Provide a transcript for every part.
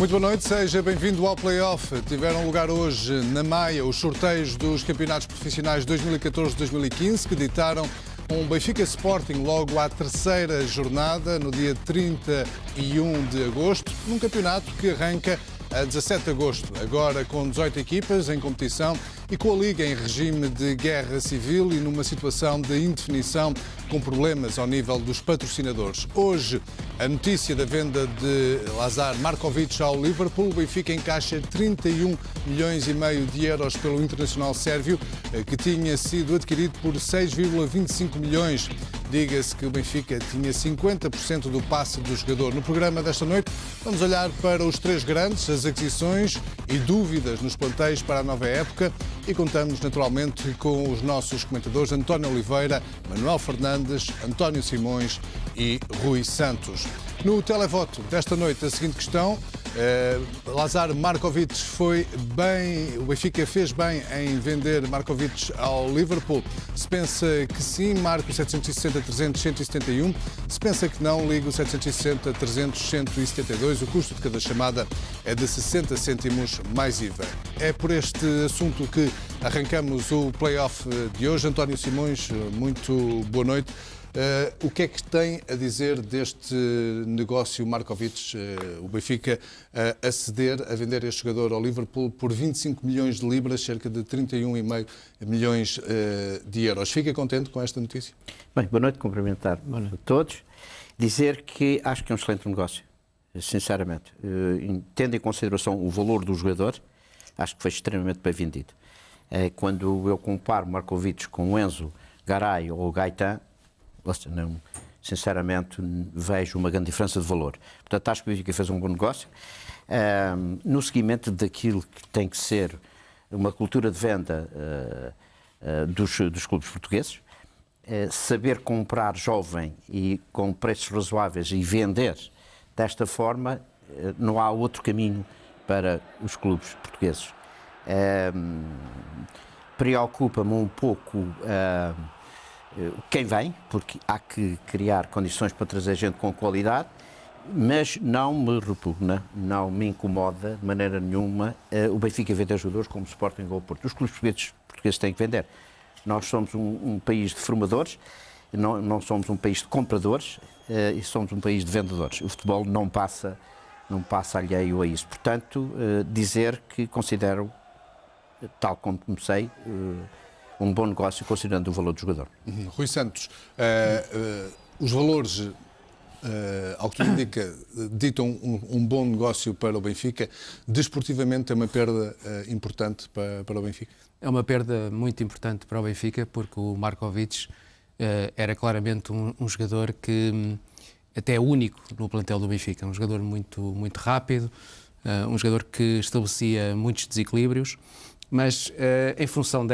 Muito boa noite, seja bem-vindo ao Play-Off. Tiveram lugar hoje na Maia os sorteios dos campeonatos profissionais 2014-2015 que ditaram um Benfica Sporting logo à terceira jornada, no dia 31 de agosto, num campeonato que arranca a 17 de agosto, agora com 18 equipas em competição e com a Liga em regime de guerra civil e numa situação de indefinição com problemas ao nível dos patrocinadores. Hoje, a notícia da venda de Lazar Markovic ao Liverpool. O Benfica encaixa 31 milhões e meio de euros pelo internacional sérvio, que tinha sido adquirido por 6,25 milhões. Diga-se que o Benfica tinha 50% do passe do jogador. No programa desta noite, vamos olhar para os três grandes, as aquisições e dúvidas nos plantéis para a nova época e contamos naturalmente com os nossos comentadores António Oliveira, Manuel Fernandes, António Simões e Rui Santos. No televoto desta noite, a seguinte questão: Lazar Markovic foi bem, o Benfica fez bem em vender Markovic ao Liverpool? Se pensa que sim, marque o 760 300 171. Se pensa que não, ligue o 760 300 172. O custo de cada chamada é de 60 cêntimos mais IVA. É por este assunto que arrancamos o play-off de hoje. António Simões, muito boa noite. O que é que tem a dizer deste negócio Markovic, o Benfica a ceder, a vender este jogador ao Liverpool por 25 milhões de libras, cerca de 31,5 milhões de euros? Fica contente com esta notícia? Bem, boa noite, cumprimentar a todos. Dizer que acho que é um excelente negócio, sinceramente. Tendo em consideração o valor do jogador, acho que foi extremamente bem vendido. Quando eu comparo Markovic com o Enzo, Garay ou o Gaetan, não, sinceramente, vejo uma grande diferença de valor. Portanto, acho que o Benfica fez um bom negócio. No seguimento daquilo que tem que ser uma cultura de venda dos clubes portugueses, saber comprar jovem e com preços razoáveis e vender desta forma, não há outro caminho para os clubes portugueses. Preocupa-me um pouco quem vem, porque há que criar condições para trazer gente com qualidade, mas não me repugna, não me incomoda de maneira nenhuma o Benfica vender jogadores como o Sporting ou o Porto. Os clubes portugueses têm que vender. Nós somos um país de formadores, não somos um país de compradores e somos um país de vendedores. O futebol não passa alheio a isso. Portanto, dizer que considero, tal como comecei, um bom negócio considerando o valor do jogador. Rui Santos, os valores, ao que tudo indica, ditam um bom negócio para o Benfica. Desportivamente é uma perda importante para o Benfica? É uma perda muito importante para o Benfica, porque o Markovic era claramente um jogador que até é único no plantel do Benfica. Um jogador muito, muito rápido, um jogador que estabelecia muitos desequilíbrios, mas em função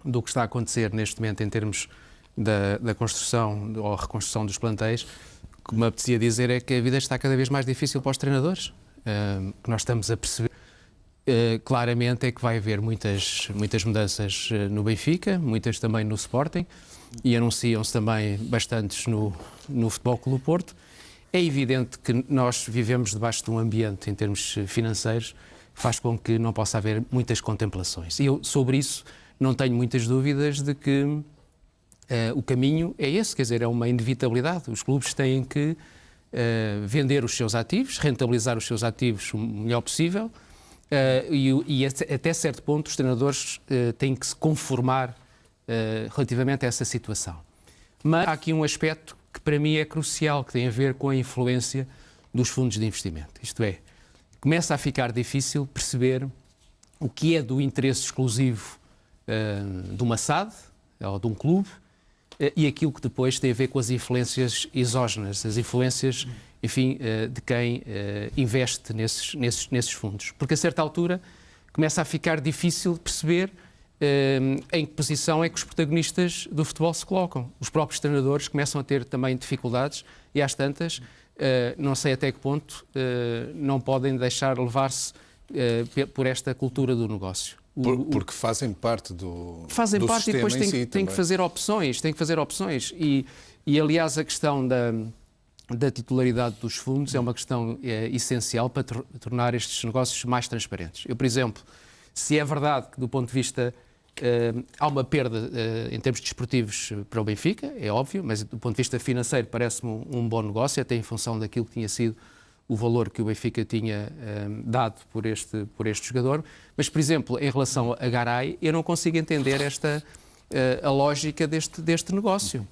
do que está a acontecer neste momento em termos da construção ou reconstrução dos plantéis, o que me apetecia dizer é que a vida está cada vez mais difícil para os treinadores. O que nós estamos a perceber claramente é que vai haver muitas mudanças no Benfica, muitas também no Sporting, e anunciam-se também bastantes no Futebol Clube do Porto. É evidente que nós vivemos debaixo de um ambiente, em termos financeiros, que faz com que não possa haver muitas contemplações. E eu, sobre isso, não tenho muitas dúvidas de que o caminho é esse, quer dizer, é uma inevitabilidade. Os clubes têm que vender os seus ativos, rentabilizar os seus ativos o melhor possível e até certo ponto os treinadores têm que se conformar relativamente a essa situação. Mas há aqui um aspecto que para mim é crucial, que tem a ver com a influência dos fundos de investimento. Isto é, começa a ficar difícil perceber o que é do interesse exclusivo de uma SAD ou de um clube e aquilo que depois tem a ver com as influências exógenas, as influências, enfim, de quem investe nesses fundos. Porque a certa altura começa a ficar difícil perceber em que posição é que os protagonistas do futebol se colocam. Os próprios treinadores começam a ter também dificuldades e às tantas, não sei até que ponto, não podem deixar levar-se por esta cultura do negócio. Porque fazem parte do parte e depois têm que fazer opções. E aliás, a questão da titularidade dos fundos é uma questão essencial para tornar estes negócios mais transparentes. Eu, por exemplo, se é verdade que do ponto de vista há uma perda em termos desportivos para o Benfica, é óbvio, mas do ponto de vista financeiro parece-me um bom negócio, até em função daquilo que tinha sido o valor que o Benfica tinha dado por este jogador. Mas, por exemplo, em relação a Garay, eu não consigo entender a lógica deste negócio.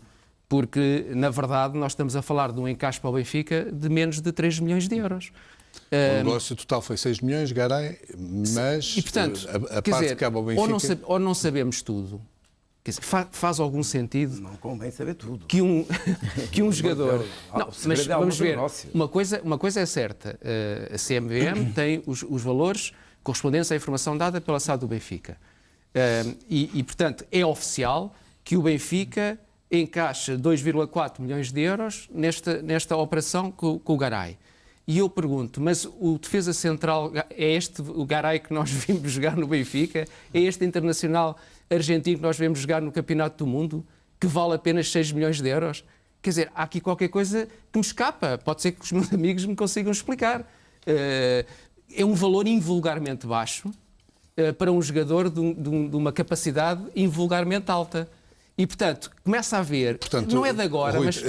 Porque, na verdade, nós estamos a falar de um encaixe para o Benfica de menos de 3 milhões de euros. O negócio total foi 6 milhões, Garay, mas e, portanto, a parte que cabe ao Benfica... Ou não sabemos tudo. Quer dizer, faz algum sentido... Não convém saber tudo. Que um jogador... Não, mas vamos ver, uma coisa é certa. A CMVM tem os valores correspondentes à informação dada pela SAD do Benfica. E, portanto, é oficial que o Benfica encaixa 2,4 milhões de euros nesta operação com o Garay. E eu pergunto, mas o defesa central é este o Garay que nós vimos jogar no Benfica? É este internacional argentino que nós vemos jogar no Campeonato do Mundo, que vale apenas 6 milhões de euros? Quer dizer, há aqui qualquer coisa que me escapa. Pode ser que os meus amigos me consigam explicar. É um valor invulgarmente baixo para um jogador de uma capacidade invulgarmente alta. E, portanto, começa a haver, não é de agora, Rui, mas...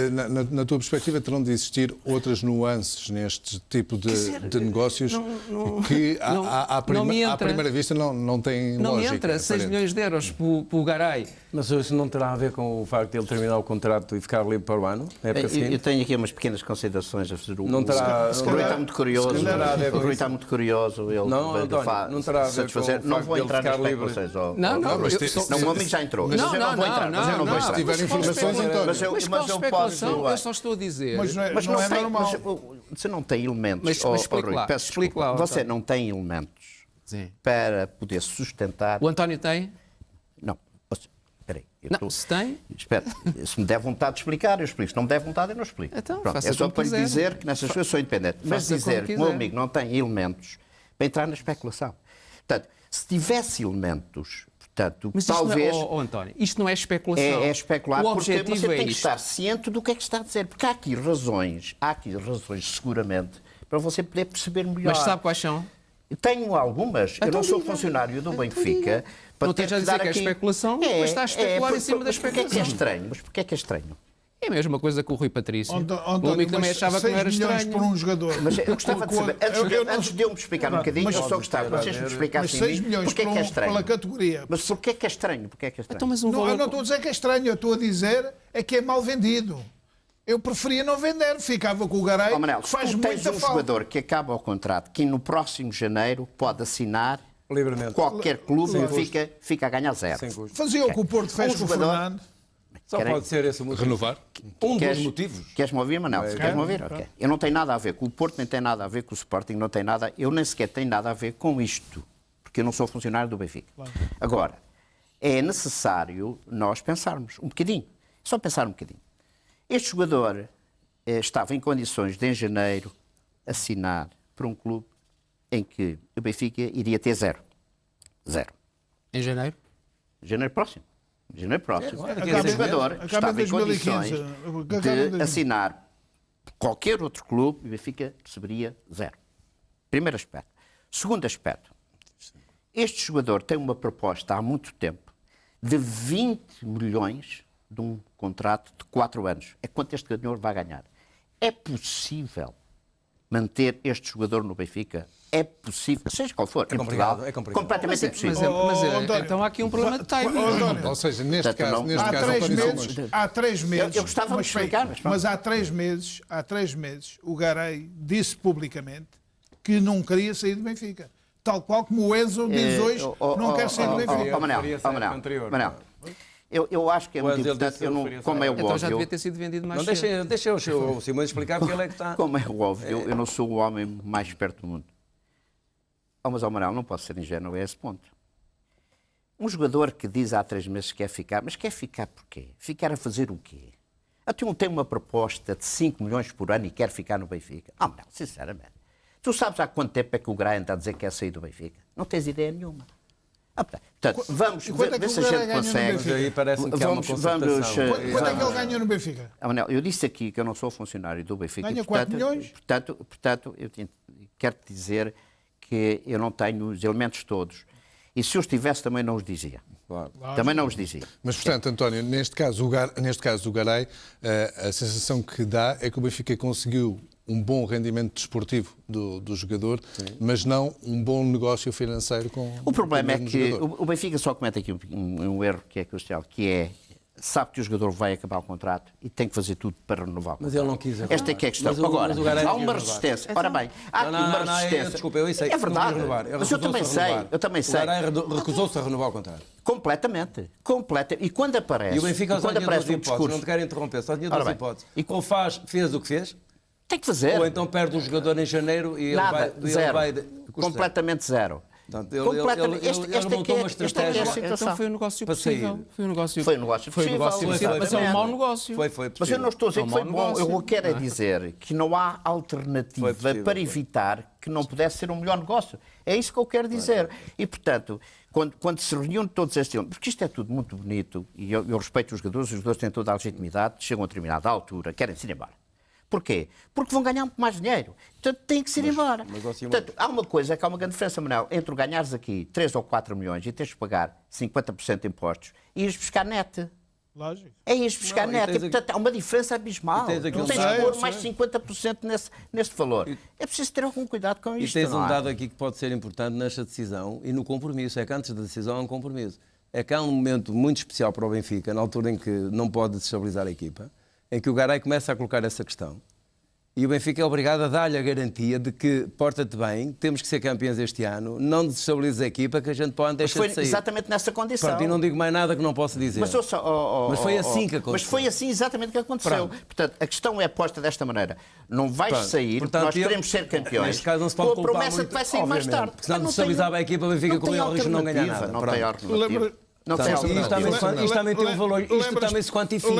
Na tua perspectiva, terão de existir outras nuances neste tipo de negócios que, à primeira vista, não têm lógica. Não me entra 6 milhões de euros para o Garay. Mas isso não terá a ver com o facto de ele terminar o contrato e ficar livre para o ano? Eu tenho aqui umas pequenas considerações a fazer. Não terá... O Rui está muito curioso. O Rui está muito curioso. Ele não terá a ver com o facto não vou entrar nas especulações. Não, o homem já entrou. Mas eu não vou entrar. Se tiver informações, António. Mas eu posso. Eu só estou a dizer. Mas não é normal. Você não tem elementos. Mas explique lá. Explique lá. Você não tem elementos para poder sustentar. O António tem? Não. Espera aí. Não, se tem? Espera. Se me der vontade de explicar, eu explico. Se não me der vontade, eu não explico. Então, pronto, é só para lhe dizer que nessas coisas sou independente. Mas dizer que o meu amigo não tem elementos para entrar na especulação. Portanto, se tivesse elementos... Portanto, mas talvez... Não é, António, isto não é especulação. É especular, o porque objetivo você é tem que isto. estar ciente do que é que está a dizer. Porque há aqui razões seguramente, para você poder perceber melhor. Mas sabe quais são? Tenho algumas. Então eu não sou funcionário do Benfica. Não esteja a dizer que é especulação, mas está a especular em cima da especulação. Porquê é que é estranho? Mas porquê é que é estranho? É a mesma coisa que o Rui Patrício. O amigo também achava que não era estranho. Por um jogador. Mas eu gostava de saber, antes de eu me explicar um bocadinho, eu só gostava que vocês me explicassem mas 6 milhões porquê é que é estranho. pela categoria. Mas porquê é que é estranho? Porquê é que é estranho? Então, mas Eu não estou a dizer que é estranho, eu estou a dizer é que é mal vendido. Eu preferia não vender, ficava com o Garay, que faz tu tens muita um falta. jogador que acaba o contrato, que no próximo janeiro pode assinar livremente qualquer clube e fica a ganhar zero. Fazia o que o Porto fez com o Fernando. Só pode ser esse o motivo. Renovar? Dos motivos. Queres-me ouvir, Manel? Queres-me ouvir? Okay. Eu não tenho nada a ver com o Porto, nem tem nada a ver com o Sporting, não tem nada... Eu nem sequer tenho nada a ver com isto, porque eu não sou funcionário do Benfica. Claro. Agora, é necessário nós pensarmos um bocadinho, só pensar um bocadinho. Este jogador estava em condições de, em janeiro, assinar por um clube em que o Benfica iria ter zero. Zero. Em janeiro? Janeiro próximo. Janeiro próximo. Acaba O jogador estava em 2015, condições de assinar qualquer outro clube e o Benfica receberia zero. Primeiro aspecto. Segundo aspecto. Este jogador tem uma proposta há muito tempo de 20 milhões de um contrato de 4 anos. É quanto este jogador vai ganhar. É possível manter este jogador no Benfica? É possível, seja qual for, em Portugal, é complicado. Completamente impossível. Então há aqui um problema de timing. Ou seja, neste caso, há 3 meses, eu gostava de explicar, mas há 3 meses, o Garay disse publicamente que não queria sair do Benfica. Tal qual como o Enzo diz hoje, não quer sair do Benfica. Manel, eu acho que é muito importante, como é óbvio... Então já devia ter sido vendido mais cedo. Deixa o Simões explicar porque ele é que está... Como é óbvio, eu não sou o homem mais esperto do mundo. Mas, Manel, não posso ser ingênuo a esse ponto. Um jogador que diz há 3 meses que quer ficar, mas quer ficar porquê? Ficar a fazer o quê? Até tem uma proposta de 5 milhões por ano e quer ficar no Benfica. Não, sinceramente. Tu sabes há quanto tempo é que o Garay está a dizer que quer sair do Benfica? Não tens ideia nenhuma. Portanto, vamos ver se a gente consegue. Mas aí parece-me que há uma concertação. Quanto é que ele ganha no Benfica? Manel, eu disse aqui que eu não sou funcionário do Benfica. Ganha e, portanto, 4 milhões? Portanto, eu quero-te dizer que eu não tenho os elementos todos. E se eu os tivesse, também não os dizia. Claro. Também não os dizia. Mas, portanto, António, neste caso do Garay, a sensação que dá é que o Benfica conseguiu um bom rendimento desportivo do jogador, mas não um bom negócio financeiro com o problema é que jogador. o Benfica só comete aqui um erro que é crucial, que é sabe que o jogador vai acabar o contrato e tem que fazer tudo para renovar o contrato. Mas ele não quis agora. Esta é que é a questão. Agora, há uma resistência. Ora bem, há aqui uma resistência. Desculpa, eu sei. É verdade. Mas eu também sei. O Garay recusou-se a renovar o contrato. Completamente. E quando aparece... E o Benfica só tinha duas hipóteses. Discurso... Não te quero interromper, só tinha duas hipóteses. Ou fez o que fez, tem que fazer. ou então perde o jogador em janeiro e Nada, zero. ele vai... Completamente zero. Portanto, Completamente. ele montou uma estratégia Então foi um negócio para possível. sair. Foi um negócio possível, mas é um mau negócio. Foi Mas eu não estou a dizer que foi bom. negócio. Eu quero é dizer que não há alternativa para evitar que não pudesse ser um melhor negócio. É isso que eu quero dizer. E, portanto, quando se reúnem todos estes... Porque isto é tudo muito bonito, e eu respeito os jogadores têm toda a legitimidade, chegam a determinada altura, querem-se ir embora. Porquê? Porque vão ganhar muito mais dinheiro. Portanto, têm que se ir embora. Portanto, há uma coisa que há uma grande diferença, Manuel, entre ganhares aqui 3 ou 4 milhões e teres de pagar 50% de impostos e ires buscar net. Lógico. É ires buscar net. E, portanto, há uma diferença abismal. Não tens de pôr mais 50% nesse valor. É preciso ter algum cuidado com isto. E tens um dado aqui que pode ser importante nesta decisão e no compromisso. É que antes da decisão há um compromisso. É que há um momento muito especial para o Benfica, na altura em que não pode desestabilizar a equipa, em que o Garay começa a colocar essa questão. E o Benfica é obrigado a dar-lhe a garantia de que, porta-te bem, temos que ser campeões este ano, não desestabilizes a equipa, que a gente pode deixar de sair. Mas foi exatamente nessa condição. Pronto, e não digo mais nada que não posso dizer. Mas foi assim que aconteceu. Mas foi assim exatamente que aconteceu. Pronto. Portanto, a questão é posta desta maneira. Não vais sair, portanto, nós queremos ser campeões. Neste caso não se pode com a culpar promessa muito, que vai sair mais tarde. Porque senão desestabilizava a equipa, o Benfica corria o risco de não ganhar nada. Não tem alternativa. Não tem Isto também tem um valor. Isto também se quantifica.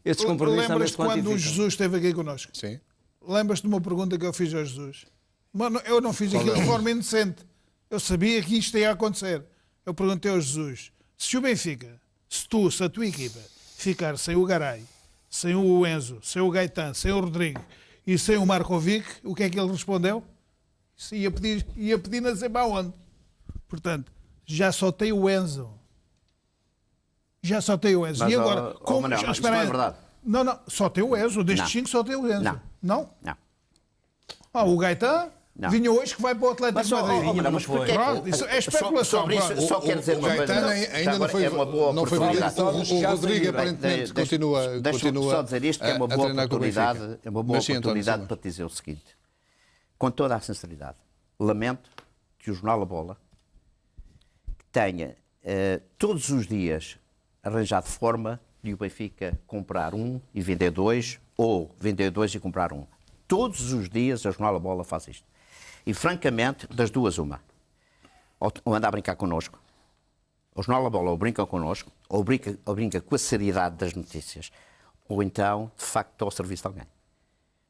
Estes compromissos também se quantificam. Quando o Jesus esteve aqui connosco? Sim. Lembras-te de uma pergunta que eu fiz ao Jesus? Mano, eu não fiz aquilo de forma inocente. Eu sabia que isto ia acontecer. Eu perguntei ao Jesus, se o Benfica, se a tua equipa, ficar sem o Garay, sem o Enzo, sem o Gaetan, sem o Rodrigo e sem o Markovic, o que é que ele respondeu? Ia pedir na Zeba onde? Portanto, já só tem o Enzo. Mas, e agora, Manel, mas isso não é verdade. Não, só tem o Enzo. Destes 5 só tem o Enzo. Não. O Gaetan vinha hoje que vai para o Atlético de Madrid. Mas porquê? Isso é especulação. Sobre isso, só quero dizer o uma coisa. Gaetan ainda não foi, é uma boa não foi oportunidade. o Rodrigo aparentemente continua Deixa-me só dizer isto, que é uma boa oportunidade para te dizer o seguinte. Com toda a sinceridade, lamento que o Jornal A Bola tenha todos os dias arranjado forma de o Benfica comprar um e vender dois, ou vender dois e comprar um. Todos os dias a Jornal A Bola faz isto. E, francamente, das duas, uma. Ou anda a brincar connosco, o Jornal A Bola ou brinca connosco, ou brinca com a seriedade das notícias, ou então, de facto, está ao serviço de alguém.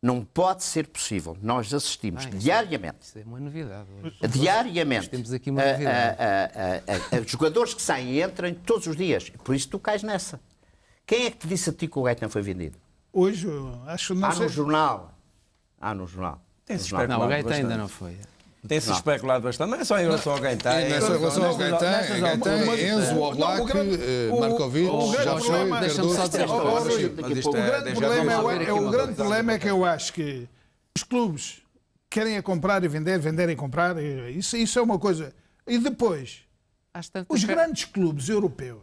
Não pode ser possível. Nós assistimos diariamente. Isso é uma novidade. Diariamente. Temos aqui uma novidade. Jogadores que saem e entram todos os dias. Por isso tu cais nessa. Quem é que te disse a ti que o Gaetan foi vendido? Hoje, acho que não sei. No jornal. No jornal. Não, o Gaetan ainda não foi. Tem-se especulado bastante, não é só em relação ao Gaetan. Nessa relação ao Gaetan, Enzo, Oblak, Markovic, já foi, deixa-me só dizer o grande problema é que eu acho que os clubes querem a comprar e vender e comprar. Isso é uma coisa. E depois, os grandes clubes europeus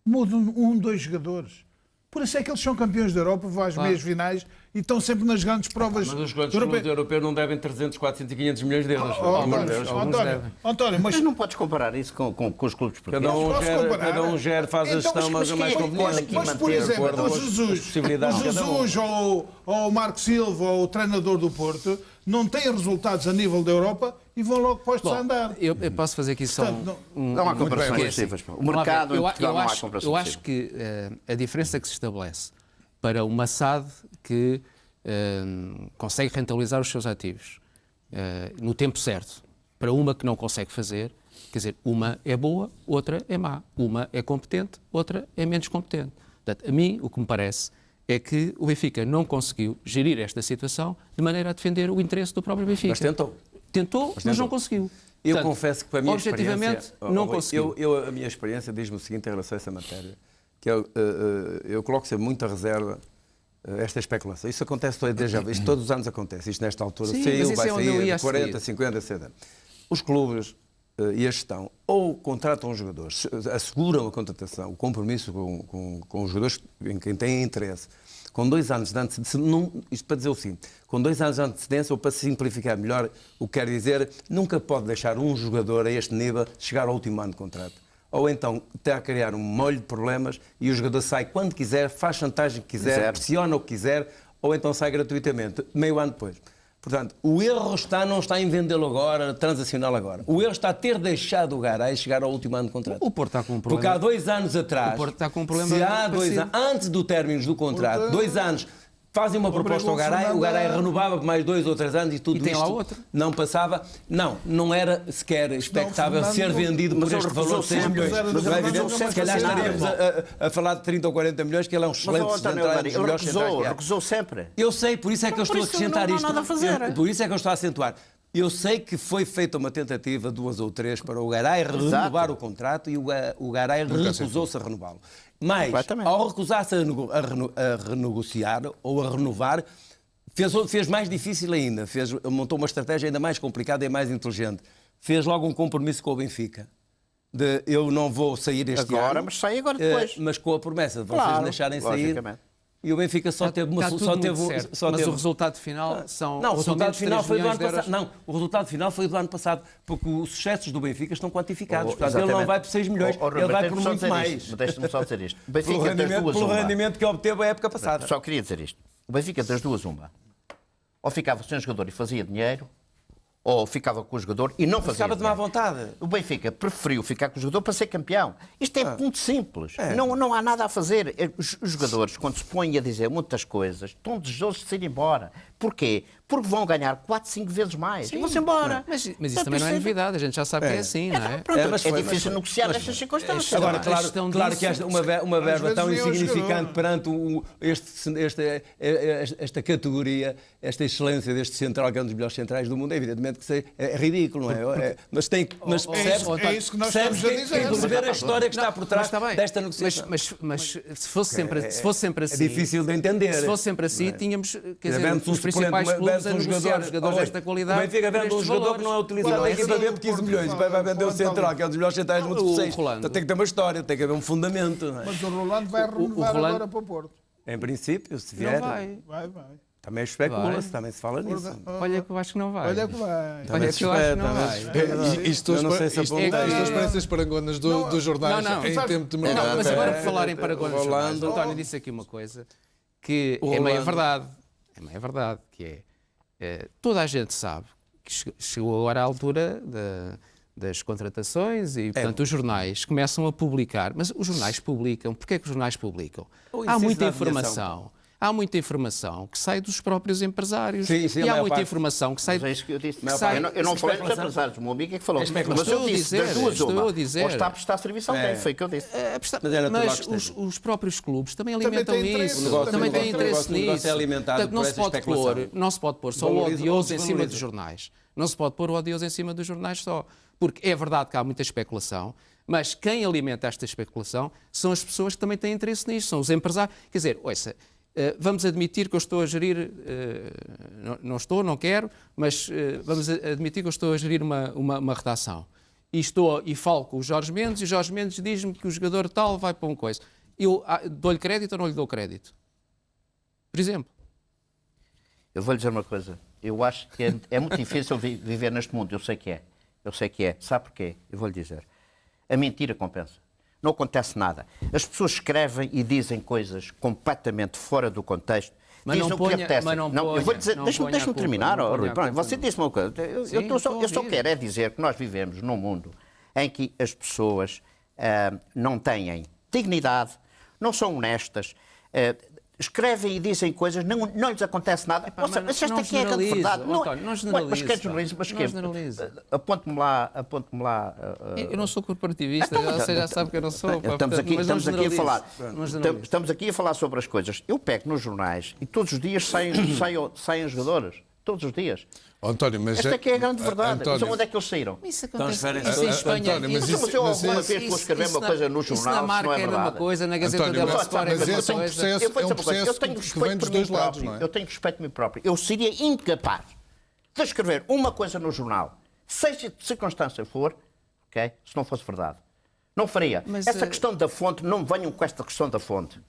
mudam 2 jogadores. Por isso é que eles são campeões da Europa, vão às meias finais e estão sempre nas grandes provas. Mas os grandes clubes europeus não devem 300, 400 e 500 milhões de euros. António, mas não podes comparar isso com os clubes portugueses. Cada um gera, faz a gestão mais conveniente. Mas, por exemplo, o Jesus ou o Marco Silva ou o treinador do Porto não têm resultados a nível da Europa e vão logo postos a andar. Eu posso fazer aqui só não há comparações possíveis. O mercado em Portugal não há comparações possíveis. Eu acho que a diferença que se estabelece para uma SAD que consegue rentabilizar os seus ativos no tempo certo, para uma que não consegue fazer, Quer dizer, uma é boa, outra é má. Uma é competente, outra é menos competente. Portanto, a mim, o que me parece é que o Benfica não conseguiu gerir esta situação de maneira a defender o interesse do próprio Benfica. Mas tentou. Tentou, mas não conseguiu. Eu Portanto, confesso que para a minha objetivamente, experiência... não conseguiu. A minha experiência diz-me o seguinte em relação a essa matéria, que eu coloco sempre muita reserva esta especulação. Isso acontece isto todos os anos acontece. Isto nesta altura Sim, saiu, mas vai isso é onde eu ia sair, 40, seguir. 50, 70. Os clubes e a gestão ou contratam os jogadores, asseguram a contratação, o compromisso com os jogadores em quem têm interesse, com 2 anos de antecedência, isto para dizer o seguinte, com 2 anos de antecedência, ou para simplificar melhor o que quer dizer, nunca pode deixar um jogador a este nível chegar ao último ano de contrato. Ou então está a criar um molho de problemas e o jogador sai quando quiser, faz chantagem que quiser, pressiona o que quiser, ou então sai gratuitamente, meio ano depois. Portanto, o erro não está em vendê-lo agora, transacional agora. O erro está a ter deixado o Garay chegar ao último ano de contrato. O Porto está com um problema. Porque há 2 anos atrás, O Porto está com um problema se há 2 parecido. anos, antes do término do contrato, 2 anos, fazem uma proposta ao Garay, o Garay renovava por mais 2 ou 3 anos e tudo E tem isto lá outro. não passava. Não era sequer expectável ser vendido por este valor de 6 milhões. Mas ele recusou Se calhar estaríamos a falar de 30 ou 40 milhões, que ele é um excelente central, dos melhores centrais que há. Recusou sempre. Eu sei, por isso é que eu estou a acrescentar isto. Nada a fazer. Por isso é que eu estou a acentuar. Eu sei que foi feita uma tentativa, 2 ou 3, para o Garay renovar o contrato e o Garay recusou-se a renová-lo. Mas, ao recusar-se a renegociar ou a renovar, fez mais difícil ainda. Montou uma estratégia ainda mais complicada e mais inteligente. Fez logo um compromisso com o Benfica. De eu não vou sair este ano. Agora, mas sai agora depois. Mas com a promessa de vocês deixarem sair. E o Benfica só teve uma Está tudo muito certo, mas o resultado final são. Não, o resultado final foi do ano passado. passado. Não, o resultado final foi do ano passado, porque os sucessos do Benfica estão quantificados. Portanto, ele Exatamente. não vai por 6 milhões, ele vai por muito mais. Deixa-me só dizer isto. O Benfica Pelo rendimento que obteve a época passada. Só queria dizer isto. O Benfica das duas uma. Ou ficava sem jogador e fazia dinheiro, ou ficava com o jogador e não fazia Ficava de má dinheiro. vontade. O Benfica preferiu ficar com o jogador para ser campeão. Isto é muito simples. Não há nada a fazer. Os jogadores, quando se põem a dizer muitas coisas, estão desejosos de se ir embora. Porquê? Porque vão ganhar 4, 5 vezes mais. E vão-se embora. Mas isso também não é novidade, a gente já sabe que é assim, não é? Pronto, mas é foi, difícil negociar nestas circunstâncias. Agora, A gestão claro disso- que esta, uma verba tão vezes nem o insignificante jogador. perante esta categoria, esta excelência deste central, que é um dos melhores centrais do mundo, é evidentemente que é ridículo, não é? Mas percebe-se É isso que nós estamos a dizer. tem que perceber a história que está por trás Está bem. desta negociação. Mas se fosse sempre assim. É difícil de entender. Se fosse sempre assim, tínhamos, quer dizer, Vende-se os principais clubes a negociar jogadores desta qualidade. O Benfica vende um jogador que não é utilizado na equipa, vende 15 milhões. Vai vender o central, que é um dos melhores centrais do mundo, por 6. Rolando. Tem que ter uma história, tem que haver um fundamento. Não é? Mas o Rolando vai renovar Rolando- agora para o Porto. Em princípio, se Não vier, vai. Vai. também especula-se, Vai. também se fala nisso. Olha que eu acho que não vai. Olha que vai. Olha que eu acho que não vai. Isto Eu não sei se isto aponta- as experiências parangonas dos jornais Não. em tempo de Não, mercado. mas agora por falar em Paragonas Rolando. jornais, António disse aqui uma coisa que O é meio Rolando. verdade. É meio verdade, que toda a gente sabe que chegou agora à altura das contratações e, portanto, os jornais começam a publicar. Mas os jornais publicam. Porquê é que os jornais publicam? O Há excesso muita de informação. Há muita informação que sai dos próprios empresários. Sim, e a há maior muita parte. informação que sai... Mas é isso que eu disse. sai- Eu não falei dos especulação. empresários. O meu amigo é que falou. Mas especulação. eu disse das duas Estou uma. a dizer. Ou está a prestar serviço a alguém. Foi o que eu disse. Mas é natural Mas que esteja. os próprios clubes também alimentam têm interesse. isso. O negócio- Também o têm negócio- interesse o negócio nisso. é alimentado Portanto, por essa especulação. não se pode pôr só o Valoriza- odioso em cima desvaloriza. dos jornais. Não se pode pôr o odioso em cima dos jornais só. Porque é verdade que há muita especulação, mas quem alimenta esta especulação são as pessoas que também têm interesse nisto, são os empresários. Quer dizer, ouça, vamos admitir que eu estou a gerir, não quero, mas vamos admitir que eu estou a gerir uma redação. E falo com o Jorge Mendes, e o Jorge Mendes diz-me que o jogador tal vai para uma coisa. Eu dou-lhe crédito ou não lhe dou crédito? Por exemplo. Eu vou lhe dizer uma coisa. Eu acho que é muito difícil viver neste mundo. Eu sei que é. Sabe porquê? Eu vou lhe dizer. A mentira compensa. Não acontece nada. As pessoas escrevem e dizem coisas completamente fora do contexto. Mas Dizem não o que lhe ponha- apetece. mas não eu vou dizer, ponha- não deixa-me ponha a culpa, terminar, não Rui. ponha a Pronto, culpa. você disse uma coisa. Sim, Eu estou a só ouvir. quero é dizer que nós vivemos num mundo em que as pessoas não têm dignidade, não são honestas, escrevem e dizem coisas, não lhes acontece nada. Epá, Ouça, mas esta não aqui é a grande generalize, verdade. António, não generalize, Mas que é pá. jornalismo? Mas Não que generalize. Aponte-me lá. Eu não sou corporativista, você já sabe que eu não sou. pá, Estamos portanto, aqui, mas não estamos aqui a falar. generalize. Não generalize. Estamos aqui a falar sobre as coisas. Eu pego nos jornais e todos os dias saem jogadores. Todos os dias. António, mas Esta aqui é a grande verdade. Mas António, onde é que eles saíram? Isso acontece Transferem- isso em Espanha. António, mas Mas eu alguma isso- vez vou escrever uma coisa no Isso jornal, na se Marca não é é a mesma verdade. coisa, na Gazeta António, dello mas Sport é a esse mesma é um coisa. processo- Eu vou dizer uma coisa, processo eu tenho que respeito vem dos por dois mim lados, próprio. não é? Eu tenho respeito por mim próprio. Eu seria incapaz de escrever uma coisa no jornal, seja de circunstância for, ok? Se não fosse verdade. Não faria. Mas, Essa questão da fonte, não venham com esta questão da fonte.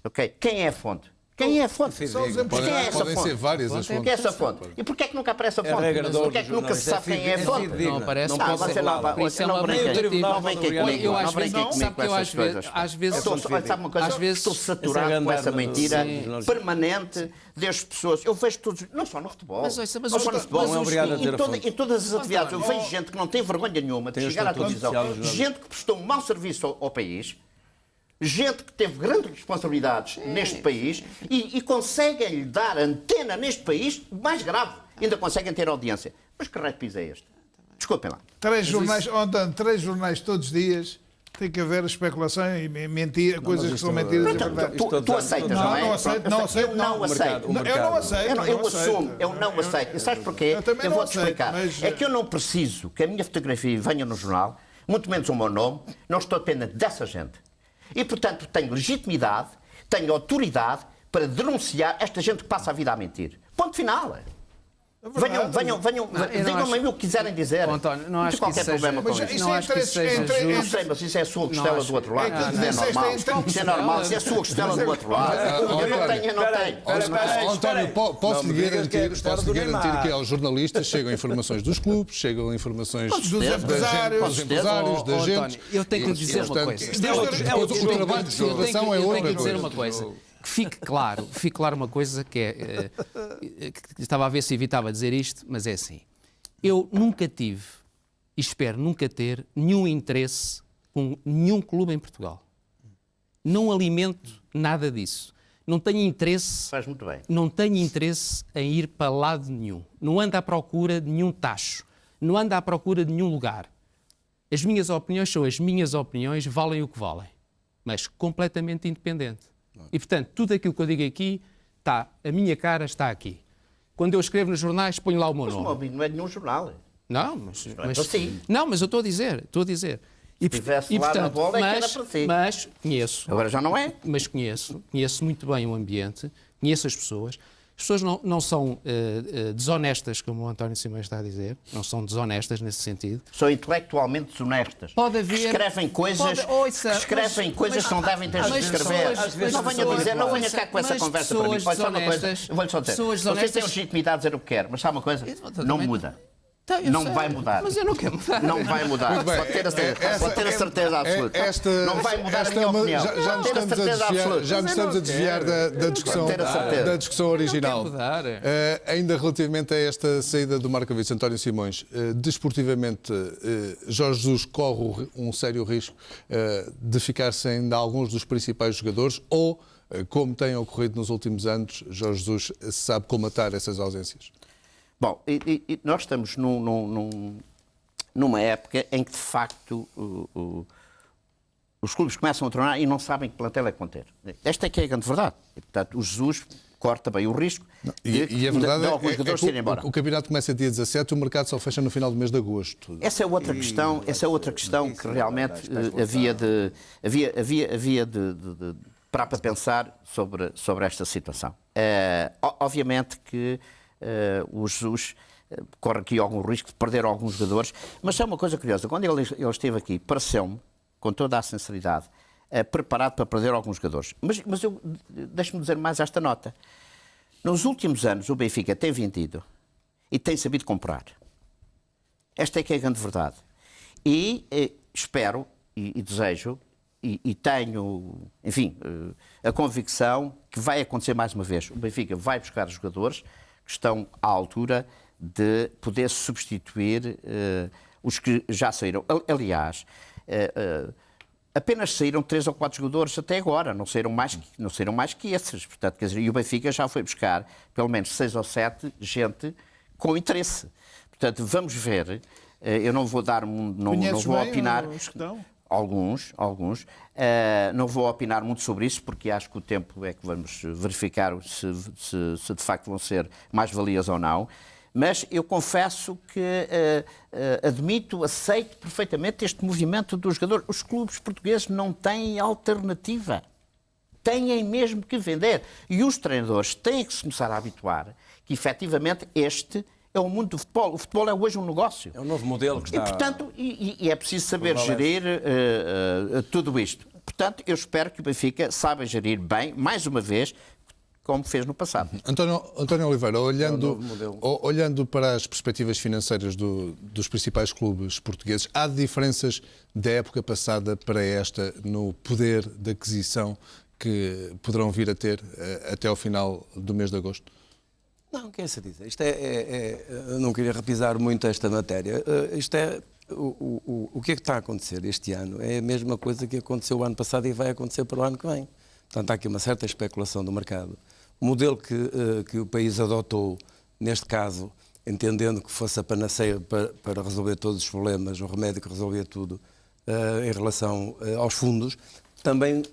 Ok? Quem é a fonte? Quem é a fonte? Só os empresários. Quem é essa Podem fonte? ser várias as Quem é fontes. essa fonte? E porquê é que nunca aparece a fonte? regra de Porquê é que nunca se sabe quem é a fonte? Não aparece. Não, você não vai. Isso é Não uma brinquem. brincadeira. Não brinquem comigo. Eu às Não vezes, brinquem sabe comigo com que eu essas coisas. às vezes, Sabe uma coisa? às vezes, Estou saturado essa é a com essa grande mentira arma do- permanente das pessoas. Eu vejo todos, não só no futebol, Mas ouça, mas não só os- no futebol, mas não é obrigado a dizer a fonte. em todas as atividades. Eu vejo gente que não tem vergonha nenhuma de Tem o chegar à estatuto televisão, social dos jornalistas. gente que prestou um mau serviço ao país, gente que teve grandes responsabilidades neste país e conseguem lhe dar antena neste país mais grave. Ainda conseguem ter audiência. Mas que repis é este? Desculpem lá. Três jornais todos os dias. Tem que haver especulação e mentira, coisas que são mentiras e Então, verdades. tu aceitas, não é? Não aceito, não aceito. Eu não aceito. O mercado. Eu não aceito. Eu assumo, eu não aceito. E sabes porquê? Eu também Eu não vou-te aceito, explicar. mas- É que eu não preciso que a minha fotografia venha no jornal, muito menos o meu nome, não estou dependente dessa gente. E, portanto, tenho legitimidade, tenho autoridade para denunciar esta gente que passa a vida a mentir. Ponto final. Venham, digam-me o que quiserem dizer. António, não tem acho que qualquer isso seja- problema com Mas isso. isso Não é acho que isso seja entre- Eu justo. sei, mas isso é a sua costela acho- do outro lado. é que Isso é disseste normal. entre- Isso é normal. Se é a sua costela do outro lado. Eu não tenho, eu não tenho. António, posso Não lhe me digas que é a garantir, costela posso do lhe garantir Neymar. que aos jornalistas chegam informações dos clubes, chegam informações Dos da gente, empresários. dos empresários, da gente. António, eu tenho que lhe dizer uma coisa. Depois o trabalho de filtração é Eu tenho outra que dizer coisa. uma coisa. Que fique claro uma coisa que é. Que estava a ver se evitava dizer isto, mas é assim. Eu nunca tive, e espero nunca ter, nenhum interesse com nenhum clube em Portugal. Não alimento nada disso. Não tenho interesse. Faz muito bem. Não tenho interesse em ir para lado nenhum. Não ando à procura de nenhum tacho. Não ando à procura de nenhum lugar. As minhas opiniões são as minhas opiniões, valem o que valem. Mas completamente independente. E, portanto, tudo aquilo que eu digo aqui, a minha cara está aqui. Quando eu escrevo nos jornais, ponho lá o meu Mas nome. não é nenhum jornal. Não, mas para si. não, mas eu estou a dizer. E, tivesse lá na bola, é que era para si. mas conheço. Agora já não é. Mas conheço muito bem o ambiente, conheço as pessoas. As pessoas não são desonestas, como o António Simões está a dizer, não são desonestas nesse sentido. São intelectualmente desonestas. Pode haver- Que escrevem coisas, ouça, que escrevem mas- coisas que não devem ter de mas escrever. pessoas- Não venha dizer, não venha cá com essa mas conversa para mim. pessoas Olha, só uma coisa, desonestas- eu vou-lhe só dizer. pessoas Vocês têm desonestas- legitimidade a dizer o que quer, mas sabe uma coisa? Eu Não também- muda. Tá, eu Não sei, vai mudar. Mas eu não quero mudar. Não vai mudar. Muito bem. Pode ter a certeza, Essa- pode ter a certeza absoluta. Não vai mudar a esta minha é uma- opinião. Já nos Ter a estamos a certeza desviar, absoluta. já nos estamos a desviar da discussão, ter a certeza. da discussão original. Não quero mudar. Ainda relativamente a esta saída do Markovic, António Simões, desportivamente, Jorge Jesus corre um sério risco de ficar sem alguns dos principais jogadores ou, como tem ocorrido nos últimos anos, Jorge Jesus sabe colmatar essas ausências? Bom, e nós estamos numa época em que, de facto, os clubes começam a tornar e não sabem que plantel é que vão ter. Esta é que é a grande verdade. E, portanto, o Jesus corre também o risco E a verdade de alguns é jogadores que irem embora. o campeonato começa dia 17 e o mercado só fecha no final do mês de agosto. Essa é outra questão que realmente havia de parar para pensar sobre esta situação. Obviamente que o Jesus corre aqui algum risco de perder alguns jogadores, mas é uma coisa curiosa. Quando ele esteve aqui, pareceu-me, com toda a sinceridade, preparado para perder alguns jogadores. Mas deixe-me dizer mais esta nota. Nos últimos anos, o Benfica tem vendido e tem sabido comprar. Esta é que é a grande verdade. E espero e desejo e tenho, enfim, a convicção que vai acontecer mais uma vez. O Benfica vai buscar jogadores que estão à altura de poder substituir os que já saíram. Aliás, apenas saíram 3 ou 4 jogadores até agora, não saíram mais que esses. Portanto, quer dizer, e o Benfica já foi buscar pelo menos 6 ou 7 gente com interesse. Portanto, vamos ver. Eu não vou dar, não vou opinar. Os que estão? Alguns. Não vou opinar muito sobre isso, porque acho que o tempo é que vamos verificar se de facto vão ser mais-valias ou não. Mas eu confesso que aceito perfeitamente este movimento do jogador. Os clubes portugueses não têm alternativa. Têm mesmo que vender. E os treinadores têm que se começar a habituar que, efetivamente, este é o mundo do futebol. O futebol é hoje um negócio. É um novo modelo que está... E, portanto, é preciso saber gerir tudo isto. Portanto, eu espero que o Benfica saiba gerir bem, mais uma vez, como fez no passado. António Oliveira, olhando para as perspectivas financeiras dos principais clubes portugueses, há diferenças da época passada para esta no poder de aquisição que poderão vir a ter até ao final do mês de agosto? Não, quer dizer, isto eu não queria repisar muito esta matéria. Isto é o que é que está a acontecer este ano? É a mesma coisa que aconteceu o ano passado e vai acontecer para o ano que vem. Portanto, há aqui uma certa especulação do mercado. O modelo que o país adotou, neste caso, entendendo que fosse a panaceia para resolver todos os problemas, o remédio que resolvia tudo em relação aos fundos, também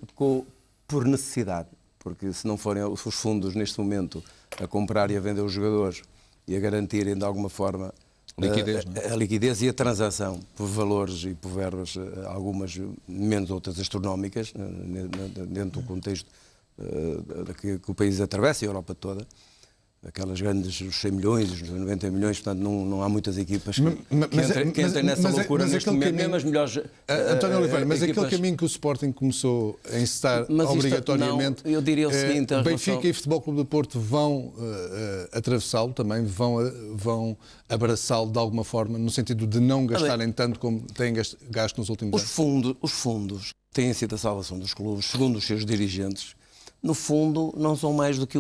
por necessidade. Porque se não forem os fundos, neste momento, a comprar e a vender os jogadores e a garantirem, de alguma forma, a liquidez e a transação por valores e por verbas, algumas menos, outras astronómicas, dentro do contexto que o país atravessa, a Europa toda, aquelas grandes, os 100 milhões, os 90 milhões, portanto não há muitas equipas que entrem nessa loucura neste momento, mesmo as melhores António Oliveira, mas equipas... aquele caminho que o Sporting começou a encetar obrigatoriamente, eu diria o seguinte, Benfica e Futebol Clube do Porto vão atravessá-lo também, vão abraçá-lo de alguma forma, no sentido de não gastarem tanto como têm gasto nos últimos anos. Os fundos têm sido a salvação dos clubes, segundo os seus dirigentes. No fundo, não são mais do que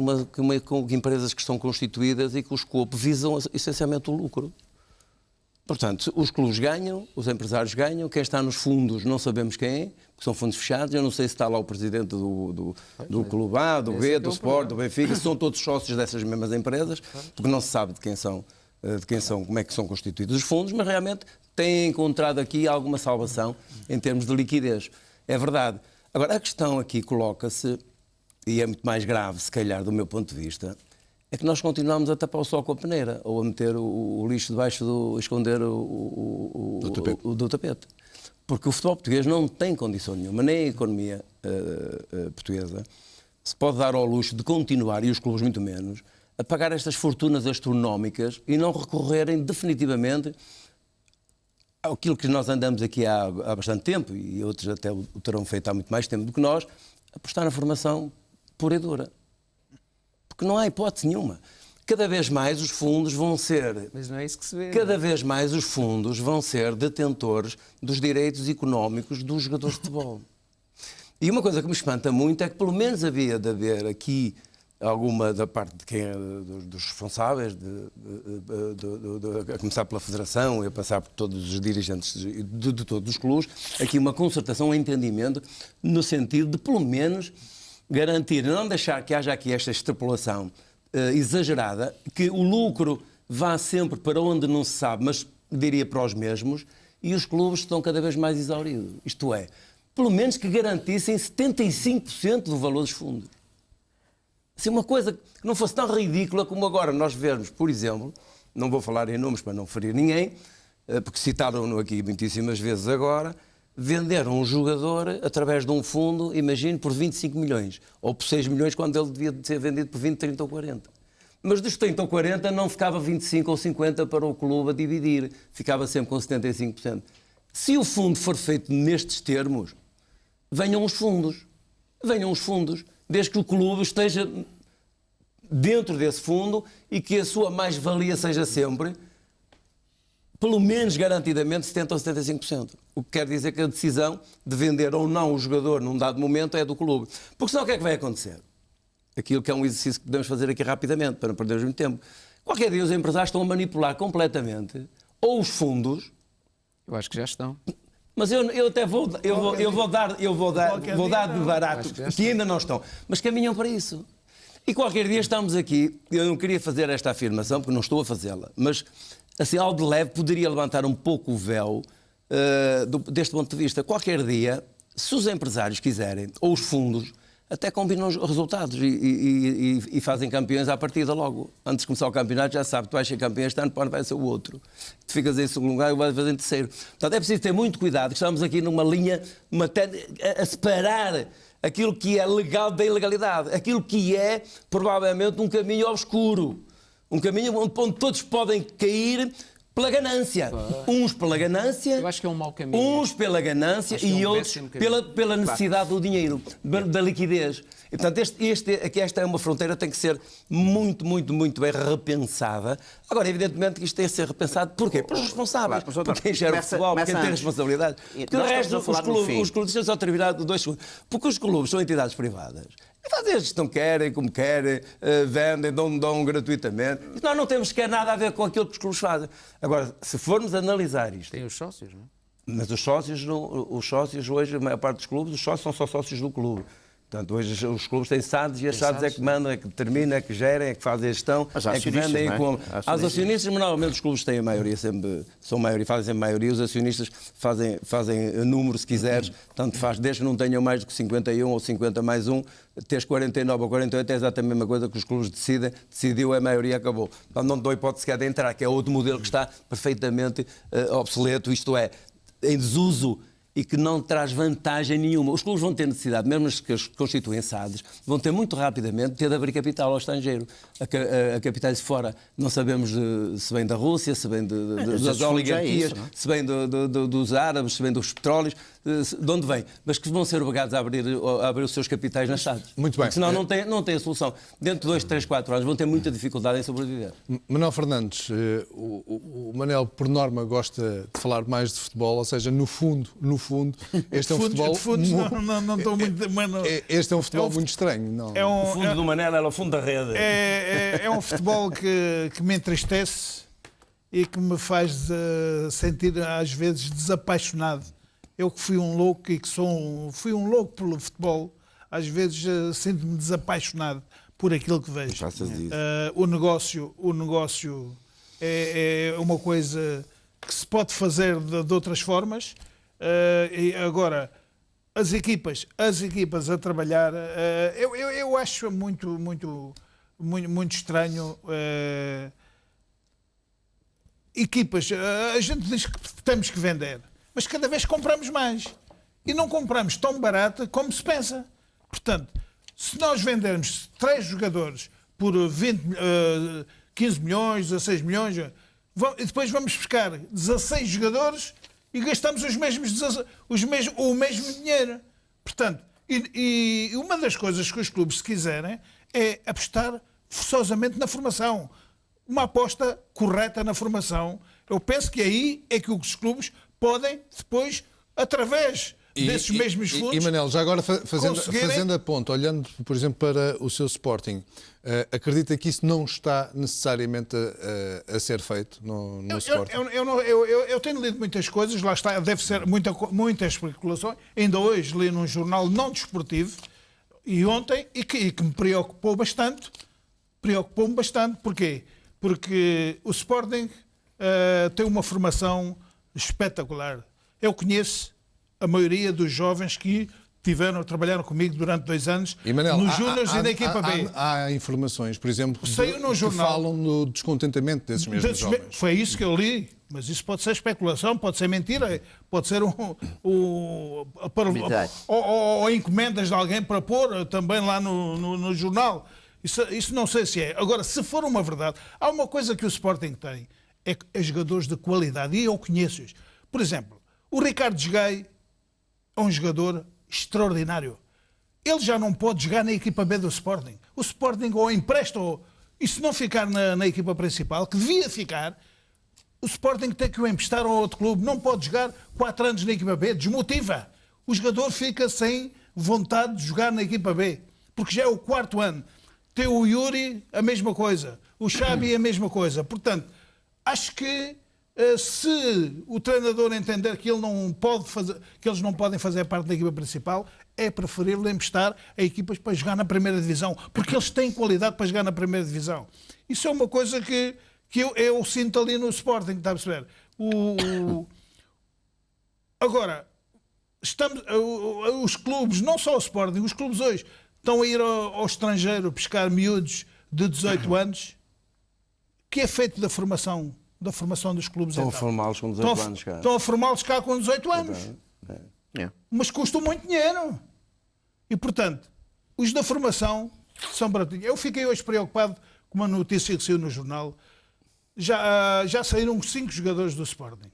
empresas que estão constituídas e que o escopo visam essencialmente o lucro. Portanto, os clubes ganham, os empresários ganham, quem está nos fundos não sabemos quem é, porque são fundos fechados. Eu não sei se está lá o presidente do Clube A, do B, do Sport, do Benfica, são todos sócios dessas mesmas empresas, porque não se sabe de quem são, como é que são constituídos os fundos, mas realmente têm encontrado aqui alguma salvação em termos de liquidez. É verdade. Agora, a questão aqui coloca-se, e é muito mais grave, se calhar, do meu ponto de vista, é que nós continuamos a tapar o sol com a peneira, ou a meter o lixo debaixo esconder do tapete. Porque o futebol português não tem condição nenhuma, nem a economia portuguesa se pode dar ao luxo de continuar, e os clubes muito menos, a pagar estas fortunas astronómicas e não recorrerem definitivamente àquilo que nós andamos aqui há bastante tempo, e outros até o terão feito há muito mais tempo do que nós, apostar na formação pura e dura. Porque não há hipótese nenhuma. Cada vez mais os fundos vão ser... Mas não é isso que se vê. Cada vez mais os fundos vão ser detentores dos direitos económicos dos jogadores de futebol. E uma coisa que me espanta muito é que pelo menos havia de haver aqui alguma da parte de quem dos responsáveis, a começar pela Federação e a passar por todos os dirigentes de todos os clubes, aqui uma concertação, um entendimento, no sentido de pelo menos garantir, não deixar que haja aqui esta extrapolação exagerada, que o lucro vá sempre para onde não se sabe, mas diria para os mesmos, e os clubes estão cada vez mais exauridos. Isto é, pelo menos que garantissem 75% do valor dos fundos. Assim, uma coisa que não fosse tão ridícula como agora nós vermos, por exemplo, não vou falar em nomes para não ferir ninguém, porque citaram-no aqui muitíssimas vezes agora, vender um jogador através de um fundo, imagine, por 25 milhões, ou por 6 milhões quando ele devia ser vendido por 20, 30 ou 40. Mas dos 30 ou 40 não ficava 25 ou 50 para o clube a dividir, ficava sempre com 75%. Se o fundo for feito nestes termos, venham os fundos, desde que o clube esteja dentro desse fundo e que a sua mais-valia seja sempre, pelo menos garantidamente, 70% ou 75%. O que quer dizer que a decisão de vender ou não o jogador num dado momento é do clube. Porque senão o que é que vai acontecer? Aquilo que é um exercício que podemos fazer aqui rapidamente, para não perdermos muito tempo. Qualquer dia os empresários estão a manipular completamente ou os fundos... Eu acho que já estão. Mas eu até vou dar de barato, que ainda não estão, mas caminham para isso. E qualquer dia estamos aqui, eu não queria fazer esta afirmação, porque não estou a fazê-la, mas assim, ao de leve, poderia levantar um pouco o véu deste ponto de vista. Qualquer dia, se os empresários quiserem, ou os fundos, até combinam os resultados e fazem campeões à partida logo. Antes de começar o campeonato, já sabe, tu vais ser campeão este ano, para vai ser o outro. Tu ficas em segundo lugar e vais fazer em terceiro. Portanto, é preciso ter muito cuidado, estamos aqui numa linha a separar aquilo que é legal da ilegalidade, aquilo que é, provavelmente, um caminho obscuro. Um caminho onde todos podem cair pela ganância. Uns pela ganância, eu acho que é um mau caminho. Uns pela ganância e outros pela necessidade do dinheiro, da liquidez. E, portanto, esta é uma fronteira que tem que ser muito, muito, muito bem repensada. Agora, evidentemente que isto tem que ser repensado. Porquê? Pelos responsáveis. Por quem gera o futebol, por quem tem responsabilidade. Porque o resto, os clubes, deixa eu só terminar 2 segundos. Porque os clubes são entidades privadas. E fazem a gestão que querem, como querem, vendem, dão gratuitamente. E nós não temos sequer nada a ver com aquilo que os clubes fazem. Agora, se formos analisar isto... Tem os sócios, não é? Mas os sócios hoje, a maior parte dos clubes, os sócios são só sócios do clube. Portanto, hoje os clubes têm SADs e as SADs é que mandam, é que determinam, é que gerem, é que fazem a gestão, é que vendem. Os acionistas, mas normalmente os clubes têm a maioria, sempre são maioria, fazem sempre maioria, os acionistas fazem número, se quiseres, tanto faz, desde que não tenham mais do que 51 ou 50 mais 1, teres 49 ou 48 é exatamente a mesma coisa que os clubes decidem, decidiu, a maioria acabou. Portanto, não dou hipótese sequer de entrar, que é outro modelo que está perfeitamente obsoleto, isto é, em desuso, e que não traz vantagem nenhuma. Os clubes vão ter necessidade, mesmo os que constituem SADs, vão ter muito rapidamente de abrir capital ao estrangeiro. A capitais de fora, não sabemos se vem da Rússia, se vem das oligarquias, se vem dos árabes, se vem dos petróleos, de onde vem, mas que vão ser obrigados a abrir os seus capitais nas SADs. Muito bem. Porque senão não tem a solução. Dentro de 2, 3, 4 anos vão ter muita dificuldade em sobreviver. Manuel Fernandes, o Manel, por norma, gosta de falar mais de futebol, ou seja, no fundo, este é um futebol... Não estou muito... Este é um futebol muito estranho. Não? O fundo do Manel era o fundo da rede. É um futebol que me entristece e que me faz sentir, às vezes, desapaixonado. Eu que fui um louco e que fui um louco pelo futebol, às vezes sinto-me desapaixonado por aquilo que vejo. O negócio é uma coisa que se pode fazer de outras formas. E agora, as equipas a trabalhar, eu acho muito estranho. Equipas, a gente diz que temos que vender, mas cada vez compramos mais. E não compramos tão barato como se pensa. Portanto, se nós vendermos 3 jogadores por 15 milhões, 16 milhões, e depois vamos buscar 16 jogadores e gastamos o mesmo dinheiro. Portanto, e uma das coisas que os clubes, se quiserem, é apostar forçosamente na formação. Uma aposta correta na formação. Eu penso que aí é que os clubes podem depois, através desses mesmos fundos... E Manel, já agora fazendo a ponta, olhando, por exemplo, para o seu Sporting, acredita que isso não está necessariamente a ser feito no Sporting? Eu tenho lido muitas coisas, lá está, deve ser muitas especulações. Ainda hoje li num jornal não desportivo, e ontem, e que me preocupou-me bastante. Porquê? Porque o Sporting tem uma formação espetacular. Eu conheço a maioria dos jovens que trabalharam comigo durante 2 anos, e Manel, nos Júniors e na equipa B. Há informações, por exemplo, que jornal, falam no descontentamento desses mesmos jovens. Foi isso que eu li, mas isso pode ser especulação, pode ser mentira, pode ser ou encomendas de alguém para pôr também lá no jornal. Isso não sei se é. Agora, se for uma verdade, há uma coisa que o Sporting tem, é jogadores de qualidade, e eu conheço-os. Por exemplo, o Ricardo Gaio é um jogador extraordinário. Ele já não pode jogar na equipa B do Sporting. O Sporting ou empresta, e se não ficar na equipa principal, que devia ficar, o Sporting tem que o emprestar a outro clube. Não pode jogar 4 anos na equipa B, desmotiva. O jogador fica sem vontade de jogar na equipa B, porque já é o 4º ano. Tem o Yuri, a mesma coisa. O Xabi, a mesma coisa. Portanto, acho que Se o treinador entender que, ele não pode fazer, que eles não podem fazer parte da equipa principal, é preferível emprestar a equipas para jogar na primeira divisão, porque eles têm qualidade para jogar na primeira divisão. Isso é uma coisa que eu sinto ali no Sporting, está a perceber? Agora, os clubes, não só o Sporting, os clubes hoje estão a ir ao estrangeiro pescar miúdos de 18 anos, que é feito da formação dos clubes. Estão a formá-los com 18 anos cá. Estão a formá-los cá com 18 anos. Mas custam muito dinheiro. E, portanto, os da formação são baratinhos. Eu fiquei hoje preocupado com uma notícia que saiu no jornal. Já saíram 5 jogadores do Sporting.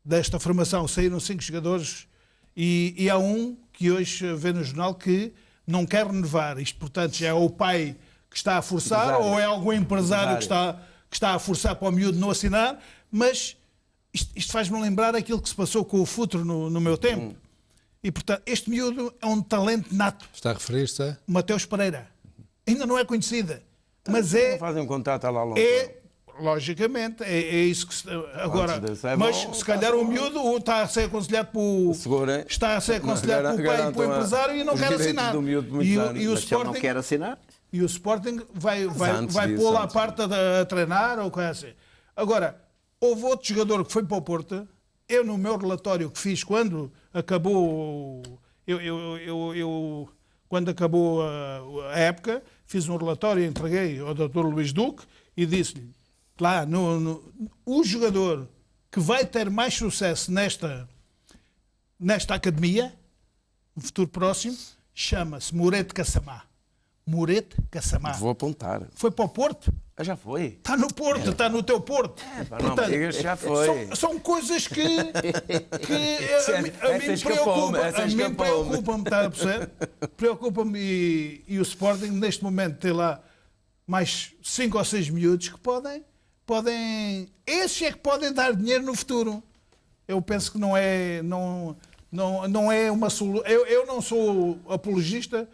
Desta formação saíram 5 jogadores e há um que hoje vê no jornal que não quer renovar. Isto, portanto, já é o pai que está a forçar ou é algum empresário que está a forçar para o miúdo não assinar, mas isto faz-me lembrar aquilo que se passou com o Futuro no meu tempo. E, portanto, este miúdo é um talento nato. Está a referir-se a? Mateus Pereira. Ainda não é conhecida, mas é... Não fazem um contrato lá longe. Logicamente, é isso que se... Agora, mas se calhar o miúdo está a ser aconselhado pelo... Está a ser aconselhado pelo pai e pelo empresário e não quer assinar. E o Sporting não quer assinar? E o Sporting vai pôr lá a parte a treinar ou coisa assim. Agora, houve outro jogador que foi para o Porto. Eu, no meu relatório que fiz quando acabou... quando acabou a época, fiz um relatório e entreguei ao Dr. Luís Duque e disse-lhe, lá, o jogador que vai ter mais sucesso nesta academia, no futuro próximo, chama-se Mourete Kassamá. Mourete Kassamá. Vou apontar. Foi para o Porto? Já foi. Está no Porto, está no teu Porto. Portanto, não, já foi. São coisas que a mim preocupam-me, está a perceber? Preocupa-me e o Sporting, neste momento, tem lá mais 5 ou 6 miúdos que podem... Esses é que podem dar dinheiro no futuro. Eu penso que não é uma solução. Eu não sou apologista,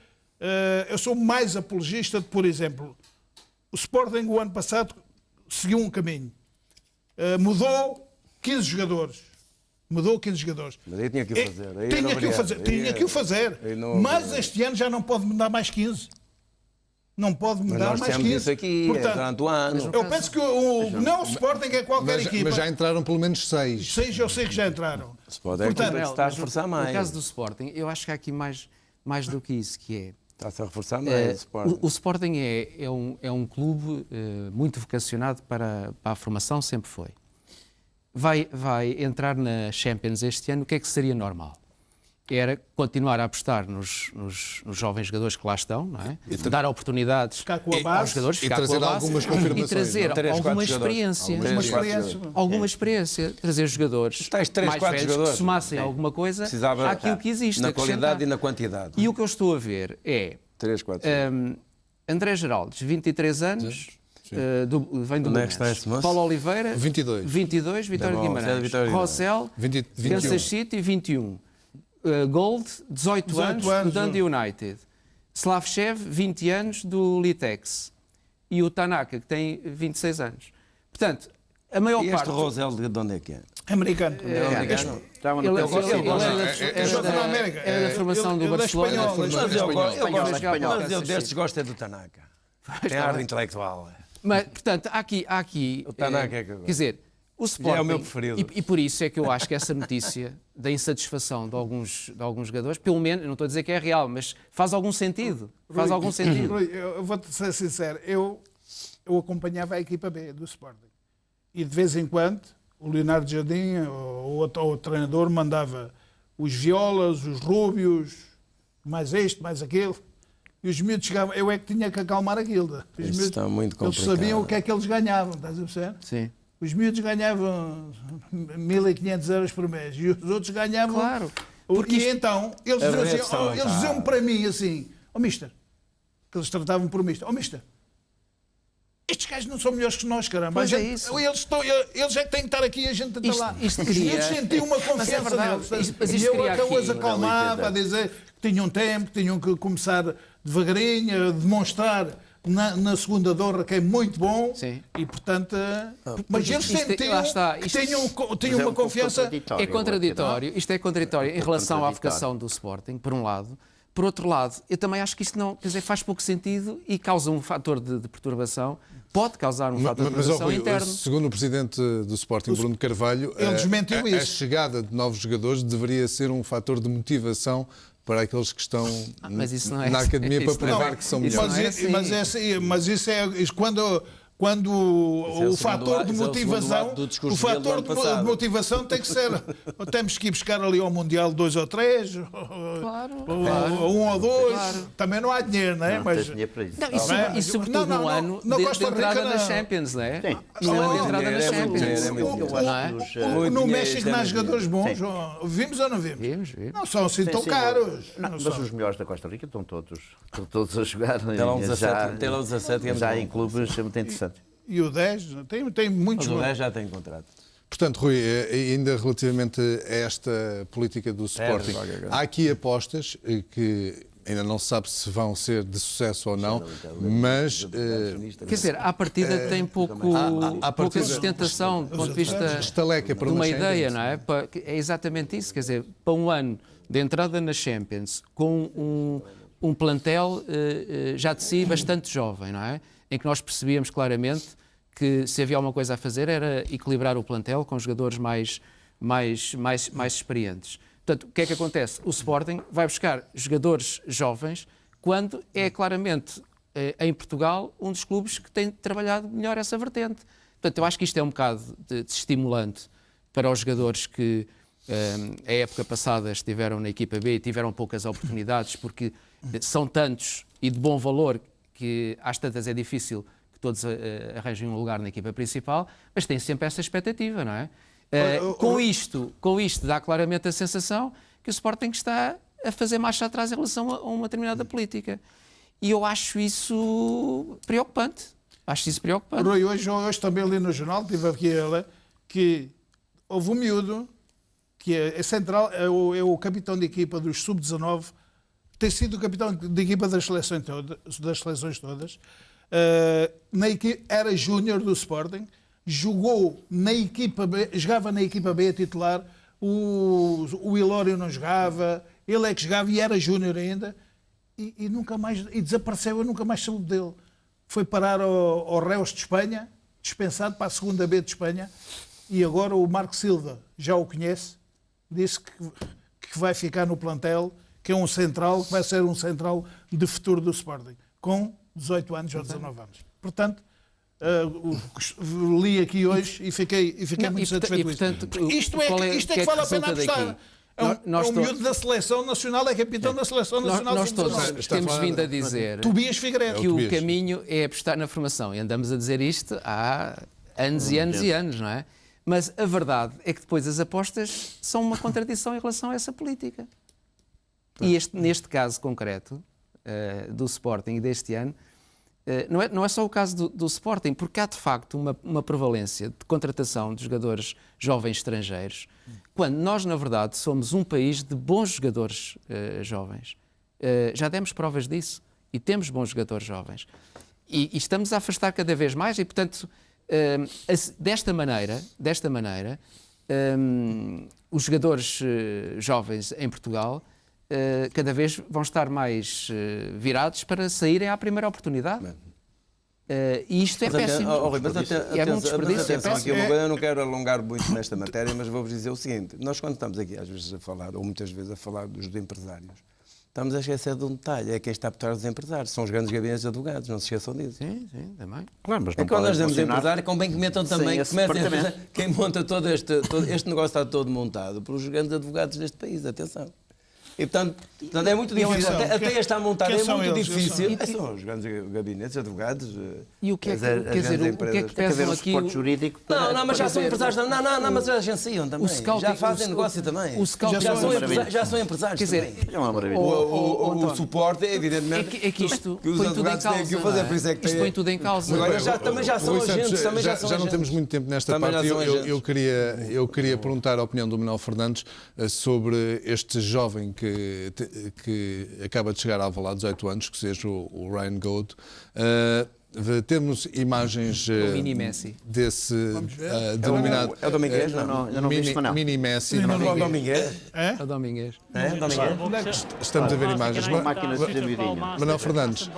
eu sou mais apologista de, por exemplo, o Sporting o ano passado seguiu um caminho. Mudou 15 jogadores. Mas aí tinha que o fazer. Tinha que o fazer. Mas este ano já não pode mudar mais 15. Não pode mudar mais 15. Isso aqui, portanto, durante o ano. Eu penso que o Sporting é qualquer equipa. Mas já entraram pelo menos 6. 6 eu sei que já entraram. O Sporting está a reforçar mais. No caso do Sporting, eu acho que há aqui mais do que isso, que é... Está-se a reforçar mais o Sporting. O Sporting é um clube muito vocacionado para a formação, sempre foi. Vai entrar na Champions este ano, o que é que seria normal? Era continuar a apostar nos jovens jogadores que lá estão, não é? Dar oportunidades aos jogadores, e trazer algumas confirmações, e trazer alguma experiência. Alguma experiência. Trazer jogadores mais velhos que somassem alguma coisa àquilo que existe. Na qualidade e na quantidade. E o que eu estou a ver é... 3, 4, André Geraldes, 23 anos... vem do Belenenses. Paulo Oliveira, 22, Vitória de Guimarães. Rossell, Kansas City, 21. Gold, 18 anos, do Dundee United. Slavchev, 20 anos, do Litex. E o Tanaka, que tem 26 anos. Portanto, a maior parte... E este Rosell, de onde é que é? Americano. Ele é da formação do Barcelona. Mas eu destes gosto do Tanaka. Tem ar de intelectual. Mas, portanto, há aqui o Tanaka é que eu gosto. Quer dizer, o Sporting, é o meu preferido. E por isso é que eu acho que essa notícia da insatisfação de alguns jogadores, pelo menos, não estou a dizer que é real, mas faz algum sentido. Faz algum sentido. Eu vou-te ser sincero, eu acompanhava a equipa B do Sporting. E de vez em quando, o Leonardo Jardim, ou o treinador, mandava os Violas, os Rúbios, mais este, mais aquele. E os miúdos chegavam, eu é que tinha que acalmar a guilda. Isso está muito complicado. Eles sabiam o que é que eles ganhavam, estás a perceber? Sim. Os miúdos ganhavam 1.500 euros por mês e os outros ganhavam... Claro. E então, eles diziam para mim assim, mister, que eles tratavam por mister, mister, estes gajos não são melhores que nós, caramba. Pois é isso. Eles é que têm que estar aqui e a gente está lá. Os miúdos sentiam uma confiança neles. E eu é que os acalmava a dizer que tinham tempo, que tinham que começar devagarinho, a demonstrar na segunda Doura, que é muito bom, Sim. e portanto. Mas eles tinham uma confiança. É contraditório. Isto é contraditório em relação à vocação do Sporting, por um lado. Por outro lado, eu também acho que isto não, quer dizer, faz pouco sentido e causa um fator de perturbação, pode causar um fator de perturbação Rui, interno. segundo o presidente do Sporting, Bruno Carvalho, ele desmentiu a isso. chegada de novos jogadores deveria ser um fator de motivação para aqueles que estão mas isso não é na academia isso para não provar é- que são isso melhores. não é assim. Mas isso é quando o fator de motivação, o fator de motivação tem que ser. Temos que ir buscar ali ao Mundial 2 ou 3, ou 1 ou 2. Claro. Também não há dinheiro, não é? Não mas tens dinheiro para isso. Não, e sobretudo no ano de entrada na Champions, não é? Sim. No ano de entrada na É muito dinheiro, Champions. é muito dinheiro. Não é? no dinheiro, México isto é não há muito jogadores bons. Vimos ou não vimos? Vimos. Não são assim tão Sim, caros. não, mas os melhores da Costa Rica estão todos a jogar. Tem lá um 17, tem lá um 17 que é já muito em bom. clubes é muito interessante. E o 10 tem muitos Mas o bons. 10 já tem contrato. Portanto, Rui, ainda relativamente a esta política do Sporting, há aqui apostas que ainda não se sabe se vão ser de sucesso ou não, mas Quer dizer, à partida tem pouca partida- sustentação do ponto de vista estaleca para de uma Champions. ideia, não é? É exatamente isso, quer dizer, para um ano de entrada na Champions, com um plantel já de si bastante jovem, não é? Em que nós percebíamos claramente que se havia alguma coisa a fazer era equilibrar o plantel com jogadores mais experientes. Portanto, o que é que acontece? O Sporting vai buscar jogadores jovens quando é claramente, em Portugal, um dos clubes que tem trabalhado melhor essa vertente. Portanto, eu acho que isto é um bocado de estimulante para os jogadores que a época passada estiveram na equipa B e tiveram poucas oportunidades, porque são tantos e de bom valor que às tantas é difícil que todos arranjem um lugar na equipa principal, mas tem sempre essa expectativa, não é? Com isto dá claramente a sensação que o Sporting está a fazer marcha atrás em relação a uma determinada política. E eu acho isso preocupante. Rui, hoje também ali no jornal, estive aqui a ler, que houve um miúdo que é central, é o capitão de equipa dos sub-19, tem sido o capitão de equipa das seleções todas. Era júnior do Sporting, jogava na equipa B a titular, o Hilório não jogava, ele é que jogava e era júnior ainda, e nunca mais, e desapareceu, eu nunca mais soube dele. Foi parar ao Reus de Espanha, dispensado para a segunda B de Espanha, e agora o Marco Silva já o conhece, disse que vai ficar no plantel, que é um central, que vai ser um central de futuro do Sporting, com 18 anos ou 19 anos. Portanto, li aqui hoje e fiquei muito satisfeito com isso. Isto é que vale a pena apostar. O miúdo da Seleção Nacional é capitão da Seleção Nacional. Nós todos temos vindo a dizer Tobias Figueiredo que o caminho é apostar na formação. E andamos a dizer isto há anos e anos e anos, não é? Mas a verdade é que depois as apostas são uma contradição em relação a essa política. E neste caso concreto do Sporting deste ano, não é só o caso do Sporting, porque há de facto uma prevalência de contratação de jogadores jovens estrangeiros, quando nós, na verdade, somos um país de bons jogadores jovens. Já demos provas disso e temos bons jogadores jovens. E estamos a afastar cada vez mais e, portanto, desta maneira, os jogadores jovens em Portugal cada vez vão estar mais virados para saírem à primeira oportunidade. E isto é péssimo. É um desperdício. Eu não quero alongar muito nesta matéria, mas vou-vos dizer o seguinte. Nós, quando estamos aqui, às vezes, a falar, ou muitas vezes a falar dos empresários, estamos a esquecer de um detalhe, é quem está por trás dos empresários. São os grandes gabinetes de advogados, não se esqueçam disso. Sim, também. Claro, mas não É quando nós podem dizemos funcionar empresário, convém que metam também, esse departamento. quem monta todo este negócio está todo montado pelos grandes advogados deste país, atenção. E, portanto, é muito difícil, até estar montado é muito difícil. São os grandes gabinetes, advogados. E o que é que pesam aqui? O suporte jurídico. Não, mas já são empresários. Não, mas já agenciam também. Já fazem negócio também. Já são empresários. Quer dizer, É uma maravilha. O suporte, evidentemente. É que isto que os põe tudo em advogados têm que o causa. fazer, por isso é que Isto põe tudo em causa. Agora também já são Rui Santos, agentes. Também já são já não agentes. temos muito tempo nesta Também parte. já são agentes. Eu queria perguntar a opinião do Manuel Fernandes sobre este jovem que acaba de chegar a Alvalade, 18 anos, que seja o Ryan Gold. Temos imagens mini Messi. desse denominado É o Dominguez, não? Eu não vi isso, não. mini Messi. Não é o Dominguez? É o Dominguez. É? Dominguez? Estamos a ver imagens. Uma máquina de vidinho. Manuel Fernandes,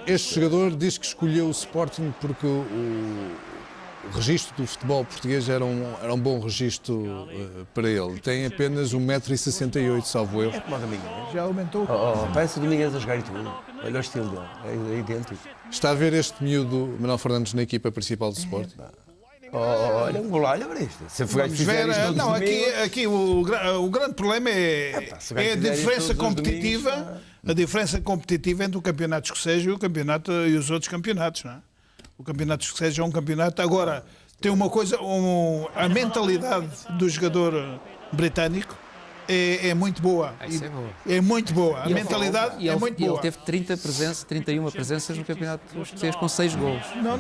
este jogador diz que escolheu o Sporting porque o registro do futebol português era um bom registro para ele. Tem apenas 1,68 m, salvo erro. Como o Dominguez? Já aumentou. Parece o Dominguez a jogar e tudo. Olha o estilo dele, é idêntico. Está a ver este miúdo, Manuel Fernandes, na equipa principal do Sporting? Olha um gol, olha para isto. Se o gajo Vamos fizer ver, isto todos não, os domingos, aqui o grande problema se o gajo é a fizer isto diferença todos os competitiva, domingos, a diferença competitiva entre o campeonato escocês e os outros campeonatos, não é? O campeonato escocês é um campeonato, agora tem uma coisa, a mentalidade do jogador britânico é muito boa. Isso é boa. É muito boa. A mentalidade E é ele, muito e ele boa. teve 31 presenças no campeonato escocês com 6 golos. Não,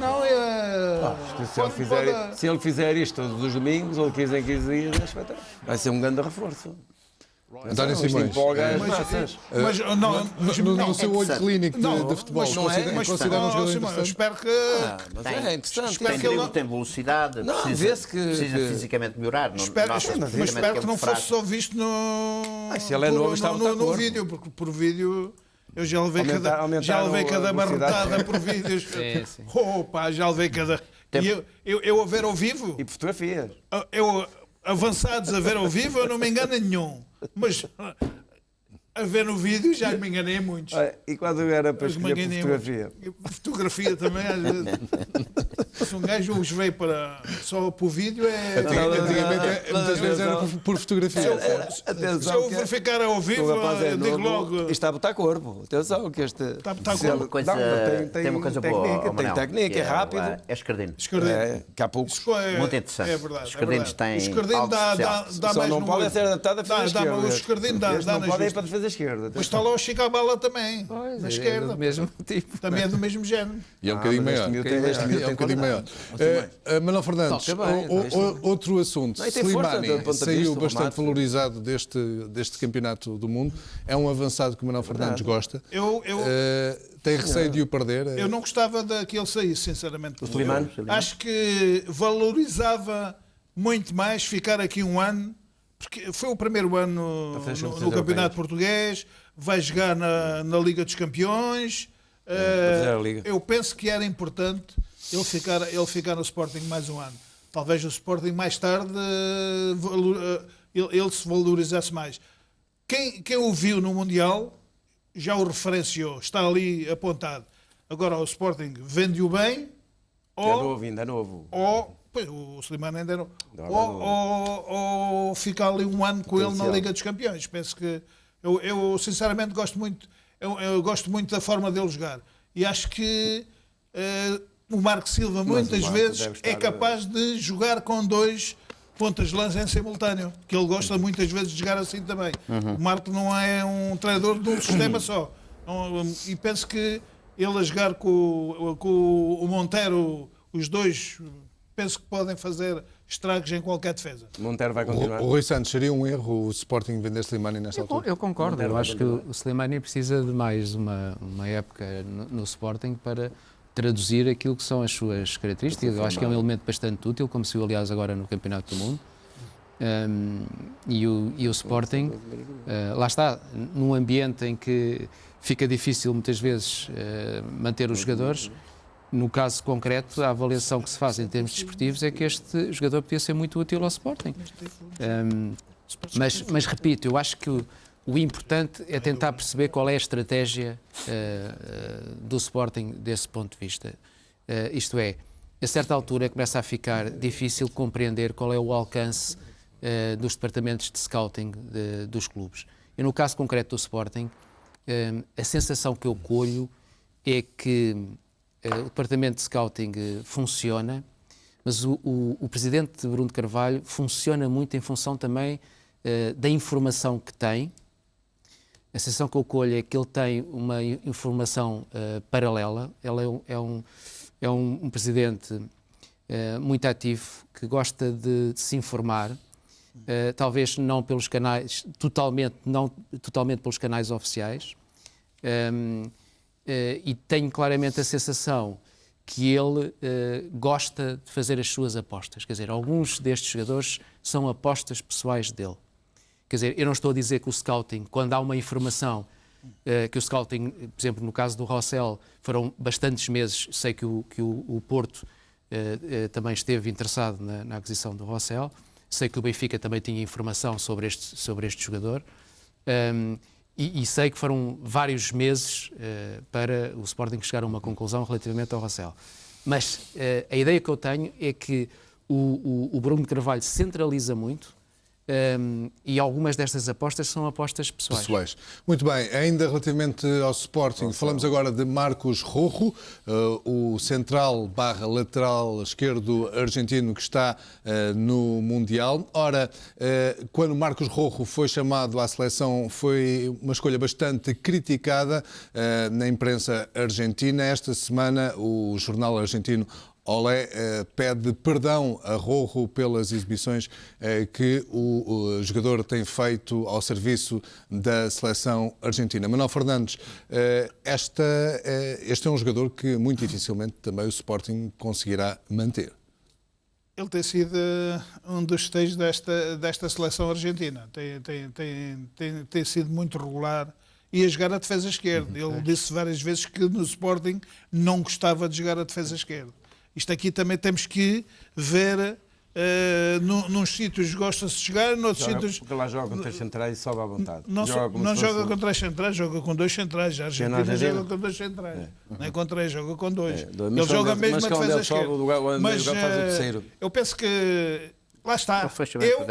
se ele fizer isto todos os domingos, ou 15 em 15 dias, é espetáculo. Vai ser um grande reforço. António Isto Simões, empolga as massas. Mas no seu olho interessante. clínico de futebol, considera um jogador eu interessante? espero que Mas é interessante. Espero Tem que ele drible, não- tem velocidade, Não, precisa, vê-se que- precisa que- fisicamente melhorar. Não, Espero, nota-se mas fisicamente espero que é não muito fosse fraco. só visto se ele é novo, está a botar no corpo. vídeo, porque por vídeo eu já levei Aumentar cada a velocidade. marretada por vídeos. Sim. Opa, já levei cada. E eu a ver ao vivo, E fotografias. eu avançados a ver ao vivo, eu não me engano em nenhum. Mas a ver no vídeo já me enganei em muitos. Olha, e quando era para Mas me escolher por enganei em fotografia? muitos. Fotografia também, às vezes. Se um gajo os veio só para o vídeo, é. Antigamente, muitas vezes era por fotografia. Se Atenção, eu verificar ao vivo, o rapaz é eu digo novo, logo. isto está a botar corpo. Atenção, que este. Está a botar se corpo. ele- Uma coisa, Não, tem uma coisa boa, técnica, ó, Manel, tem técnica, que é rápido. É escardino. Escardinho. É, que há poucos. Muito interessante. É verdade. Os escardinos têm O escardinho algo especial. dá Só mais não no pode olho. ser adaptado a defesa esquerda. O escardinho dá Este não nas pode ir vistas. para a defesa esquerda. Mas está lá o Chico à bala também. Pois, na é esquerda. do mesmo tipo. Também é do mesmo género. E é um bocadinho mas este maior. miúdo tem- este miúdo É um tem bocadinho maior. qualidade. Manuel Fernandes, Toca bem, outro assunto. Não, e tem força do Slimani ponto de saiu vista, bastante remate. valorizado deste campeonato do mundo. É um avançado que o Manuel Fernandes gosta. Eu Tem receio de o perder. Eu não gostava que ele saísse, sinceramente. O Slimani? Acho que valorizava muito mais ficar aqui um ano, porque foi o primeiro ano Para fazer no competições Campeonato europeias. Português, vai jogar na Liga dos Campeões. fazer a Liga. Eu penso que era importante ele ficar no Sporting mais um ano. Talvez o Sporting mais tarde ele se valorizasse mais. Quem o viu no Mundial já o referenciou, está ali apontado. Agora o Sporting vende-o bem É novo, ainda é novo. pois, o Slimani ainda não. Não, Ou ficar ali um ano com ele na Potencial. Liga dos Campeões. Penso que eu sinceramente gosto muito. Eu gosto muito da forma dele jogar. E acho que o Marco Silva muitas Marco vezes deve estar, é capaz de jogar com dois pontas de lança em simultâneo, que ele gosta muitas vezes de jogar assim também. O Marco não é um treinador de um sistema só. E penso que ele a jogar com o Montero, os dois, penso que podem fazer estragos em qualquer defesa. Monteiro vai continuar. O Rui Santos, seria um erro o Sporting vender Slimani nesta altura? Eu concordo. Eu acho que o Slimani precisa de mais uma época no Sporting para traduzir aquilo que são as suas características. Eu acho que é um elemento bastante útil, como se viu, aliás, agora no Campeonato do Mundo. E o Sporting, lá está, num ambiente em que fica difícil muitas vezes manter os jogadores. No caso concreto, a avaliação que se faz em termos desportivos é que este jogador podia ser muito útil ao Sporting. Mas repito, eu acho que o importante é tentar perceber qual é a estratégia do Sporting desse ponto de vista. Isto é, a certa altura começa a ficar difícil compreender qual é o alcance dos departamentos de scouting dos clubes. E no caso concreto do Sporting, a sensação que eu colho é que o departamento de scouting funciona, mas o presidente Bruno de Carvalho funciona muito em função também da informação que tem. A sensação que eu colho é que ele tem uma informação paralela. Ele é um presidente muito ativo, que gosta de se informar, talvez não pelos canais, não totalmente pelos canais oficiais, e tenho claramente a sensação que ele gosta de fazer as suas apostas. Quer dizer, alguns destes jogadores são apostas pessoais dele. Quer dizer, eu não estou a dizer que o scouting, quando há uma informação, que o scouting, por exemplo, no caso do Rossell, foram bastantes meses, sei que o Porto também esteve interessado na aquisição do Rossell, sei que o Benfica também tinha informação sobre este jogador, e sei que foram vários meses para o Sporting chegar a uma conclusão relativamente ao Rossell. Mas a ideia que eu tenho é que o Bruno de Carvalho centraliza muito, e algumas destas apostas são apostas pessoais. Muito bem, ainda relativamente ao Sporting, falamos agora de Marcos Rojo, o central / lateral esquerdo argentino que está no Mundial. Ora, quando Marcos Rojo foi chamado à seleção, foi uma escolha bastante criticada na imprensa argentina. Esta semana, o jornal argentino Olé pede perdão a Rojo pelas exibições que o jogador tem feito ao serviço da seleção argentina. Manuel Fernandes, este é um jogador que muito dificilmente também o Sporting conseguirá manter. Ele tem sido um dos esteios desta seleção argentina. Tem sido muito regular e a jogar a defesa esquerda. Ele disse várias vezes que no Sporting não gostava de jogar a defesa esquerda. Isto aqui também temos que ver, nos sítios gosta-se de jogar, noutros sítios... Porque lá joga com 3 centrais e sobe à vontade. Não joga com 3 centrais, joga com 2 centrais. A Argentina joga com 2 centrais. Não é com 3, joga com 2. Ele joga mesmo a defesa esquerda. Mas eu penso que... Lá está.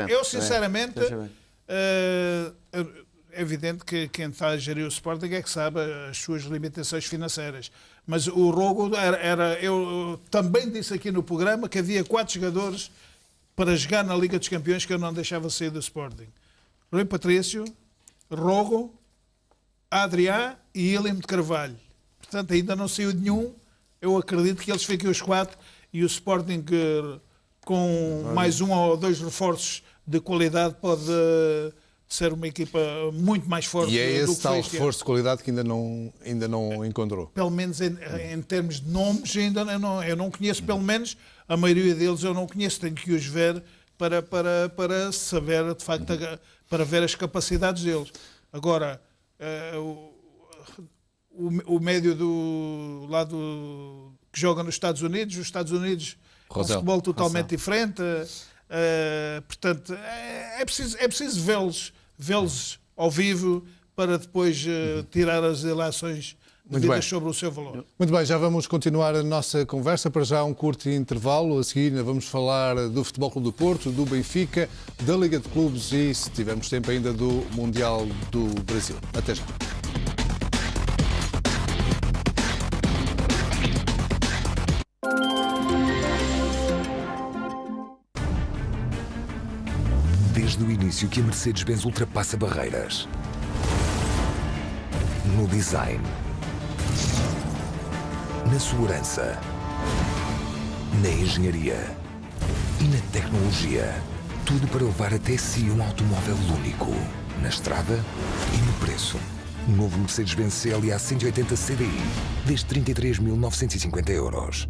Eu sinceramente... É evidente que quem está a gerir o Sporting é que sabe as suas limitações financeiras. Mas o Rojo eu também disse aqui no programa que havia 4 jogadores para jogar na Liga dos Campeões que eu não deixava sair do Sporting. Rui Patrício, Rojo, Adrián e William de Carvalho. Portanto, ainda não saiu de nenhum. Eu acredito que eles fiquem os 4 e o Sporting, com mais 1 ou 2 reforços de qualidade, pode ser uma equipa muito mais forte. E é esse tal reforço de qualidade que ainda não encontrou. Pelo menos em termos de nomes, eu não conheço, pelo menos a maioria deles eu não conheço, tenho que os ver para saber, de facto, para ver as capacidades deles. Agora, o médio do lado que joga nos Estados Unidos, com futebol totalmente diferente. Portanto, é preciso vê-los ao vivo para depois tirar as ilações devidas sobre o seu valor. Muito bem, já vamos continuar a nossa conversa. Para já um curto intervalo. A seguir vamos falar do Futebol Clube do Porto, do Benfica, da Liga de Clubes e, se tivermos tempo ainda, do Mundial do Brasil. Até já. Desde o início que a Mercedes-Benz ultrapassa barreiras. No design. Na segurança. Na engenharia. E na tecnologia. Tudo para levar até si um automóvel único. Na estrada e no preço. O novo Mercedes-Benz CLA 180 CDI. Desde 33.950 euros.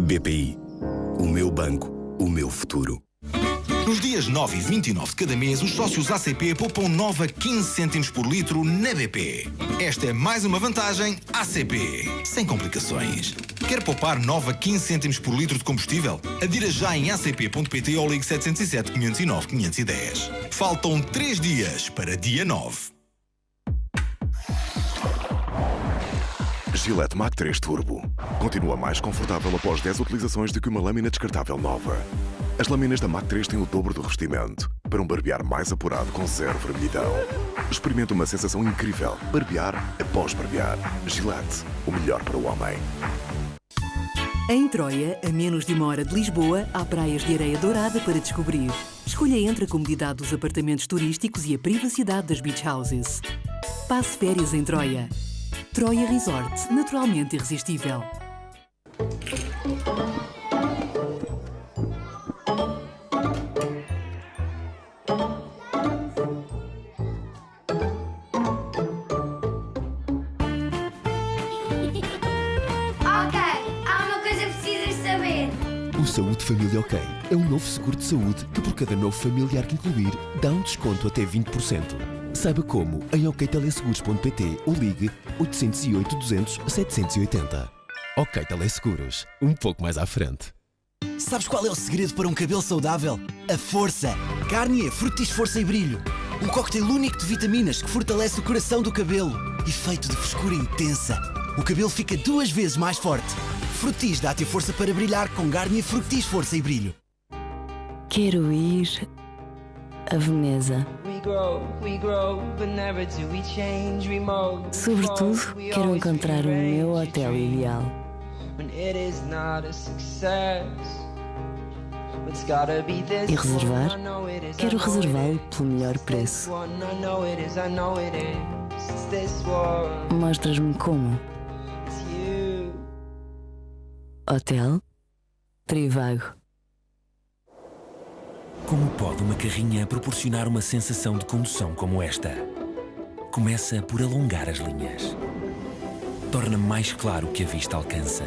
BPI. O meu banco, o meu futuro. Nos dias 9 e 29 de cada mês, os sócios ACP poupam nova 15 cêntimos por litro na BP. Esta é mais uma vantagem ACP. Sem complicações. Quer poupar nova 15 cêntimos por litro de combustível? Adira já em acp.pt ou ligue 707 509 510. Faltam 3 dias para dia 9. Gillette Mac 3 Turbo. Continua mais confortável após 10 utilizações do que uma lâmina descartável nova. As lâminas da Mac 3 têm o dobro do revestimento para um barbear mais apurado com zero vermelhidão. Experimente uma sensação incrível. Barbear após barbear. Gillette, o melhor para o homem. Em Troia, a menos de 1 hora de Lisboa, há praias de areia dourada para descobrir. Escolha entre a comodidade dos apartamentos turísticos e a privacidade das beach houses. Passe férias em Troia. Troia Resort, naturalmente irresistível. O Saúde Família OK é um novo seguro de saúde que, por cada novo familiar que incluir, dá um desconto até 20%. Saiba como em okteleseguros.pt ou ligue 808 200 780. OK Teleseguros, um pouco mais à frente. Sabes qual é o segredo para um cabelo saudável? A força! Garnier Fructis Força e Brilho. Um cocktail único de vitaminas que fortalece o coração do cabelo. E feito de frescura intensa. O cabelo fica 2 vezes mais forte. Fructis dá-te a força para brilhar com Garnier Fructis Força e Brilho. Quero ir a Veneza. Sobretudo, quero encontrar o meu hotel ideal. E reservar? Quero reservá-lo pelo melhor preço. Mostras-me como? Hotel Trivago. Como pode uma carrinha proporcionar uma sensação de condução como esta? Começa por alongar as linhas. Torna mais claro o que a vista alcança.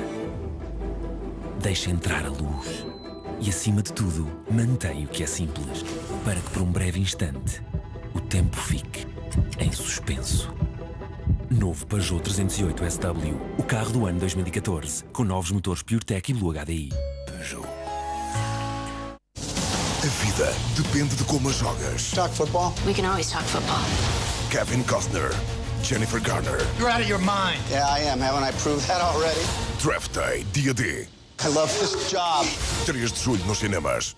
Deixa entrar a luz. E, acima de tudo, mantém o que é simples, para que por um breve instante o tempo fique em suspenso. Novo Peugeot 308 SW, o carro do ano 2014, com novos motores PureTech e Blue HDI. Peugeot. A vida depende de como a jogas. Talk football? We can always talk football. Kevin Costner, Jennifer Garner. You're out of your mind. Yeah, I am. Haven't I proved that already? Draft Day, dia D. I love this job. 3 de julho nos cinemas.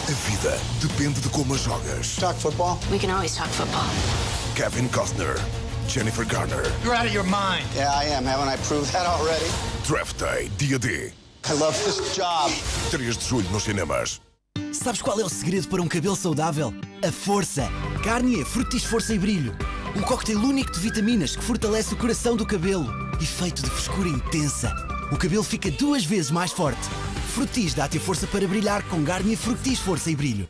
A vida depende de como a jogas. Talk football? We can always talk football. Kevin Costner, Jennifer Garner. You're out of your mind. Yeah, I am. Haven't I proved that already? Draft Day, dia D. I love this job. 3 de julho nos cinemas. Sabes qual é o segredo para um cabelo saudável? A força! Garnier Fructis Força e Brilho. Um cocktail único de vitaminas que fortalece o coração do cabelo. E feito de frescura intensa. O cabelo fica 2 vezes mais forte. Fructis dá-te a força para brilhar com Garnier Fructis Força e Brilho.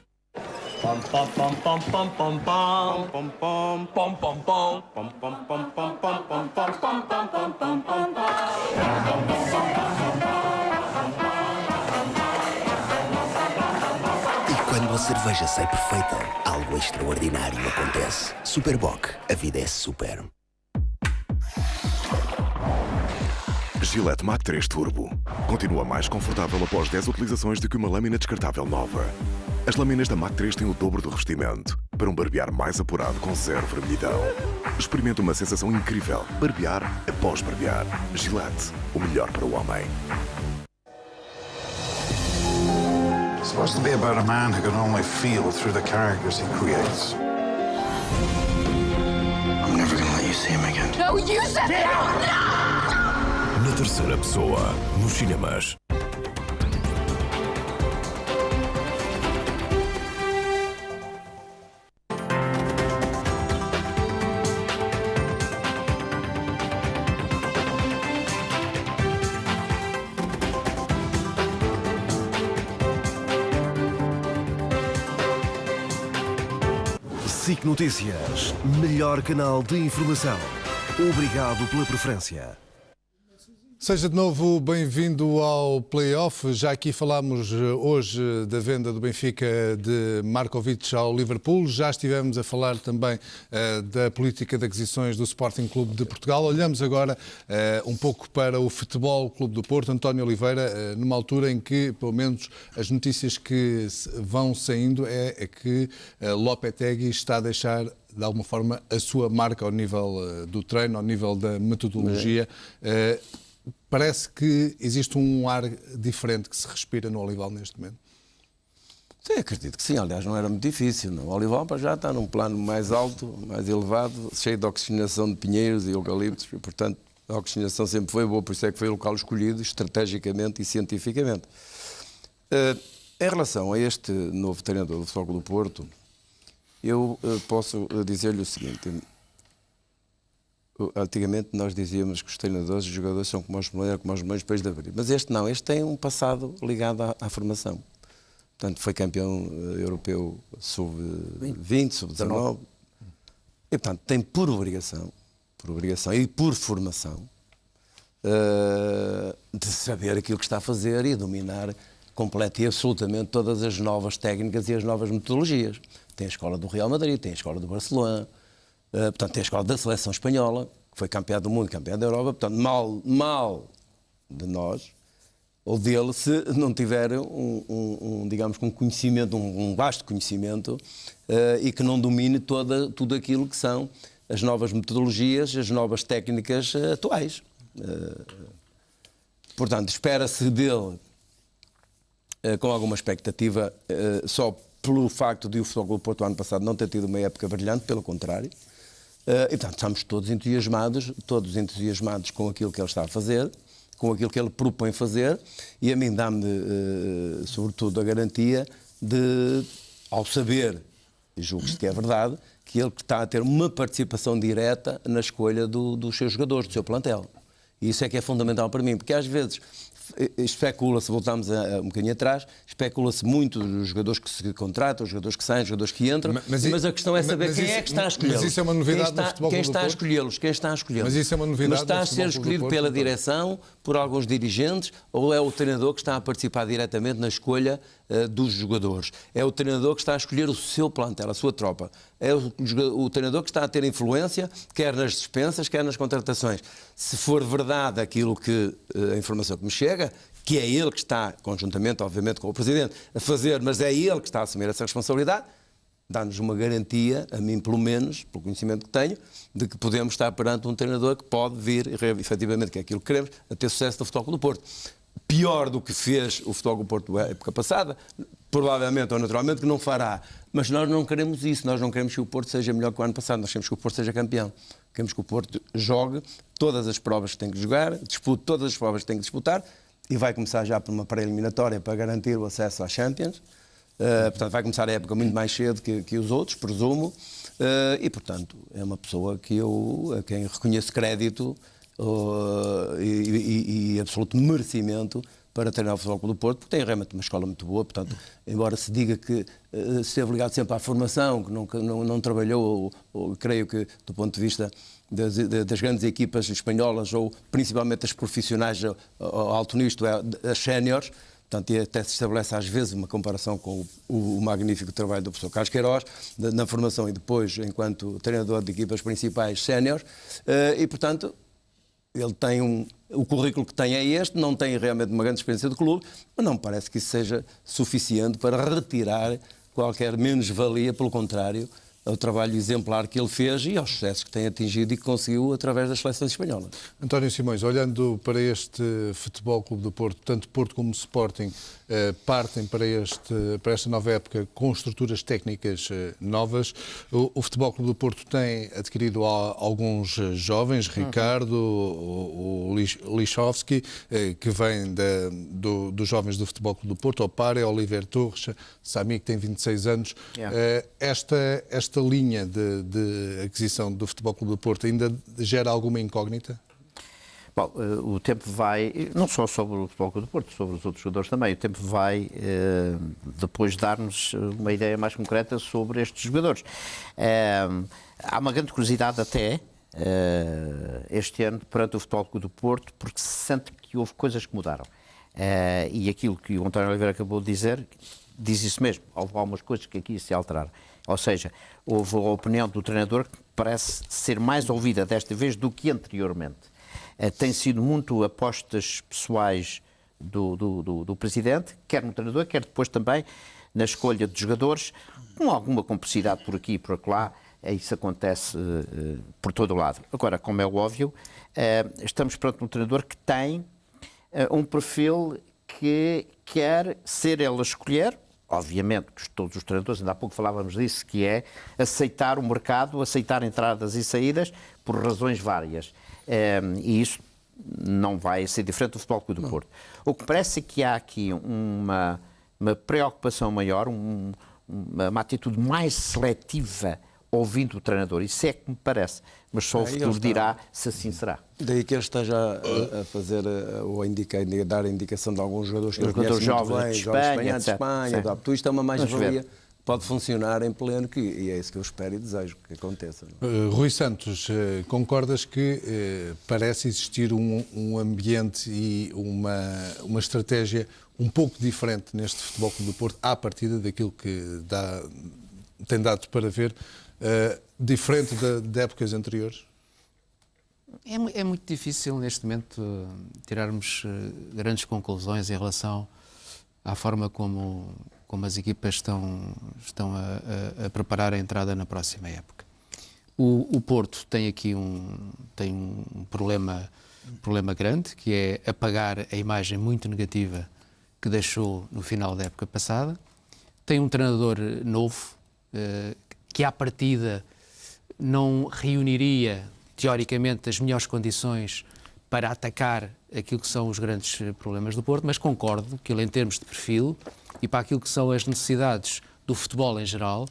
Quando a cerveja sai perfeita, algo extraordinário acontece. Superboc, a vida é super. Gillette Mac 3 Turbo. Continua mais confortável após 10 utilizações do que uma lâmina descartável nova. As lâminas da Mac 3 têm o dobro do revestimento para um barbear mais apurado com zero vermelhidão. Experimente uma sensação incrível. Barbear após barbear. Gillette, o melhor para o homem. It's supposed to be about a man who can only feel through the characters he creates. I'm never gonna let you see him again. No, you said no! Na terceira pessoa, nos cinemas. SIC Notícias, melhor canal de informação. Obrigado pela preferência. Seja de novo bem-vindo ao Play-Off. Já aqui falámos hoje da venda do Benfica de Markovic ao Liverpool. Já estivemos a falar também da política de aquisições do Sporting Clube de Portugal. Olhamos agora um pouco para o Futebol Clube do Porto. António Oliveira, numa altura em que, pelo menos, as notícias que vão saindo é que Lopetegui está a deixar de alguma forma, a sua marca ao nível do treino, ao nível da metodologia. Parece que existe um ar diferente que se respira no Olival neste momento? Sim, acredito que sim. Aliás, não era muito difícil. Não? O Olival já está num plano mais alto, mais elevado, cheio de oxigenação de pinheiros e eucaliptos, e, portanto, a oxigenação sempre foi boa, por isso é que foi o local escolhido estrategicamente e cientificamente. Em relação a este novo treinador do Futebol Clube do Porto, eu posso dizer-lhe o seguinte. Antigamente nós dizíamos que os treinadores e os jogadores são como os melões depois de abrir. Mas este não, este tem um passado ligado à formação. Portanto, foi campeão europeu sub-20, sub-19. E, portanto, tem por obrigação e por formação de saber aquilo que está a fazer e dominar completo e absolutamente todas as novas técnicas e as novas metodologias. Tem a escola do Real Madrid, tem a escola do Barcelona, portanto, tem a escola da seleção espanhola, que foi campeã do mundo, campeã da Europa. Portanto, mal de nós ou dele se não tiver digamos, um conhecimento, um vasto conhecimento e que não domine tudo aquilo que são as novas metodologias, as novas técnicas atuais. Portanto, espera-se dele com alguma expectativa, só pelo facto de o Futebol Clube do Porto ano passado não ter tido uma época brilhante, pelo contrário. E, portanto, estamos todos entusiasmados com aquilo que ele está a fazer, com aquilo que ele propõe fazer, e a mim dá-me, sobretudo, a garantia de, ao saber, e julgo-se que é verdade, que ele está a ter uma participação direta na escolha dos seus jogadores, do seu plantel. E isso é que é fundamental para mim, porque às vezes especula-se, voltamos um bocadinho atrás, especula-se muito os jogadores que se contratam, os jogadores que saem, os jogadores que entram, mas a questão é saber quem é que está a escolhê-los. Mas isso é uma novidade no Futebol Clube do Porto? Quem está a escolhê-los? Mas isso é uma novidade mas está a ser escolhido pela direção, por alguns dirigentes, ou é o treinador que está a participar diretamente na escolha dos jogadores? É o treinador que está a escolher o seu plantel, a sua tropa. É o treinador que está a ter influência, quer nas dispensas, quer nas contratações. Se for verdade aquilo que a informação que me chega, que é ele que está, conjuntamente, obviamente, com o Presidente, a fazer, mas é ele que está a assumir essa responsabilidade, dá-nos uma garantia, a mim pelo menos, pelo conhecimento que tenho, de que podemos estar perante um treinador que pode vir, efetivamente, que é aquilo que queremos, a ter sucesso no Futebol Clube do Porto. Pior do que fez o Futebol Clube do Porto na época passada, provavelmente ou naturalmente que não fará. Mas nós não queremos isso, nós não queremos que o Porto seja melhor que o ano passado, nós queremos que o Porto seja campeão. Queremos que o Porto jogue todas as provas que tem que jogar, dispute todas as provas que tem que disputar, e vai começar já por uma pré-eliminatória para garantir o acesso à Champions. Portanto, vai começar a época muito mais cedo que os outros, presumo, e, portanto, é uma pessoa a quem reconheço crédito e absoluto merecimento para treinar o Futebol Clube do Porto, porque tem realmente uma escola muito boa. Portanto, embora se diga que esteve ligado sempre à formação, que não trabalhou, ou creio que, do ponto de vista das grandes equipas espanholas, ou principalmente as profissionais ao alto nível, as séniores, portanto, e até se estabelece às vezes uma comparação com o magnífico trabalho do professor Carlos Queiroz, na formação e depois enquanto treinador de equipas principais séniores, e, portanto, ele tem o currículo que tem é este, não tem realmente uma grande experiência de clube, mas não me parece que isso seja suficiente para retirar qualquer menos-valia, pelo contrário, ao trabalho exemplar que ele fez e aos sucessos que tem atingido e que conseguiu através das seleções espanholas. António Simões, olhando para este Futebol Clube do Porto, tanto Porto como Sporting partem para esta nova época com estruturas técnicas novas. O Futebol Clube do Porto tem adquirido alguns jovens, Ricardo, o Lichovski, que vem dos jovens do Futebol Clube do Porto, Opare, Oliver Torres, Sami, que tem 26 anos. Esta linha de aquisição do Futebol Clube do Porto ainda gera alguma incógnita? Bom, o tempo vai, não só sobre o Futebol Clube do Porto, sobre os outros jogadores também, o tempo vai depois dar-nos uma ideia mais concreta sobre estes jogadores. Há uma grande curiosidade até este ano perante o Futebol Clube do Porto, porque se sente que houve coisas que mudaram. E aquilo que o António Oliveira acabou de dizer, diz isso mesmo, houve algumas coisas que aqui se alteraram. Ou seja, houve a opinião do treinador que parece ser mais ouvida desta vez do que anteriormente. Tem sido muito apostas pessoais do Presidente, quer no treinador, quer depois também na escolha de jogadores, com alguma complexidade por aqui e por acolá, isso acontece por todo o lado. Agora, como é óbvio, estamos perante um treinador que tem um perfil que quer ser ele a escolher, obviamente, que todos os treinadores, ainda há pouco falávamos disso, que é aceitar o mercado, aceitar entradas e saídas por razões várias. E isso não vai ser diferente do Futebol Clube do Porto. O que parece é que há aqui uma preocupação maior, uma atitude mais seletiva ouvindo o treinador. Isso é que me parece. Mas só o futuro dirá se assim será. Daí que ele esteja a fazer ou a dar a indicação de alguns jogadores que ele conhece muito jovens bem, de Espanha, Espanha, tudo isto é uma mais-valia. Pode funcionar em pleno, e é isso que eu espero e desejo que aconteça. Rui Santos, concordas que parece existir um ambiente e uma estratégia um pouco diferente neste Futebol Clube do Porto, à partida daquilo que tem dado para ver, diferente de épocas anteriores? É muito difícil neste momento tirarmos grandes conclusões em relação à forma como as equipas estão a preparar a entrada na próxima época. O Porto tem aqui um problema grande, que é apagar a imagem muito negativa que deixou no final da época passada. Tem um treinador novo, que à partida não reuniria, teoricamente, as melhores condições para atacar aquilo que são os grandes problemas do Porto, mas concordo que ele, em termos de perfil e para aquilo que são as necessidades do futebol em geral,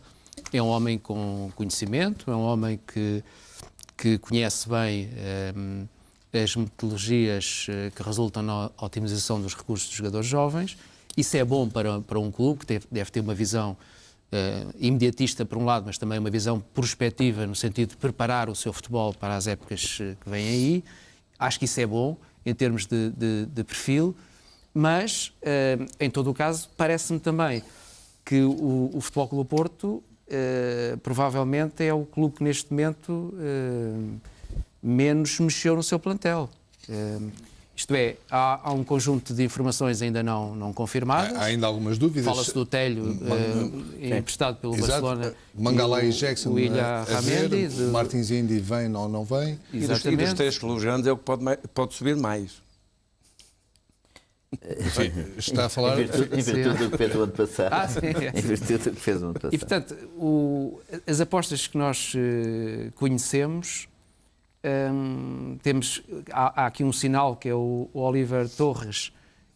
é um homem com conhecimento, é um homem que conhece bem as metodologias que resultam na otimização dos recursos dos jogadores jovens. Isso é bom para um clube que deve ter uma visão imediatista por um lado, mas também uma visão prospectiva no sentido de preparar o seu futebol para as épocas que vêm aí. Acho que isso é bom em termos de perfil, mas em todo o caso parece-me também que o Futebol Clube do Porto provavelmente é o clube que neste momento menos mexeu no seu plantel. Isto é, há um conjunto de informações ainda não confirmadas. Há ainda algumas dúvidas. Fala-se do Telho, emprestado pelo Barcelona. Mangalá e Jackson, o Ilha Ramendi. O Martins Indy vem ou não vem. E dos 3 clubes grandes é o que pode subir mais. Está a falar... Em virtude do que fez o ano passado. Sim. Em virtude do que fez o ano passado. E, portanto, as apostas que nós conhecemos... há aqui um sinal que é o Oliver Torres,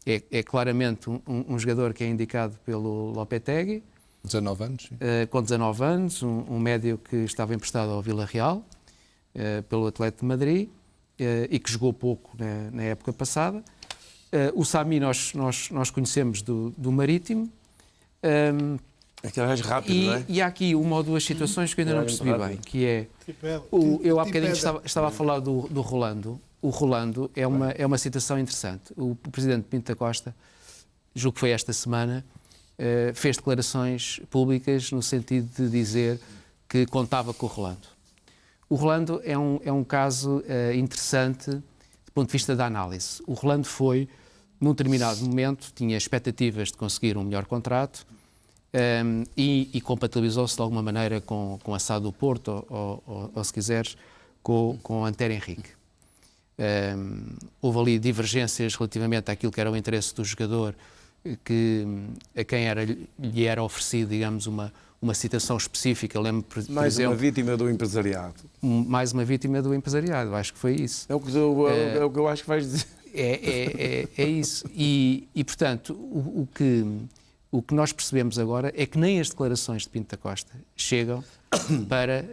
é claramente um jogador que é indicado pelo Lopetegui. 19 anos. Sim. Com 19 anos, um médio que estava emprestado ao Villarreal, pelo Atlético de Madrid, e que jogou pouco na época passada. O Sami nós conhecemos do Marítimo. Aquele gajo rápido, não é? E há aqui uma ou duas situações que eu ainda não percebi bem, que é... Eu há bocadinho estava a falar do Rolando. O Rolando é uma situação interessante. O presidente Pinto da Costa, julgo que foi esta semana, fez declarações públicas no sentido de dizer que contava com o Rolando. O Rolando é um caso interessante do ponto de vista da análise. O Rolando foi, num determinado momento, tinha expectativas de conseguir um melhor contrato, e compatibilizou-se de alguma maneira com a SAD do Porto ou se quiseres, com o Antero Henrique. Houve ali divergências relativamente àquilo que era o interesse do jogador, a quem lhe era oferecido, digamos, uma citação específica. Eu lembro, por mais exemplo, uma vítima do empresariado. Mais uma vítima do empresariado, acho que foi isso. É o que eu acho que vais dizer. É isso. E portanto, o que nós percebemos agora é que nem as declarações de Pinto da Costa chegam para...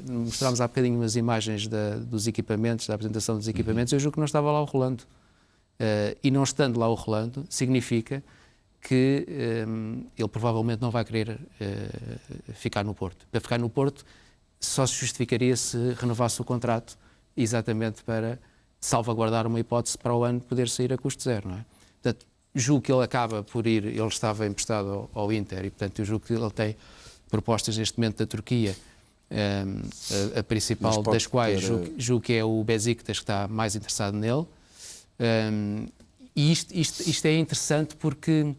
mostrámos há bocadinho umas imagens dos equipamentos, da apresentação dos equipamentos. Eu julgo que não estava lá o Rolando. E não estando lá o Rolando, significa que ele provavelmente não vai querer ficar no Porto. Para ficar no Porto só se justificaria se renovasse o contrato, exatamente para salvaguardar uma hipótese para o ano poder sair a custo zero, não é? Portanto, julgo que ele acaba por ir, ele estava emprestado ao Inter e, portanto, eu julgo que ele tem propostas neste momento da Turquia, a principal das quais julgo que é o Besiktas que está mais interessado nele. E isto é interessante porque,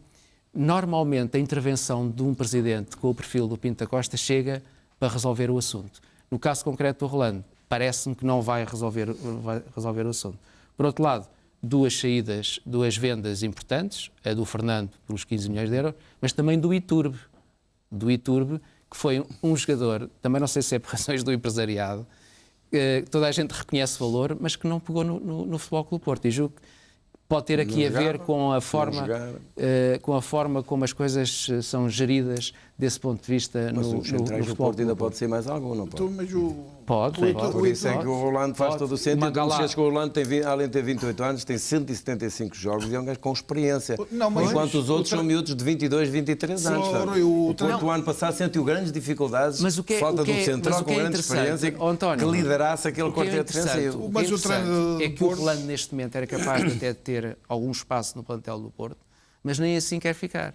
normalmente, a intervenção de um presidente com o perfil do Pinto da Costa chega para resolver o assunto. No caso concreto do Rolando, parece-me que não vai resolver o assunto. Por outro lado, duas saídas, duas vendas importantes, a do Fernando pelos 15 milhões de euros, mas também do Iturbe, que foi um jogador, também não sei se é por razões do empresariado, toda a gente reconhece valor, mas que não pegou no Futebol Clube do Porto. E julgo que pode ter aqui a ver com a forma como as coisas são geridas desse ponto de vista mas no centrais do Porto ainda pode ser mais algum, não pode? Pode. Por isso é que o Rolando faz todo o sentido. O Rolando, além de ter 28 anos, tem 175 jogos e é um gajo com experiência. Enquanto os outros são miúdos de 22, 23 anos. O Porto, o ano passado, sentiu grandes dificuldades, falta de um central com grande experiência que liderasse aquele quarteto defensivo. Mas o treinador é que o Rolando, neste momento, era capaz de até ter algum espaço no plantel do Porto, mas nem assim quer ficar.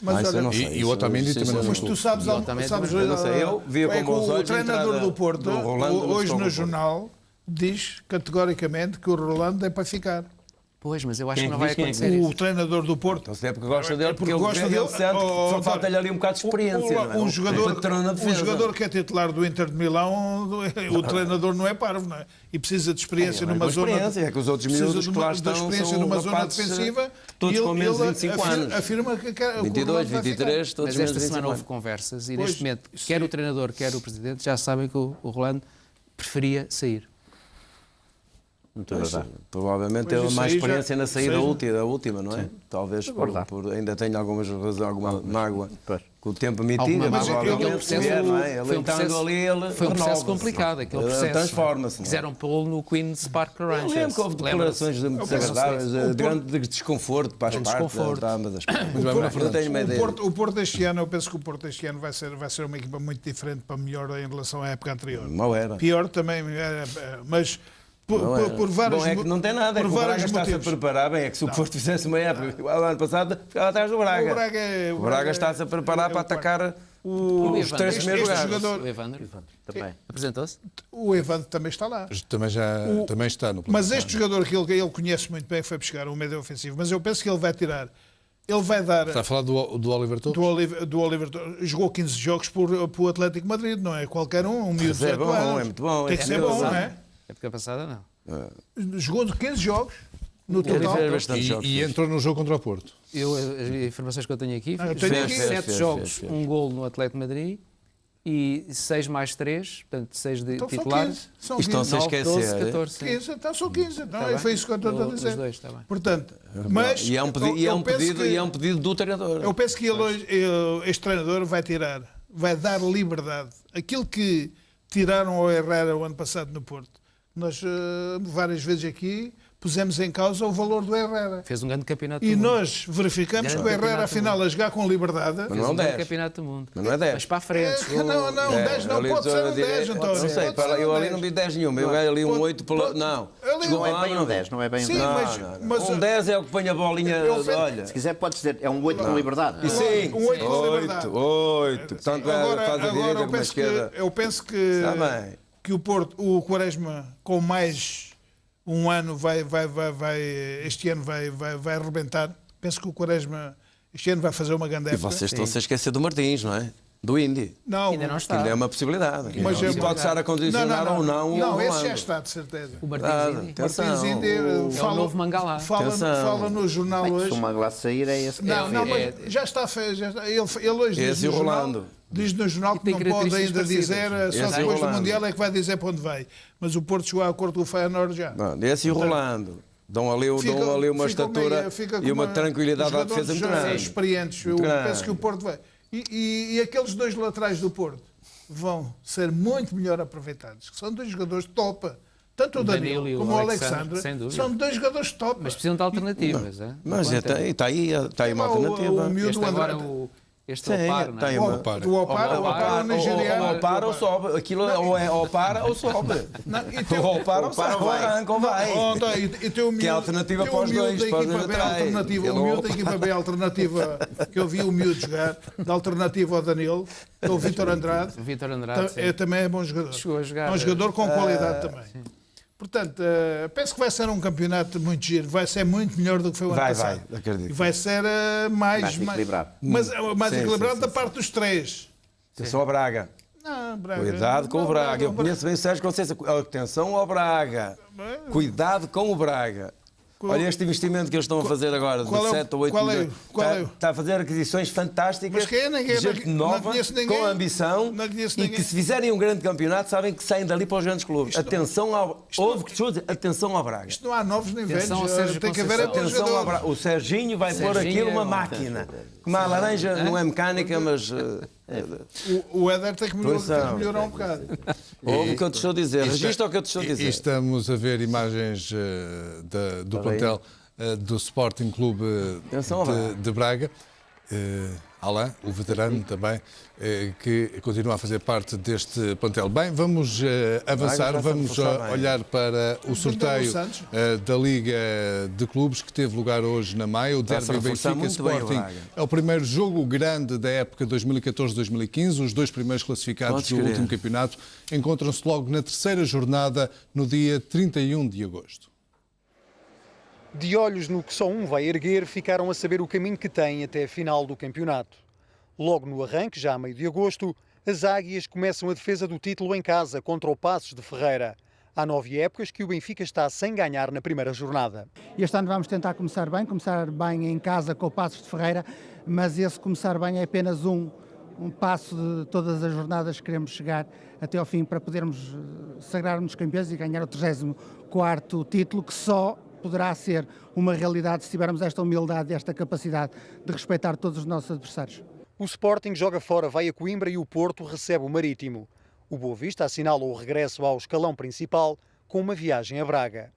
Mas olha, e o Otamendi também não. Mas tu sabes, eu via como o treinador do Porto, hoje no jornal, diz categoricamente que o Rolando é para ficar. Pois, mas eu acho que não vai acontecer isso. O treinador do Porto. Então, se é porque gosta dele, porque gosta dele, só falta-lhe ali um bocado de experiência. Um jogador que é titular do Inter de Milão, o treinador não é parvo, não é? E precisa de experiência numa zona. É que os outros miúdos que lá estão experiência numa zona defensiva. Todos com menos de 25 anos. Afirma que quer 22, 23, todos mas esta semana houve conversas e neste momento, quer o treinador, quer o presidente, já sabem que o Rolando preferia sair. Provavelmente teve mais experiência na saída última, não é? Sim. Talvez ainda tenha alguma mágoa que o tempo mitiga, mas provavelmente foi um processo complicado, aquele processo. Transforma-se. Quiseram pô-lo no Queen's Park Rangers. Eu lembro que houve declarações desagradáveis, de grande desconforto para as partes. O Porto este ano, eu penso que o Porto este ano vai ser uma equipa muito diferente para melhor em relação à época anterior. Não era. Pior também, mas... Por vários motivos. É que não tem nada, é que o Braga está-se a preparar bem, é que se o Porto fizesse uma época, o ano passado ficava atrás do Braga. O Braga está-se a preparar para atacar os três primeiros lugares. O Evandro também apresentou-se? O Evandro também está lá. Também está no plano. Mas este jogador que ele conhece muito bem foi buscar um médio ofensivo, mas eu penso que ele vai tirar. Ele vai dar... Está a falar do Oliver Torres? Do Oliver Torres. Jogou 15 jogos por o Atlético Madrid, não é qualquer um miúdo de 18 anos. É muito bom. Tem que ser bom, não é? A época passada, não. Jogou 15 jogos no total. E entrou no jogo contra o Porto. As informações que eu tenho aqui, fez 7 jogos, um golo no Atlético de Madrid e 6 mais 3, portanto 6 de titulares. Estão-se a esquecer. 14, 15, então são 15. Então, foi isso que eu estou a dizer. Os dois, está bem. Portanto, mas e é um pedido do treinador. Eu penso que este treinador vai dar liberdade. Aquilo que tiraram ao Herrera o ano passado no Porto. Nós, várias vezes aqui, pusemos em causa o valor do Herrera. Fez um grande campeonato do mundo. E nós verificamos que o Herrera, afinal, a jogar com liberdade... Mas não é 10. Campeonato do mundo. Mas não é 10. Mas para a frente. Não, 10 não pode ser um 10, António. Não sei, eu ali não vi 10 nenhum. Eu ganhei ali um 8 pelo... Não. Não é bem um 10, não é bem um 10. Mas um 10 é o que põe a bolinha... Olha. Se quiser pode dizer, é um 8 com liberdade. Sim, um 8 com liberdade. 8. Portanto, faz a direita com a esquerda. Eu penso que o Quaresma, com mais um ano, este ano vai arrebentar. Penso que o Quaresma este ano vai fazer uma grande época. E vocês estão-se a esquecer do Martins, não é? Do Indy. Não, ainda não está. Ainda é uma possibilidade. Mas pode estar a condicionar ou não. Não, esse já está, de certeza. O Martins Indy é o novo Mangalá. Fala no jornal hoje. Se o Mangalá sair é esse. Não, mas já está. Ele hoje diz no jornal. Diz no jornal que não pode ainda dizer, só depois do Mundial é que vai dizer para onde vai. Mas o Porto chegou a acordo com o Feyenoord já. Esse e o Rolando. Dão ali uma estatura e uma tranquilidade à defesa muito grande. Experientes. Eu penso que o Porto vai. E aqueles dois laterais do Porto vão ser muito melhor aproveitados. São dois jogadores top. Tanto o Danilo como o Alexandre são dois jogadores top. Mas precisam de alternativas. Mas está aí uma alternativa. O miúdo André. Este Opar, não é? O Opar, o nigeriano. O Opar ou sobe. Aquilo ou é Opar ou sobe. O Opar ou sobe. Arranca ou vai. Que é a alternativa para os dois. O miúdo da equipa B, a alternativa que eu vi o miúdo jogar, da alternativa ao Danilo, o Vítor Andrade. O Vítor Andrade, também é bom jogador. Chegou a jogar. É um jogador com qualidade também. Portanto, penso que vai ser um campeonato muito giro. Vai ser muito melhor do que foi o ano passado. Acredito. E vai ser mais equilibrado. Mais equilibrado da parte dos três. Só a Braga. Não, Braga. Cuidado com o Braga. Eu conheço bem o Sérgio Conceição. Atenção ao Braga. Cuidado com o Braga. Olha este investimento que eles estão a fazer agora, de 7 ou 8 milhões. Está a fazer aquisições fantásticas. Mas quem é? Ninguém, gente nova, com ambição, e que se fizerem um grande campeonato, sabem que saem dali para os grandes clubes. Atenção ao... Atenção ao Braga. Isto não há novos nem velhos. Tem que haver atenção ao Braga. O Serginho vai pôr aquilo uma máquina. Como a laranja não é mecânica, mas... O Éder tem que melhorar um bocado. Ouve o que eu te estou a dizer. Registra o que eu te estou a dizer. Estamos a ver imagens do plantel do Sporting Clube de Braga. Alain, o veterano também, que continua a fazer parte deste plantel. Bem, vamos avançar, vamos olhar para o sorteio da Liga de Clubes que teve lugar hoje na Maia, o Derby Benfica Sporting. É o primeiro jogo grande da época 2014-2015. Os dois primeiros classificados do último campeonato encontram-se logo na terceira jornada, no dia 31 de agosto. De olhos no que só um vai erguer, ficaram a saber o caminho que têm até a final do campeonato. Logo no arranque, já a meio de agosto, as Águias começam a defesa do título em casa contra o Paços de Ferreira. Há 9 épocas que o Benfica está sem ganhar na primeira jornada. Este ano vamos tentar começar bem em casa com o Paços de Ferreira, mas esse começar bem é apenas um passo de todas as jornadas que queremos chegar até ao fim para podermos sagrar-nos campeões e ganhar o 34º título, que só poderá ser uma realidade se tivermos esta humildade e esta capacidade de respeitar todos os nossos adversários. O Sporting joga fora, vai a Coimbra e o Porto recebe o Marítimo. O Boa Vista assinala o regresso ao escalão principal com uma viagem a Braga.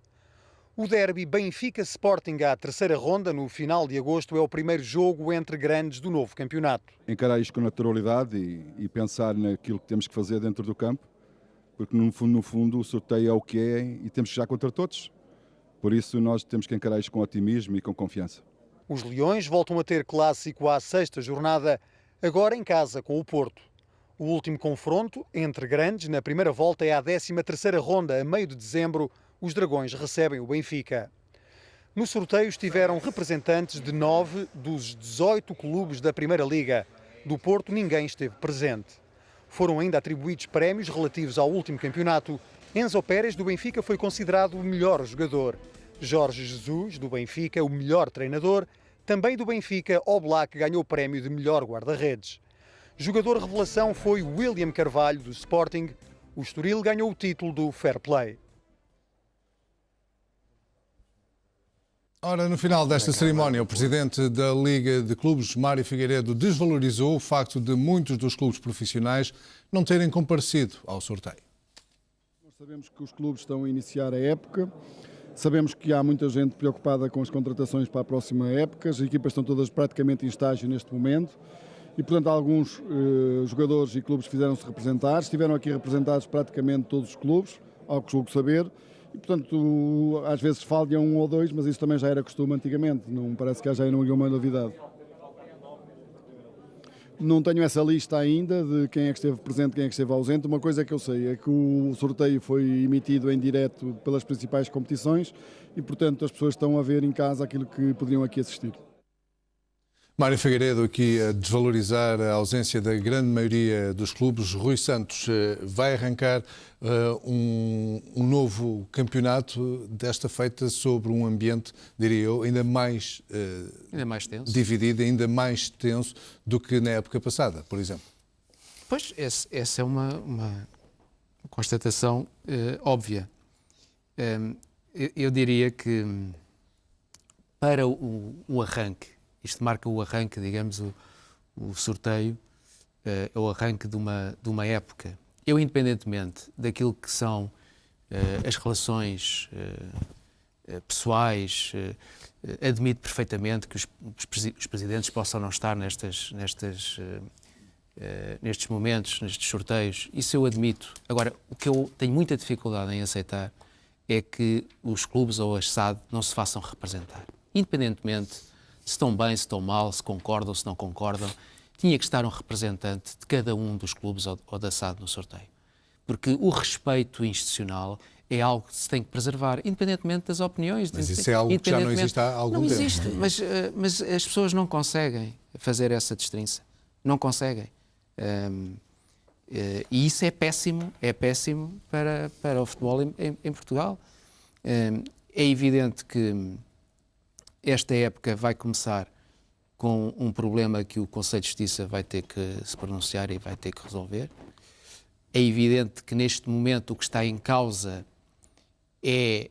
O derby Benfica-Sporting à terceira ronda, no final de agosto, é o primeiro jogo entre grandes do novo campeonato. Encarar isto com naturalidade e pensar naquilo que temos que fazer dentro do campo, porque no fundo o sorteio é o que é e temos que jogar contra todos. Por isso nós temos que encarar isto com otimismo e com confiança. Os Leões voltam a ter clássico à sexta jornada, agora em casa com o Porto. O último confronto entre grandes na primeira volta é à 13ª ronda, a meio de dezembro. Os Dragões recebem o Benfica. No sorteio estiveram representantes de 9 dos 18 clubes da Primeira Liga. Do Porto ninguém esteve presente. Foram ainda atribuídos prémios relativos ao último campeonato. Enzo Pérez, do Benfica, foi considerado o melhor jogador. Jorge Jesus, do Benfica, o melhor treinador. Também do Benfica, Oblak ganhou o prémio de melhor guarda-redes. Jogador revelação foi William Carvalho, do Sporting. O Estoril ganhou o título do Fair Play. Ora, no final desta cerimónia, o presidente da Liga de Clubes, Mário Figueiredo, desvalorizou o facto de muitos dos clubes profissionais não terem comparecido ao sorteio. Sabemos que os clubes estão a iniciar a época, sabemos que há muita gente preocupada com as contratações para a próxima época, as equipas estão todas praticamente em estágio neste momento e, portanto, alguns jogadores e clubes fizeram-se representar, estiveram aqui representados praticamente todos os clubes, ao que julgo saber, e, portanto, às vezes falham um ou dois, mas isso também já era costume antigamente, não parece que haja nenhuma novidade. Não tenho essa lista ainda de quem é que esteve presente, quem é que esteve ausente. Uma coisa que eu sei é que o sorteio foi emitido em direto pelas principais competições e, portanto, as pessoas estão a ver em casa aquilo que poderiam aqui assistir. Mário Figueiredo aqui a desvalorizar a ausência da grande maioria dos clubes. Rui Santos vai arrancar um novo campeonato, desta feita sobre um ambiente, diria eu, ainda mais tenso, dividido, ainda mais tenso do que na época passada, por exemplo. Pois, essa é uma constatação óbvia. Eu diria que para o arranque, isto marca o arranque, digamos, o sorteio, é o arranque de uma época. Eu, independentemente daquilo que são as relações pessoais, admito perfeitamente que os presidentes possam não estar nestes momentos, nestes sorteios. Isso eu admito. Agora, o que eu tenho muita dificuldade em aceitar é que os clubes ou as SAD não se façam representar. Independentemente se estão bem, se estão mal, se concordam, se não concordam, tinha que estar um representante de cada um dos clubes ou da SAD no sorteio. Porque o respeito institucional é algo que se tem que preservar, independentemente das opiniões. Mas isso é algo que já não existe há algum tempo. Não existe, mas as pessoas não conseguem fazer essa distinção. Não conseguem. E isso é péssimo para o futebol em Portugal. É evidente que esta época vai começar com um problema que o Conselho de Justiça vai ter que se pronunciar e vai ter que resolver. É evidente que neste momento o que está em causa é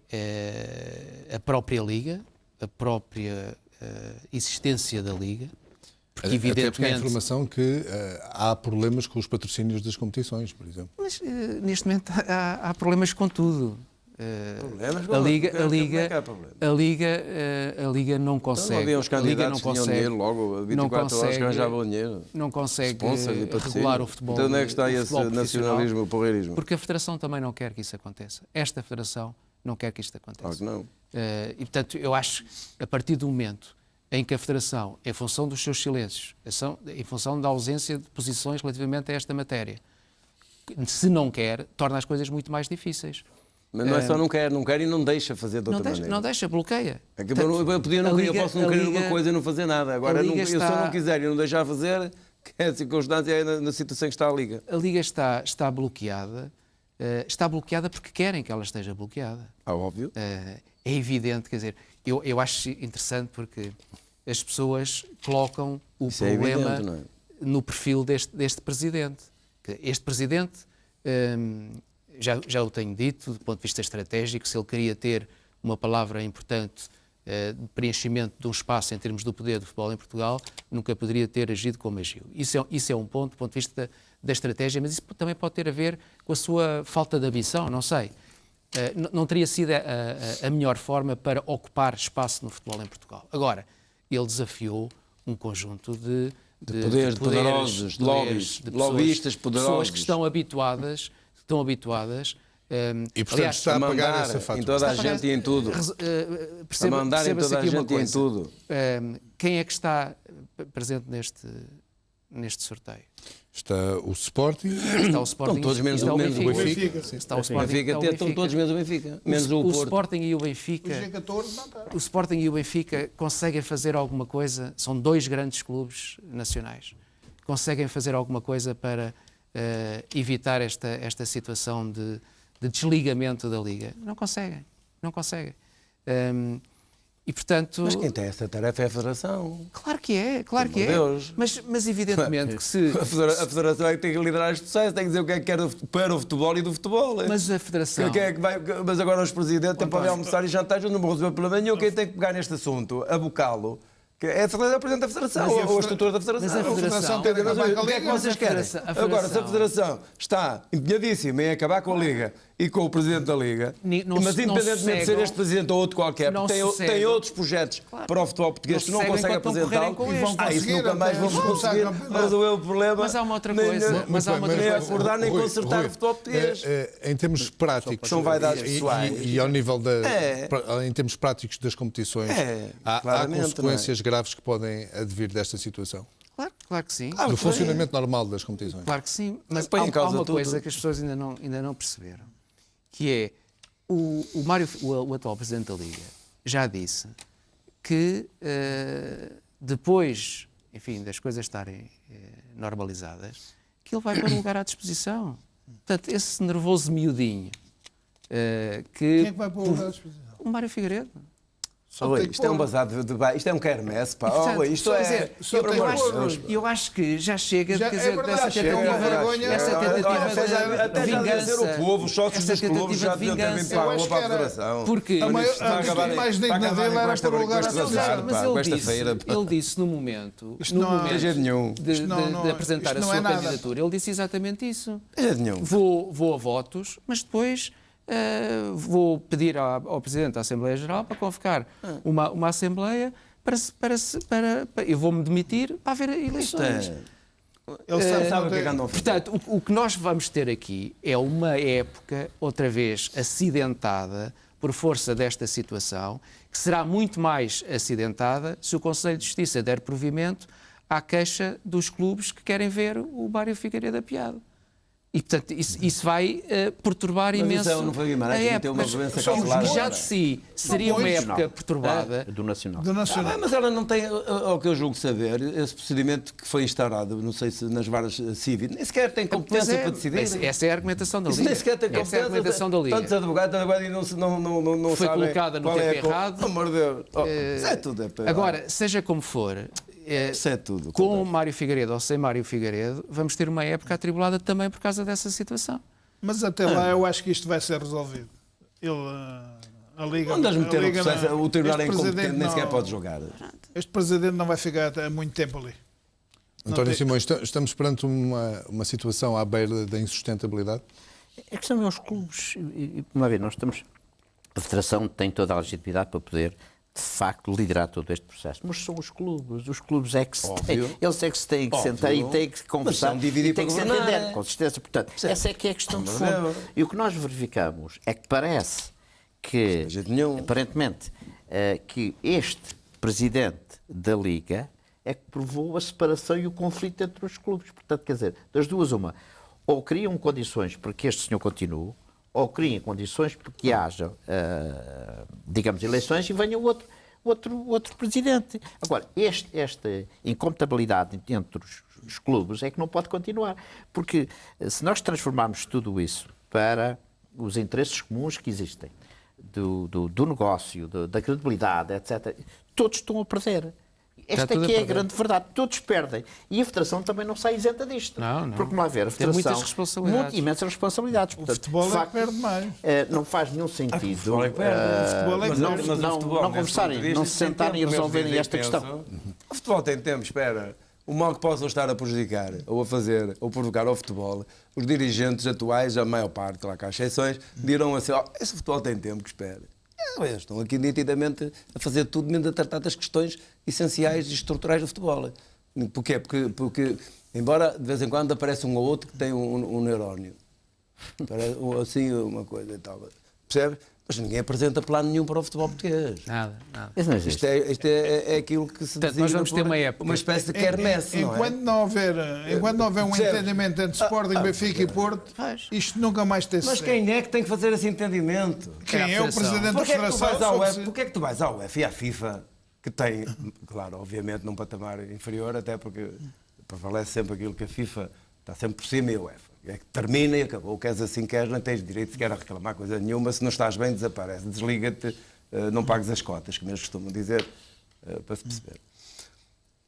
a própria Liga, a própria existência da Liga. Porque evidentemente... Até há informação que há problemas com os patrocínios das competições, por exemplo. Mas neste momento há problemas com tudo. A Liga não consegue. Não havia uns candidatos que tinham dinheiro logo, a 24 horas que arranjavam dinheiro. Não consegue regular o futebol. Então onde é que está esse nacionalismo, o porreirismo? Porque a Federação também não quer que isso aconteça. Esta Federação não quer que isto aconteça. Claro que não. E portanto, eu acho que a partir do momento em que a Federação, em função dos seus silêncios, em função da ausência de posições relativamente a esta matéria, se não quer, torna as coisas muito mais difíceis. Mas não é só não quer e não deixa fazer de outra maneira. Não deixa, bloqueia. É que eu posso não querer uma coisa e não fazer nada. Agora, eu se eu não quiser e não deixar fazer, que é a circunstância, é na situação que está a Liga. A Liga está bloqueada. Está bloqueada porque querem que ela esteja bloqueada. Óbvio. É evidente, quer dizer, eu acho interessante porque as pessoas colocam o problema no perfil deste presidente. Este presidente, já o tenho dito, do ponto de vista estratégico, se ele queria ter uma palavra importante de preenchimento de um espaço em termos do poder do futebol em Portugal, nunca poderia ter agido como agiu. Isso é um ponto, do ponto de vista da estratégia, mas isso também pode ter a ver com a sua falta de ambição, não sei. Não teria sido a melhor forma para ocupar espaço no futebol em Portugal. Agora, ele desafiou um conjunto de poderes poderosos, de lobbyistas poderosos. Pessoas que estão habituadas e portanto aliás, está a pagar essa fatura. Em toda a gente e em tudo. A mandar em toda a gente e em tudo. Quem é que está presente neste sorteio? Está o Sporting. Está o Sporting. Estão todos menos o Benfica. Está o Sporting. Estão todos menos o Benfica. Menos o Porto. O Sporting e o Benfica. O Sporting e o Benfica conseguem fazer alguma coisa. São dois grandes clubes nacionais. Conseguem fazer alguma coisa para evitar esta situação de desligamento da Liga? Não conseguem. Não conseguem. E, portanto... Mas quem tem essa tarefa é a Federação. Claro que é, claro que é. Mas evidentemente que se... A Federação é que tem que liderar as pessoas, tem que dizer o que é que quer para o futebol e do futebol. Mas a Federação... Mas agora os presidentes têm para almoçar e jantar, não vão receber problema nenhum. Quem tem que pegar neste assunto, abocá-lo, é o Presidente da Federação, ou a estrutura da Federação. Mas a Federação tem que acabar com a Liga. O que é que vocês querem? Agora, se a Federação está empenhadíssima em acabar com a Liga e com o Presidente da Liga, mas independentemente de ser este Presidente ou outro qualquer, tem outros projetos para o futebol português que não conseguem apresentá-lo, isso nunca mais vamos conseguir resolver o problema. Mas há uma outra coisa. Nem acordar, nem consertar o futebol português. Em termos práticos, são vaidades pessoais. E ao nível em termos práticos das competições, há consequências graves que podem advir desta situação? Claro que sim. Do funcionamento normal das competições. Claro que sim, mas há uma coisa que as pessoas ainda não perceberam, que é o atual Presidente da Liga já disse que depois, enfim, das coisas estarem normalizadas, que ele vai pôr um lugar à disposição. Portanto, esse nervoso miudinho Quem é que vai pôr o lugar à disposição? O Mário Figueiredo. Isto é um basado de isto é um quermesse, pá. Eu acho que já chega dessa tentativa de vingança. O povo, os sócios dos clubes já deviam ter vindo para a Federação. Porque a mais digna dele era pôr o lugar à disposição. Mas ele disse no momento de apresentar a sua candidatura, ele disse exatamente isso. Vou a votos, mas depois... vou pedir ao Presidente da Assembleia Geral para convocar uma Assembleia eu vou-me demitir para haver eleições. Ele sabe o que é que andam a fazer. Portanto, o que nós vamos ter aqui é uma época, outra vez, acidentada por força desta situação, que será muito mais acidentada se o Conselho de Justiça der provimento à queixa dos clubes que querem ver o Mário Figueiredo apiado. E, portanto, isso vai perturbar imenso a época. Que já de si seria uma época perturbada. Do Nacional. Mas ela não tem, ao que eu julgo saber, esse procedimento que foi instaurado, não sei se nas varas cíveis, nem sequer tem competência para decidir. Essa é a argumentação da Liga. Nem sequer tem competência. Essa é a argumentação da Liga. Tantos advogados não foi sabem colocada no qual tempo errado. Pelo amor de Deus. Isso é tudo. Agora, seja como for, isso é tudo. Com o Mário Figueiredo ou sem Mário Figueiredo, vamos ter uma época atribulada também por causa dessa situação. Mas até lá eu acho que isto vai ser resolvido. A Liga... Não andas meter o tribunal é incompetente, nem sequer pode jogar. Este presidente não vai ficar muito tempo ali. António Simões, estamos perante uma situação à beira da insustentabilidade? A questão é os clubes. Uma vez, a Federação tem toda a legitimidade para poder, de facto, liderar todo este processo. Mas são os clubes. Os clubes é que eles é que se têm que sentar e têm que conversar e têm que se entender, com certeza. Portanto, essa é que é a questão de fundo. E o que nós verificamos é que parece que, aparentemente, que este presidente da Liga é que provou a separação e o conflito entre os clubes. Portanto, quer dizer, das duas uma, ou criam condições para que este senhor continue, ou criem condições para que haja, digamos, eleições e venha outro presidente. Agora, esta incompatibilidade entre os clubes é que não pode continuar. Porque se nós transformarmos tudo isso para os interesses comuns que existem, do negócio, da credibilidade, etc., todos estão a perder. Esta aqui é a grande verdade. Todos perdem. E a Federação também não sai isenta disto. Não. Porque, não haver, a Federação... Tem muitas responsabilidades. Imensas responsabilidades. Portanto, o futebol é que perde mais. Não faz nenhum sentido. O futebol é que perde. Não conversarem, não se sentarem e resolverem esta questão. O futebol tem tempo, espera. O mal que possam estar a prejudicar, ou a fazer, ou provocar ao futebol, os dirigentes atuais, a maior parte, claro que há exceções, dirão assim, esse futebol tem tempo que espera. Estão aqui nitidamente a fazer tudo, menos a tratar das questões essenciais e estruturais do futebol. Porquê? Porque, embora de vez em quando aparece um ou outro que tem um neurónio. Assim, uma coisa e tal. Percebe? Mas ninguém apresenta plano nenhum para o futebol português. Nada. Isto é aquilo que se designa. Nós vamos ter uma época. Uma espécie de quermesse, não é? Enquanto não houver um entendimento entre Sporting, Benfica e Porto, isto nunca mais tem sucesso. Mas quem é que tem que fazer esse entendimento? Quem é o Presidente da Federação? Porquê é que tu vais à UEFA e à FIFA, que tem, claro, obviamente num patamar inferior, até porque prevalece sempre aquilo que a FIFA está sempre por cima e a UEFA. É que termina e acabou. Queres assim, queres, não tens direito sequer a reclamar coisa nenhuma. Se não estás bem, desaparece. Desliga-te, não pagues as cotas, como eles costumam dizer, para se perceber.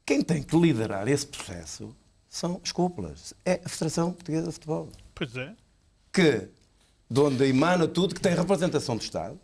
Quem tem que liderar esse processo são as cúpulas. É a Federação Portuguesa de Futebol. Pois é. De onde emana tudo, que tem representação do Estado.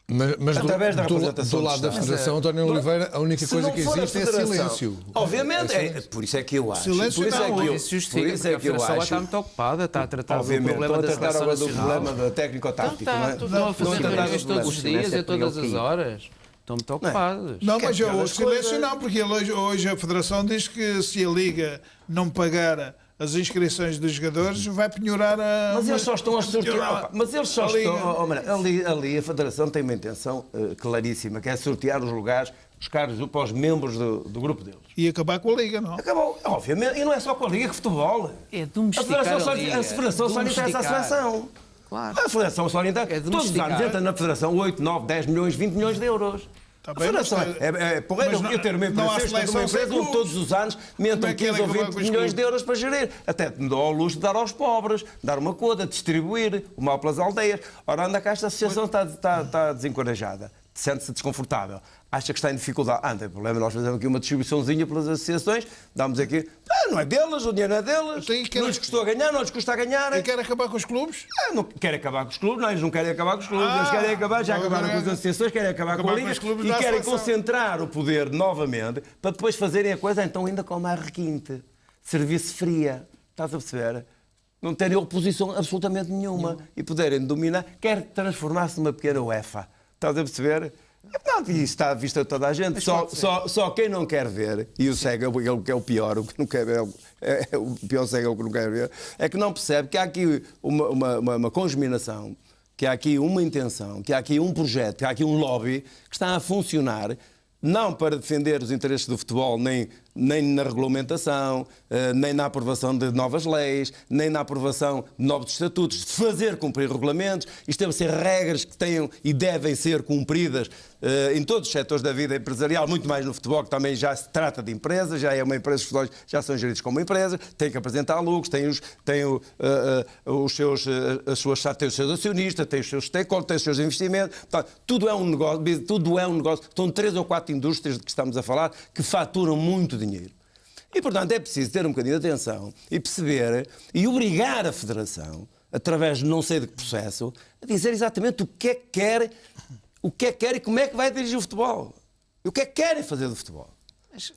Mas através da representação do lado da Federação, António Oliveira, a única coisa que existe é silêncio. Obviamente, por isso é que eu acho. Silêncio por isso é que eu acho. A está muito ocupada, está a tratar do problema da Seleção Nacional. Do problema da técnico-tático. Estão a fazer isto todos os dias e a todas as horas. Estão muito ocupados. Não, mas o silêncio não, porque hoje a Federação diz que se a Liga não pagar as inscrições dos jogadores, vai penhorar a... Mas eles só estão a sortear... Mas eles só estão... Ali a Federação tem uma intenção claríssima, que é sortear os lugares, os cargos para os membros do grupo deles. E acabar com a Liga, não? Acabou, obviamente. E não é só com a Liga, que futebol. É domesticar a Liga. A Federação só lhe interessa a Seleção. Claro. A Federação só lhe interessa... Todos os anos entra na Federação 8, 9, 10 milhões, 20 milhões de euros. A Federação é porreiro, eu podia ter uma empresa onde todos os anos me entram 15 ou 20 milhões de euros para gerir. Até me dou ao luxo de dar aos pobres, dar uma coda, distribuir, o mal pelas aldeias. Ora, anda cá, esta associação está desencorajada, sente-se desconfortável. Acha que está em dificuldade. Não tem problema, nós fazemos aqui uma distribuiçãozinha pelas associações, damos aqui... não é deles, o dinheiro não é deles, não lhes custou a ganhar, não lhes custa a ganhar. E quer acabar com os clubes? Não querem acabar com os clubes, não, eles não querem acabar com os clubes, eles querem acabar, já acabaram com as associações, querem acabar com a Liga e querem concentrar o poder novamente para depois fazerem a coisa, então ainda com mais requinte, serviço fria, estás a perceber? Não terem oposição absolutamente nenhuma e poderem dominar, quer transformar-se numa pequena UEFA, estás a perceber? Não, isso está à vista de toda a gente. Só quem não quer ver, e o cego é o que é o pior, o que não quer ver, o pior cego é o que não quer ver, é que não percebe que há aqui uma conjuminação, que há aqui uma intenção, que há aqui um projeto, que há aqui um lobby que está a funcionar, não para defender os interesses do futebol, nem nem na regulamentação, nem na aprovação de novas leis, nem na aprovação de novos estatutos, de fazer cumprir regulamentos, estabelecer regras que tenham e devem ser cumpridas em todos os setores da vida empresarial, muito mais no futebol, que também já se trata de empresas, já é uma empresa, os futebolistas já são geridos como empresa, tem que apresentar lucros, tem os seus acionistas, tem os seus stakeholders, tem os seus investimentos. Portanto, tudo é um negócio. Estão 3 ou 4 indústrias de que estamos a falar que faturam muito dinheiro. E, portanto, é preciso ter um bocadinho de atenção e perceber e obrigar a Federação, através de não sei de que processo, a dizer exatamente o que é que quer e como é que vai dirigir o futebol. E o que é que querem fazer do futebol.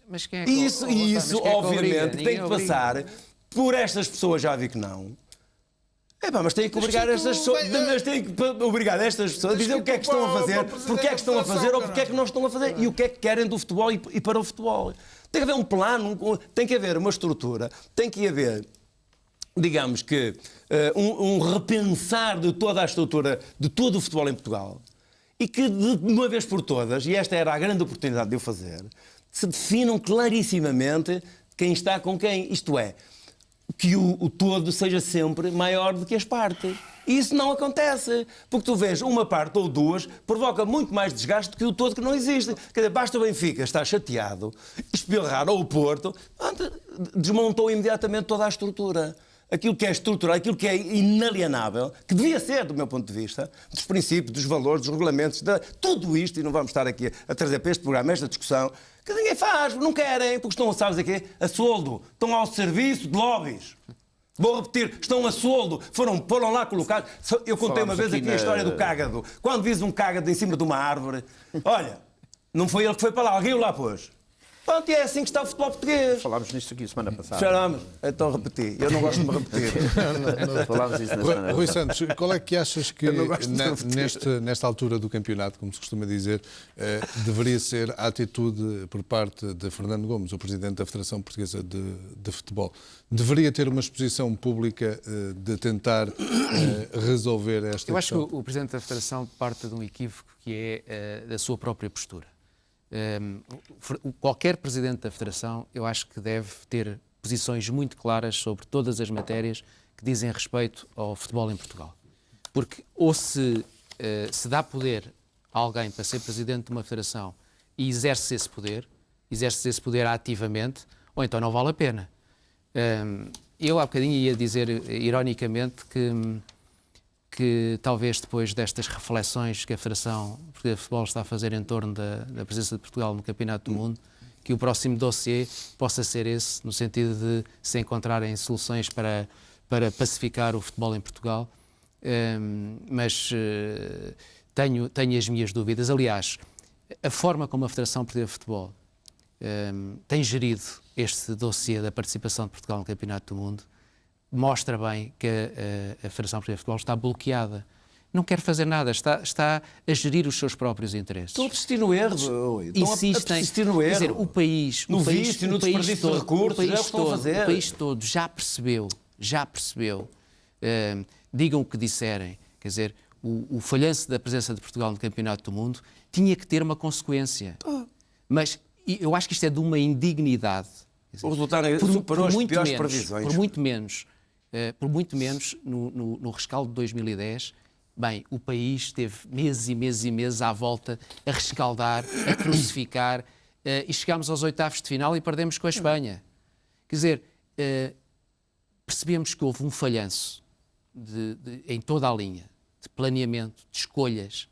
Mas quem é que Isso, obviamente, tem que passar por estas pessoas, já vi que não. Mas tem que obrigar estas pessoas, a dizer o que é que estão a fazer, porque é que estão a fazer ou porque é que não estão a fazer e o que é que querem do futebol e para o futebol. Tem que haver um plano, tem que haver uma estrutura, tem que haver, digamos que, um repensar de toda a estrutura, de todo o futebol em Portugal e que, de uma vez por todas, e esta era a grande oportunidade de eu fazer, se definam clarissimamente quem está com quem, isto é, que o todo seja sempre maior do que as partes. E isso não acontece, porque tu vês uma parte ou duas, provoca muito mais desgaste do que o todo que não existe. Quer dizer, basta o Benfica estar chateado, espirrar, ou o Porto, desmontou imediatamente toda a estrutura. Aquilo que é estrutural, aquilo que é inalienável, que devia ser, do meu ponto de vista, dos princípios, dos valores, dos regulamentos, tudo isto, e não vamos estar aqui a trazer para este programa esta discussão, que ninguém faz, não querem, porque estão, sabes aqui, a soldo, estão ao serviço de lobbies. Vou repetir, estão a soldo, foram lá colocados. Eu contei uma vez aqui a história do cágado. Quando vis um cágado em cima de uma árvore, olha, não foi ele que foi para lá, alguém o lá pôs. Pronto, e é assim que está o futebol português. Falámos nisto aqui semana passada. Falamos, então repeti. Eu não gosto de me repetir. Falámos isso na semana Rui Santos, qual é que achas que nesta altura do campeonato, como se costuma dizer, deveria ser a atitude por parte de Fernando Gomes, o Presidente da Federação Portuguesa de Futebol? Deveria ter uma exposição pública de tentar resolver esta questão? Eu acho que o Presidente da Federação parte de um equívoco que é da sua própria postura. Qualquer Presidente da Federação, eu acho que deve ter posições muito claras sobre todas as matérias que dizem respeito ao futebol em Portugal. Porque ou se dá poder a alguém para ser Presidente de uma Federação e exerce esse poder ativamente, ou então não vale a pena. Eu há bocadinho ia dizer, ironicamente, que talvez depois destas reflexões que a Federação Portuguesa de Futebol está a fazer em torno da presença de Portugal no Campeonato do Mundo, que o próximo dossiê possa ser esse, no sentido de se encontrarem soluções para pacificar o futebol em Portugal, mas tenho as minhas dúvidas. Aliás, a forma como a Federação Portuguesa de Futebol tem gerido este dossiê da participação de Portugal no Campeonato do Mundo mostra bem que a Federação Portuguesa de Futebol está bloqueada. Não quer fazer nada, está a gerir os seus próprios interesses. Estão a persistir no erro. Insistem, a persistir no erro. Quer dizer, o país todo já percebeu, digam o que disserem, quer dizer, o falhanço da presença de Portugal no Campeonato do Mundo tinha que ter uma consequência. Mas eu acho que isto é de uma indignidade. O resultado superou as piores previsões. Por muito menos, no rescaldo de 2010, bem, o país teve meses e meses e meses à volta a rescaldar, a crucificar, e chegámos aos oitavos de final e perdemos com a Espanha. Quer dizer, percebemos que houve um falhanço em toda a linha, de planeamento, de escolhas,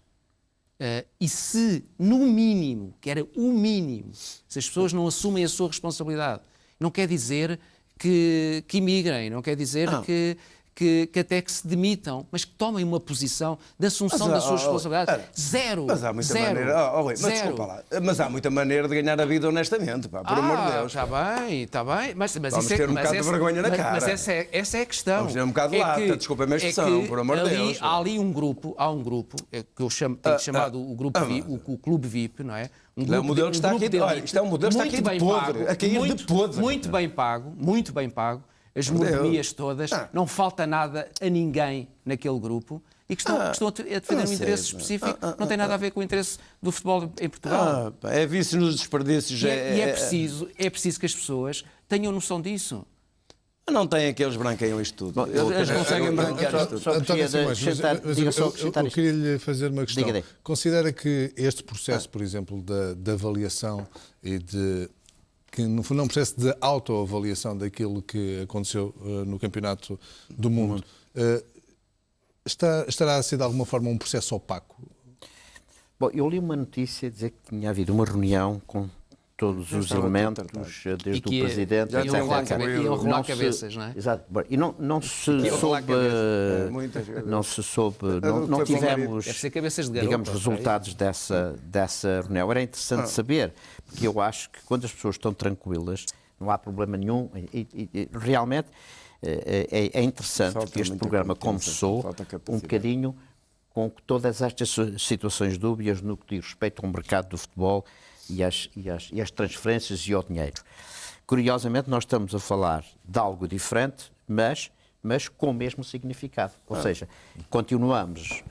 e se, no mínimo, que era o mínimo, se as pessoas não assumem a sua responsabilidade, não quer dizer que emigrem, não quer dizer que até que se demitam, mas que tomem uma posição de assunção das suas responsabilidades. Zero. Mas há muita maneira. Desculpa lá. Mas há muita maneira de ganhar a vida honestamente, pá, por amor de Deus. Está bem. Mas vamos ter um bocado de vergonha na cara. Mas essa é a questão. Vamos ter um bocado de lata, desculpa-me a expressão, por amor de Deus. Há um grupo que eu tenho chamado o Clube VIP, não é? É um modelo que está aqui. Olha, isto é um modelo que está aqui de podre. A cair de podre. Muito bem pago. As mordomias todas, não falta nada a ninguém naquele grupo, e que estão a defender um interesse específico, não tem nada a ver com o interesse do futebol em Portugal. É vício nos desperdícios. E é preciso que as pessoas tenham noção disso. Não têm aqueles branqueiam isto tudo. Eles conseguem branquear isto tudo. Eu queria lhe fazer uma questão. Considera que este processo, por exemplo, de avaliação e que no fundo é um processo de autoavaliação daquilo que aconteceu no Campeonato do Mundo, estará a ser de alguma forma um processo opaco? Bom, eu li uma notícia a dizer que tinha havido uma reunião com todos os elementos, desde o Presidente... Iam rolar cabeças, não é? Exato. E não se soube... Não tivemos, digamos, resultados dessa reunião. Era interessante saber, porque eu acho que quando as pessoas estão tranquilas, não há problema nenhum. E realmente é interessante que este programa começou um bocadinho com todas estas situações dúbias no que diz respeito ao mercado do futebol e as transferências e ao dinheiro. Curiosamente, nós estamos a falar de algo diferente, mas com o mesmo significado. Ou seja, continuamos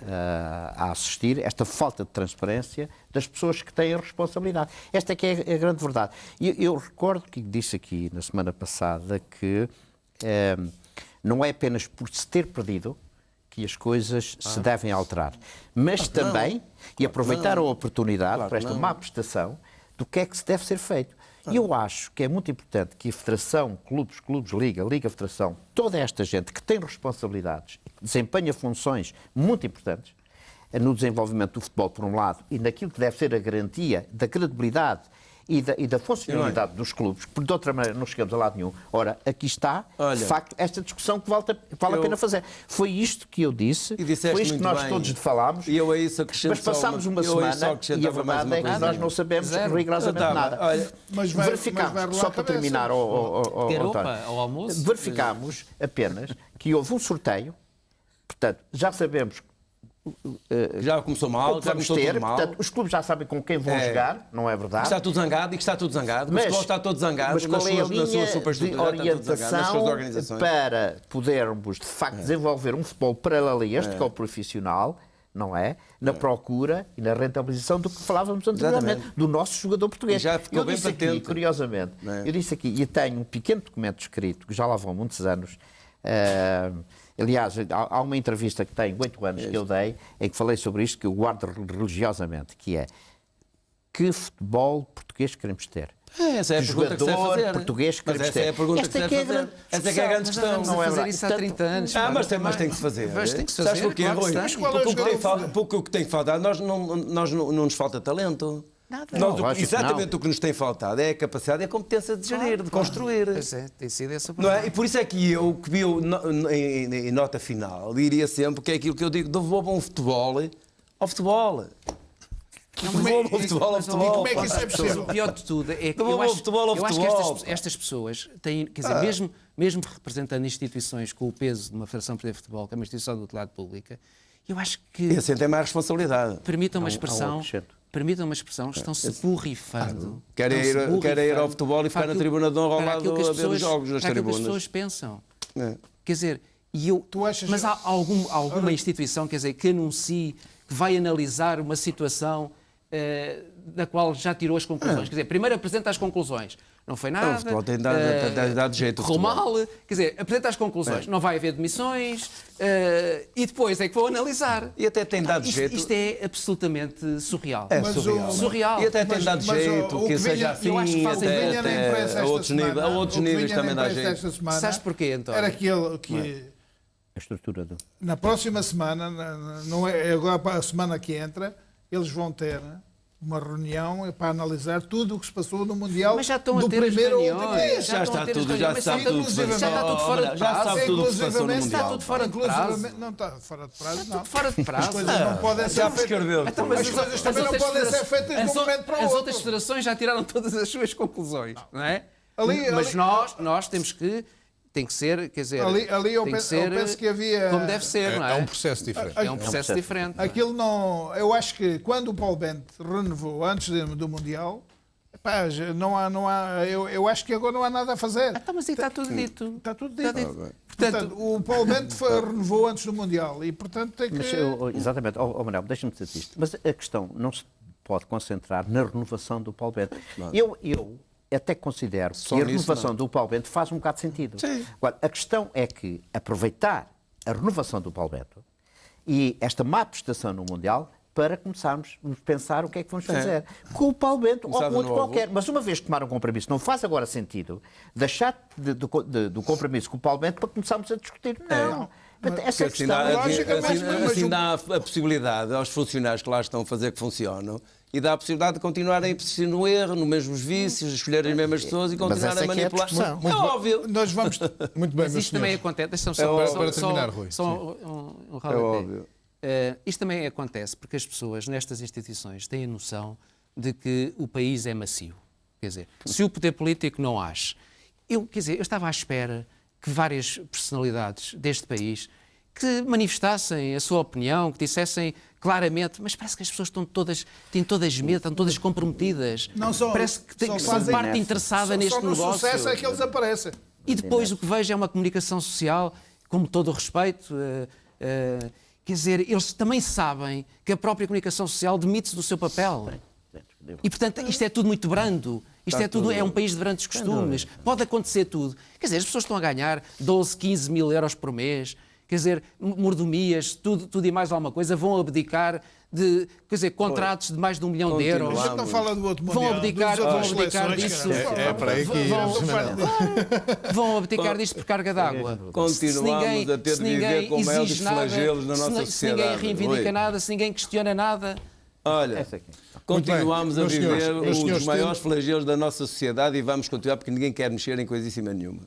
a assistir a esta falta de transparência das pessoas que têm a responsabilidade. Esta é que é a grande verdade. Eu recordo que disse aqui na semana passada que não é apenas por se ter perdido que as coisas se devem alterar, mas também, e aproveitar a oportunidade para esta má prestação, do que é que se deve ser feito. E eu acho que é muito importante que a Federação, clubes, Liga, Federação, toda esta gente que tem responsabilidades, que desempenha funções muito importantes no desenvolvimento do futebol, por um lado, e naquilo que deve ser a garantia da credibilidade e da funcionalidade dos clubes, porque de outra maneira não chegamos a lado nenhum. Ora, aqui está, de facto, esta discussão que vale a pena fazer. Foi isto que eu disse, foi isto que nós todos falámos, mas passámos uma semana e a verdade é que nós não sabemos rigorosamente nada. Verificámos, só para terminar, verificámos apenas que houve um sorteio, portanto, já sabemos já começou mal, já começou tudo mal. Portanto, os clubes já sabem com quem vão jogar, não é verdade? Está tudo zangado e que está tudo zangado. Mas, o futebol está todo zangado. Mas qual é a linha de orientação para podermos, de facto, desenvolver um futebol paralelo a este, que é o profissional, não é? Na procura e na rentabilização do que falávamos anteriormente, do nosso jogador português. Eu disse aqui, curiosamente, eu disse aqui, e tenho um pequeno documento escrito, que já lá vão muitos anos, aliás, há uma entrevista que tem 8 anos que eu dei, em que falei sobre isto, que eu guardo religiosamente, que é: que futebol português queremos ter? Essa é a pergunta que se deve fazer. Português que queremos ter. Essa é a pergunta que se deve fazer. Essa é que é a grande questão. Não é fazer isso há 30 anos. Mas tem que se fazer. Mas tem que se fazer. Sabes porquê, Rui? Porque o que tem que faltar, nós não nos falta talento. Exatamente o que nos tem faltado é a capacidade e a competência de gerir, de construir. Pois é, tem sido essa não é? E por isso é que eu, que vi em nota final, diria sempre que é aquilo que eu digo: devolvam o futebol ao futebol. Como é que isso é possível? O pior de tudo é que eu acho que estas pessoas têm, quer dizer, mesmo representando instituições com o peso de uma Federação de Futebol, que é uma instituição de utilidade pública, eu acho que... Esse tem mais responsabilidade. Permitam uma expressão, estão-se borrifando. Querem ir ao futebol e ficar na tribuna de honra ao lado a ver os jogos nas tribunas. As pessoas pensam. Quer dizer, mas há alguma instituição, quer dizer, que anuncie que vai analisar uma situação da qual já tirou as conclusões. Quer dizer, primeiro apresenta as conclusões. Não foi nada. O futebol tem dado jeito. Correu mal. Quer dizer, apresenta as conclusões. Não vai haver demissões. E depois é que vou analisar. E até tem dado jeito. Isto é absolutamente surreal. É surreal. E até tem dado jeito que seja assim. Eu acho que fazem bem na imprensa a outros níveis também dá jeito. Sabes porquê, António? Era aquele que... A estrutura do... Na próxima semana, não é agora para a semana que entra, eles vão ter uma reunião para analisar tudo o que se passou no Mundial. Mas já estão a ter reuniões. Já está tudo, já sabe tudo. Já está tudo fora de prazo. Já sabe tudo o que se passou no Mundial. Está tudo fora de prazo. Não está fora de prazo, não. Está tudo fora de prazo. As coisas não podem ser feitas. As coisas também não podem ser feitas de um momento para o outro. As outras federações já tiraram todas as suas conclusões, não é? Mas nós temos que... Tem que ser, quer dizer... Ali eu penso que havia... Como deve ser, não é? É um processo diferente. É um processo diferente. Aquilo não... Eu acho que quando o Paulo Bento renovou antes do Mundial, não há eu acho que agora não há nada a fazer. Mas está tudo dito. Está tudo dito. Portanto, o Paulo Bento renovou antes do Mundial e, portanto, tem que... Exatamente. Manuel, deixa-me dizer isto. Mas a questão não se pode concentrar na renovação do Paulo Bento. Eu até considero que a renovação do Paulo Bento faz um bocado de sentido. Sim. Agora, a questão é que aproveitar a renovação do Paulo Bento e esta má prestação no Mundial para começarmos a pensar o que é que vamos fazer. Com o Paulo Bento ou com outro qualquer. Mas uma vez que tomaram um compromisso, não faz agora sentido deixar do compromisso com o Paulo Bento para começar a discutir. Não. Essa assim questão... assim dá a possibilidade aos funcionários que lá estão a fazer que funcionam e dá a possibilidade de continuarem a persistir no erro, nos mesmos vícios, escolher as mesmas pessoas e continuar a manipular. É óbvio. Nós vamos... Muito bem, mas isto também acontece. Deixa-me para terminar, Rui. É óbvio. Isto também acontece porque as pessoas nestas instituições têm a noção de que o país é macio. Quer dizer, se o poder político não age... Eu estava à espera que várias personalidades deste país que manifestassem a sua opinião, que dissessem claramente, mas parece que as pessoas têm todas medo, estão todas comprometidas. Não só, parece que são parte interessada neste negócio. Só no sucesso é que eles aparecem. E depois o que vejo é uma comunicação social, com todo o respeito... Quer dizer, eles também sabem que a própria comunicação social demite-se do seu papel. E, portanto, isto é tudo muito brando. Isto é um país de brandos costumes. Pode acontecer tudo. Quer dizer, as pessoas estão a ganhar 12, 15 mil euros por mês. Quer dizer, mordomias, tudo e mais alguma coisa, vão abdicar de, quer dizer, contratos de mais de 1 milhão de euros. A gente não fala do outro mundial. Vão abdicar disso. Vão abdicar disto por carga d'água. Continuamos a ter de viver com maiores flagelos na nossa sociedade. Se ninguém reivindica nada, se ninguém questiona nada. Olha, continuamos a viver um dos maiores flagelos da nossa sociedade e vamos continuar porque ninguém quer mexer em coisíssima nenhuma.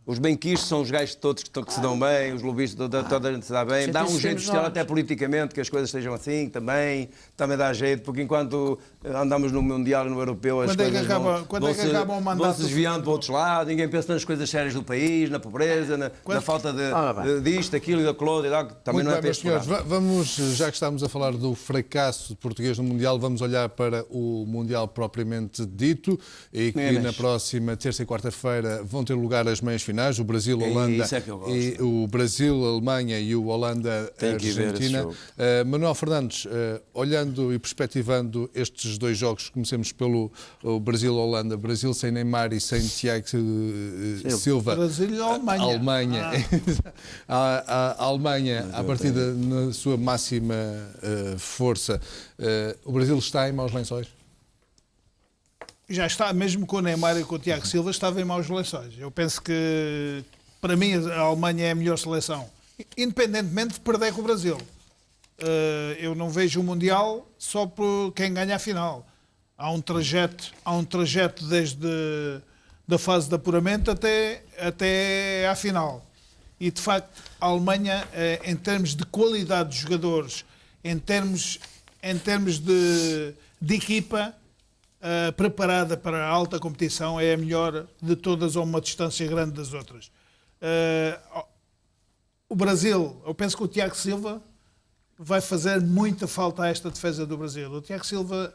Os benquistos são os gajos todos que se dão bem, os lobistas toda a gente se dá bem. Dá um jeito especial até politicamente que as coisas estejam assim também dá jeito, porque enquanto andamos no Mundial e no Europeu as coisas vão se desviando para outros lados, ninguém pensa nas coisas sérias do país, na pobreza, na falta disto, aquilo e daquilo, também não é para este senhores, vamos, já que estamos a falar do fracasso português no Mundial, vamos olhar para o Mundial propriamente dito e que na próxima terça e quarta-feira vão ter lugar as meias finais. O Brasil, Holanda, e o Brasil, Alemanha e o Holanda, Argentina. Manuel Fernandes, olhando e perspectivando estes dois jogos, comecemos pelo Brasil-Holanda. Brasil sem Neymar e sem Thiago Silva. Brasil e Alemanha. A Alemanha, à partida, na sua máxima força. O Brasil está em maus lençóis? Já está, mesmo com o Neymar e com o Thiago Silva, estava em maus lençóis. Eu penso que, para mim, a Alemanha é a melhor seleção, independentemente de perder com o Brasil. Eu não vejo o Mundial só por quem ganha a final. Há um trajeto desde a fase de apuramento até à final. E, de facto, a Alemanha, em termos de qualidade de jogadores, em termos de equipa, preparada para a alta competição, é a melhor de todas a uma distância grande das outras. O Brasil, eu penso que o Thiago Silva vai fazer muita falta a esta defesa do Brasil. O Thiago Silva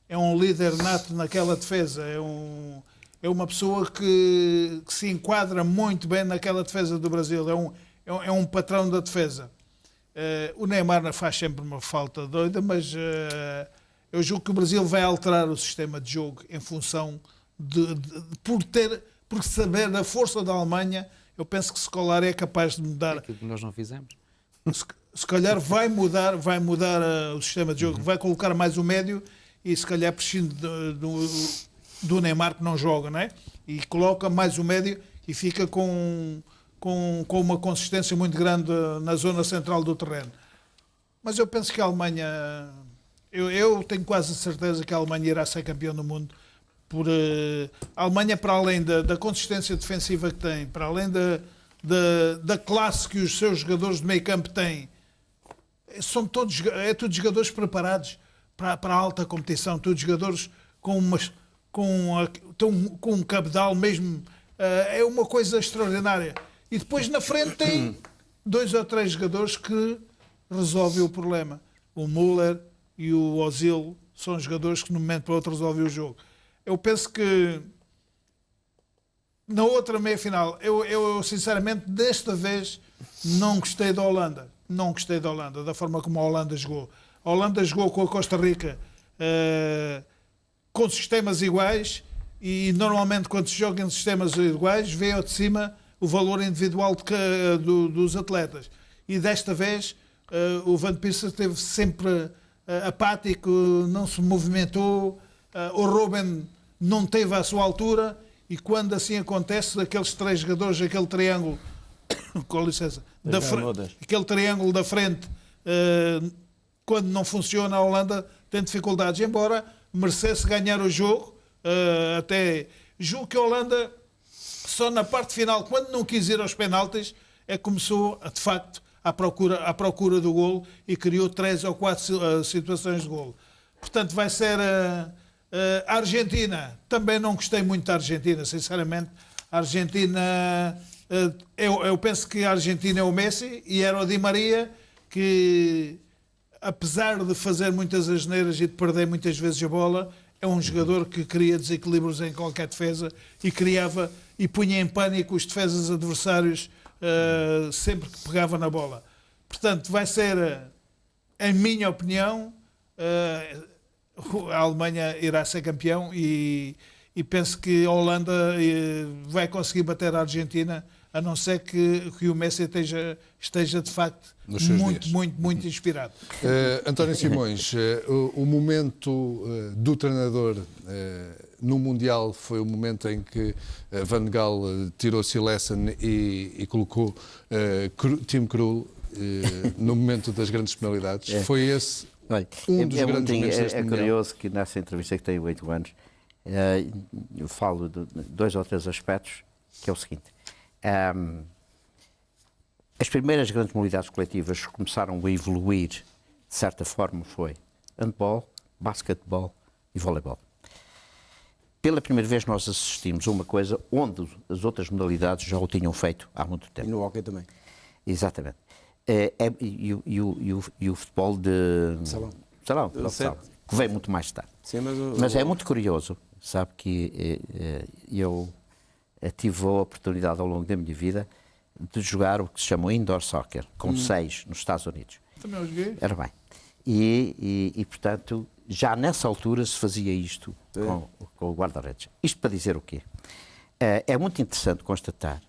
é um líder nato naquela defesa, é uma pessoa que se enquadra muito bem naquela defesa do Brasil, é um patrão da defesa. O Neymar faz sempre uma falta doida, mas... eu julgo que o Brasil vai alterar o sistema de jogo em função por saber da força da Alemanha. Eu penso que se calhar é capaz de mudar. Aquilo que nós não fizemos. Se calhar vai mudar o sistema de jogo, vai colocar mais o médio e se calhar prescinde do Neymar que não joga, não é? E coloca mais o médio e fica com uma consistência muito grande na zona central do terreno. Mas eu penso que a Alemanha... Eu tenho quase certeza que a Alemanha irá ser campeão do mundo. A Alemanha, para além da consistência defensiva que tem, para além da classe que os seus jogadores de meio campo têm, são todos jogadores preparados para a alta competição, todos jogadores com um cabedal mesmo. É uma coisa extraordinária. E depois na frente tem 2 ou 3 jogadores que resolvem o problema. O Müller e o Ozil são jogadores que, de um momento para o outro, resolvem o jogo. Eu penso que na outra meia-final, eu sinceramente, desta vez, não gostei da Holanda. Não gostei da Holanda, da forma como a Holanda jogou. A Holanda jogou com a Costa Rica com sistemas iguais e, normalmente, quando se joga em sistemas iguais, vê ao de cima o valor individual dos atletas. E desta vez, o Van Persie esteve sempre apático, não se movimentou, o Robben não esteve à sua altura, e quando assim acontece, daqueles 3 jogadores, aquele triângulo, com licença, aquele triângulo da frente, quando não funciona, a Holanda tem dificuldades, embora merecesse ganhar o jogo, até julgo que a Holanda, só na parte final, quando não quis ir aos penaltis, começou, de facto, à procura do golo e criou 3 ou 4 situações de golo. Portanto, vai ser a Argentina. Também não gostei muito da Argentina, sinceramente. A Argentina, eu penso que a Argentina é o Messi e era o Di Maria, que, apesar de fazer muitas asneiras e de perder muitas vezes a bola, é um jogador que cria desequilíbrios em qualquer defesa e criava e punha em pânico os defesas adversários sempre que pegava na bola. Portanto, vai ser, em minha opinião, a Alemanha irá ser campeão e penso que a Holanda vai conseguir bater a Argentina, a não ser que o Messi esteja de facto muito inspirado. António Simões, o momento do treinador no Mundial foi o momento em que Van Gaal tirou Silesen e colocou Tim Krul no momento das grandes penalidades. Foi esse um dos grandes momentos deste Mundial. É curioso que nessa entrevista, que tenho 8 anos, eu falo de 2 ou 3 aspectos, que é o seguinte. As primeiras grandes modalidades coletivas que começaram a evoluir, de certa forma, foi handball, basquetebol e voleibol. Pela primeira vez nós assistimos a uma coisa onde as outras modalidades já o tinham feito há muito tempo. E no hóquei também. Exatamente. E o futebol de salão, que veio muito mais tarde. Sim, mas é muito curioso, sabe, que eu tive a oportunidade ao longo da minha vida de jogar o que se chama indoor soccer, com 6 nos Estados Unidos. Também os gays? Era bem. E, portanto, já nessa altura se fazia isto com o guarda-redes. Isto para dizer o quê? É muito interessante constatar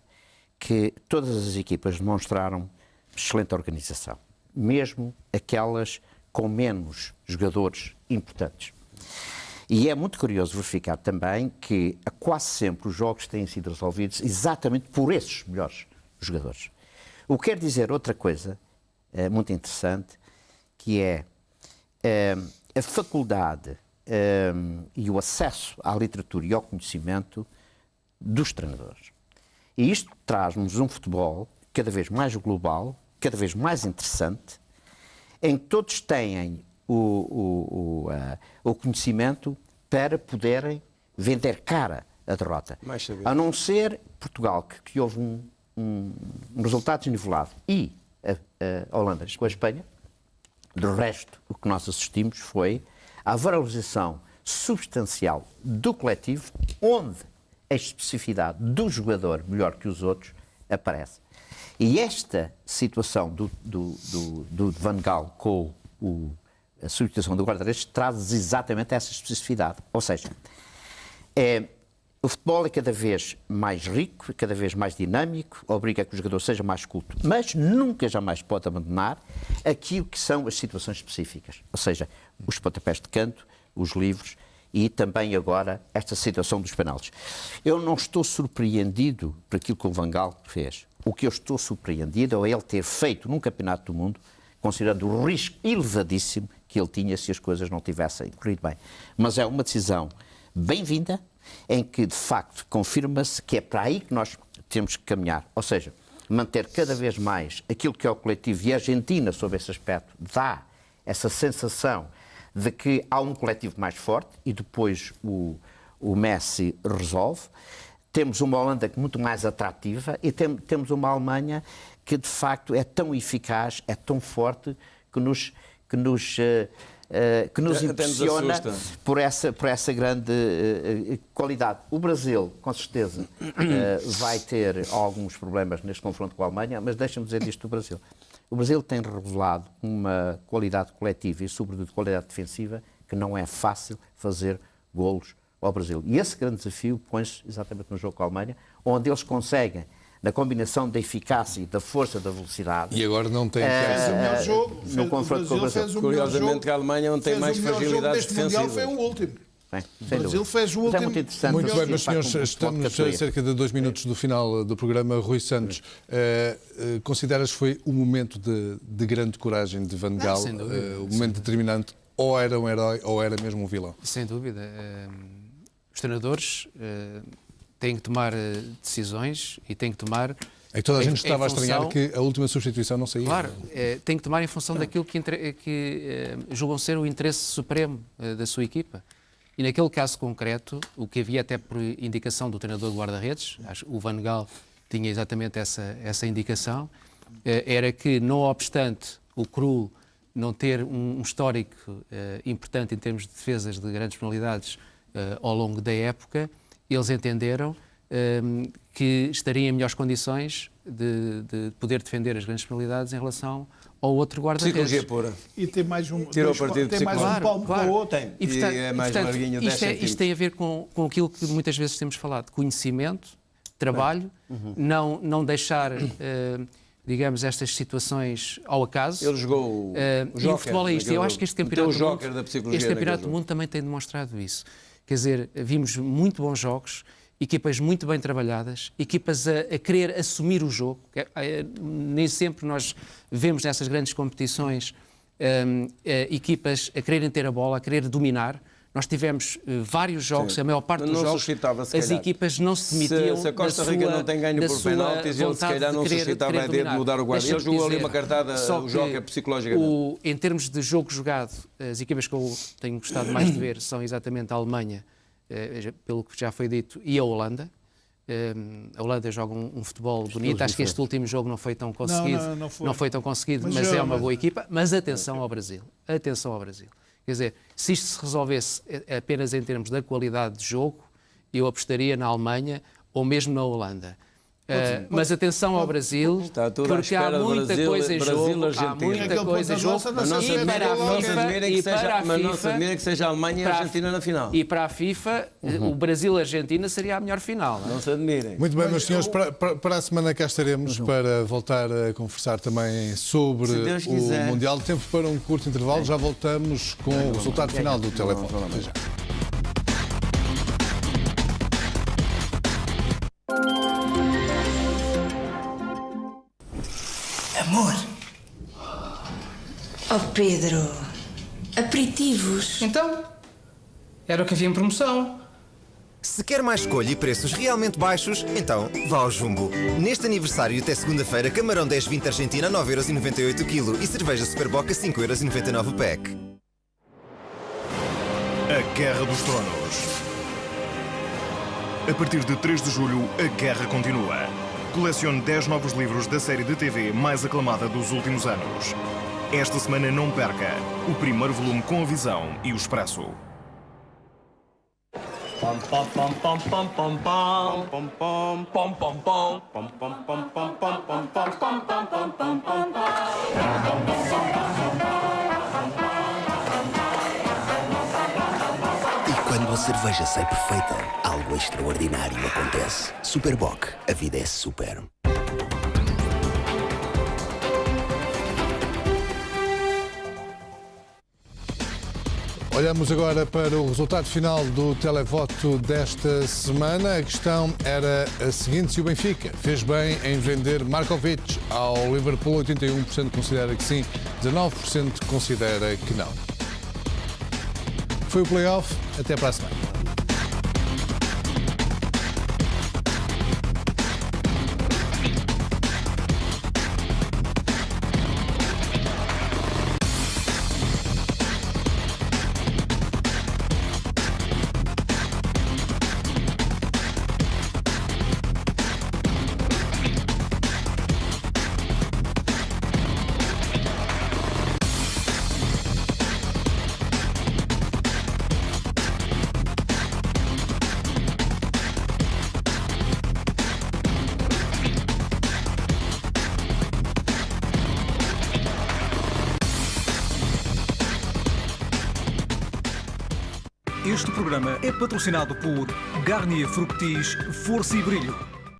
que todas as equipas demonstraram excelente organização, mesmo aquelas com menos jogadores importantes. E é muito curioso verificar também que quase sempre os jogos têm sido resolvidos exatamente por esses melhores jogadores. O que quer dizer outra coisa muito interessante, que é a faculdade e o acesso à literatura e ao conhecimento dos treinadores. E isto traz-nos um futebol cada vez mais global, cada vez mais interessante, em que todos têm o conhecimento para poderem vender cara a derrota. A não ser Portugal, que houve um resultado desnivelado, e a Holanda com a Espanha. Do resto, o que nós assistimos foi a valorização substancial do coletivo, onde a especificidade do jogador melhor que os outros aparece. E esta situação do Van Gaal com a substituição do guarda-redes traz exatamente essa especificidade. Ou seja, o futebol é cada vez mais rico, cada vez mais dinâmico, obriga a que o jogador seja mais culto, mas nunca jamais pode abandonar aquilo que são as situações específicas. Ou seja, os pontapés de canto, os livros e também agora esta situação dos penaltis. Eu não estou surpreendido por aquilo que o Van Gaal fez. O que eu estou surpreendido é ele ter feito num campeonato do mundo, considerando o risco elevadíssimo que ele tinha se as coisas não tivessem corrido bem. Mas é uma decisão bem-vinda, em que, de facto, confirma-se que é para aí que nós temos que caminhar. Ou seja, manter cada vez mais aquilo que é o coletivo, e a Argentina, sob esse aspecto, dá essa sensação de que há um coletivo mais forte e depois o Messi resolve. Temos uma Holanda muito mais atrativa e temos uma Alemanha que, de facto, é tão eficaz, é tão forte, que nos que nos Até nos impressiona assusta. por essa grande qualidade. O Brasil, com certeza, vai ter alguns problemas neste confronto com a Alemanha, mas deixa-me dizer isto do Brasil. O Brasil tem revelado uma qualidade coletiva e, sobretudo, qualidade defensiva que não é fácil fazer golos ao Brasil. E esse grande desafio põe-se exatamente no jogo com a Alemanha, onde eles conseguem, na combinação da eficácia e da força da velocidade... E agora não tem fez o melhor jogo. No confronto com o Brasil. Curiosamente, a Alemanha não tem mais fragilidades defensivas. Foi o último. Bem, o Brasil fez o último. É muito interessante. Muito bem, meus senhores, estamos a cerca de 2 minutos do final do programa. Rui Santos, consideras que foi um momento de grande coragem de Van Gaal, um momento determinante, ou era um herói ou era mesmo um vilão? Sem dúvida. Os treinadores têm que tomar decisões e têm que tomar... É que toda a gente estava a estranhar que a última substituição não saía. Claro, tem que tomar em função daquilo que julgam ser o interesse supremo da sua equipa. E naquele caso concreto, o que havia até por indicação do treinador de guarda-redes, o Van Gaal tinha exatamente essa indicação, era que, não obstante o Krul não ter um histórico importante em termos de defesas de grandes penalidades ao longo da época, eles entenderam que estaria em melhores condições de poder defender as grandes penalidades em relação ao outro guarda-redes. Psicologia pura. E tem mais um, Tirou partido tem mais um palmo para o outro. E, portanto, é mais larguinho, 10 centímetros. Isto tem a ver com aquilo que muitas vezes temos falado, conhecimento, trabalho, não deixar, digamos, estas situações ao acaso. Ele jogou o e o futebol é isto. Eu acho que este campeonato do mundo também tem demonstrado isso. Quer dizer, vimos muito bons jogos, equipas muito bem trabalhadas, equipas a querer assumir o jogo. Nem sempre nós vemos nessas grandes competições equipas a quererem ter a bola, a querer dominar. Nós tivemos vários jogos, a maior parte dos jogos, as equipas não se demitiam. Se a Costa Rica não tem ganho por penaltis, ele se calhar não suscitava a ideia de mudar o guarda. Ele jogou ali uma cartada, o jogo é psicologicamente. Em termos de jogo jogado, as equipas que eu tenho gostado mais de ver são exatamente a Alemanha, pelo que já foi dito, e a Holanda. A Holanda joga um futebol bonito. Acho que este último jogo não foi tão conseguido, não foi tão conseguido, mas é uma boa equipa. Mas atenção ao Brasil. Atenção ao Brasil. Quer dizer, se isto se resolvesse apenas em termos da qualidade de jogo, eu apostaria na Alemanha ou mesmo na Holanda. Mas atenção ao Brasil, porque há muita coisa em jogo, mas não se admira que seja a Alemanha e a Argentina na final. E para a FIFA, o Brasil-Argentina seria a melhor final. Não se admirem. Muito bem, meus senhores, para a semana cá estaremos para voltar a conversar também sobre o Mundial. Tempo para um curto intervalo, já voltamos com o resultado final do Televoto. Até já. Amor. Oh, Pedro. Aperitivos. Então, era o que havia em promoção. Se quer mais escolha e preços realmente baixos, então vá ao Jumbo. Neste aniversário até segunda-feira, camarão 10,20 Argentina a 9,98€ kg e cerveja Superboc a 5,99€ pack. A Guerra dos Tronos. A partir de 3 de julho, a guerra continua. Colecione 10 novos livros da série de TV mais aclamada dos últimos anos. Esta semana não perca o primeiro volume com a Visão e o Expresso. E quando a cerveja sai perfeita, algo extraordinário acontece. Superboc, a vida é super. Olhamos agora para o resultado final do televoto desta semana. A questão era a seguinte: se o Benfica fez bem em vender Markovic ao Liverpool, 81% considera que sim, 19% considera que não. Foi o play-off. Até para a semana. Este programa é patrocinado por Garnier Fructis Força e Brilho.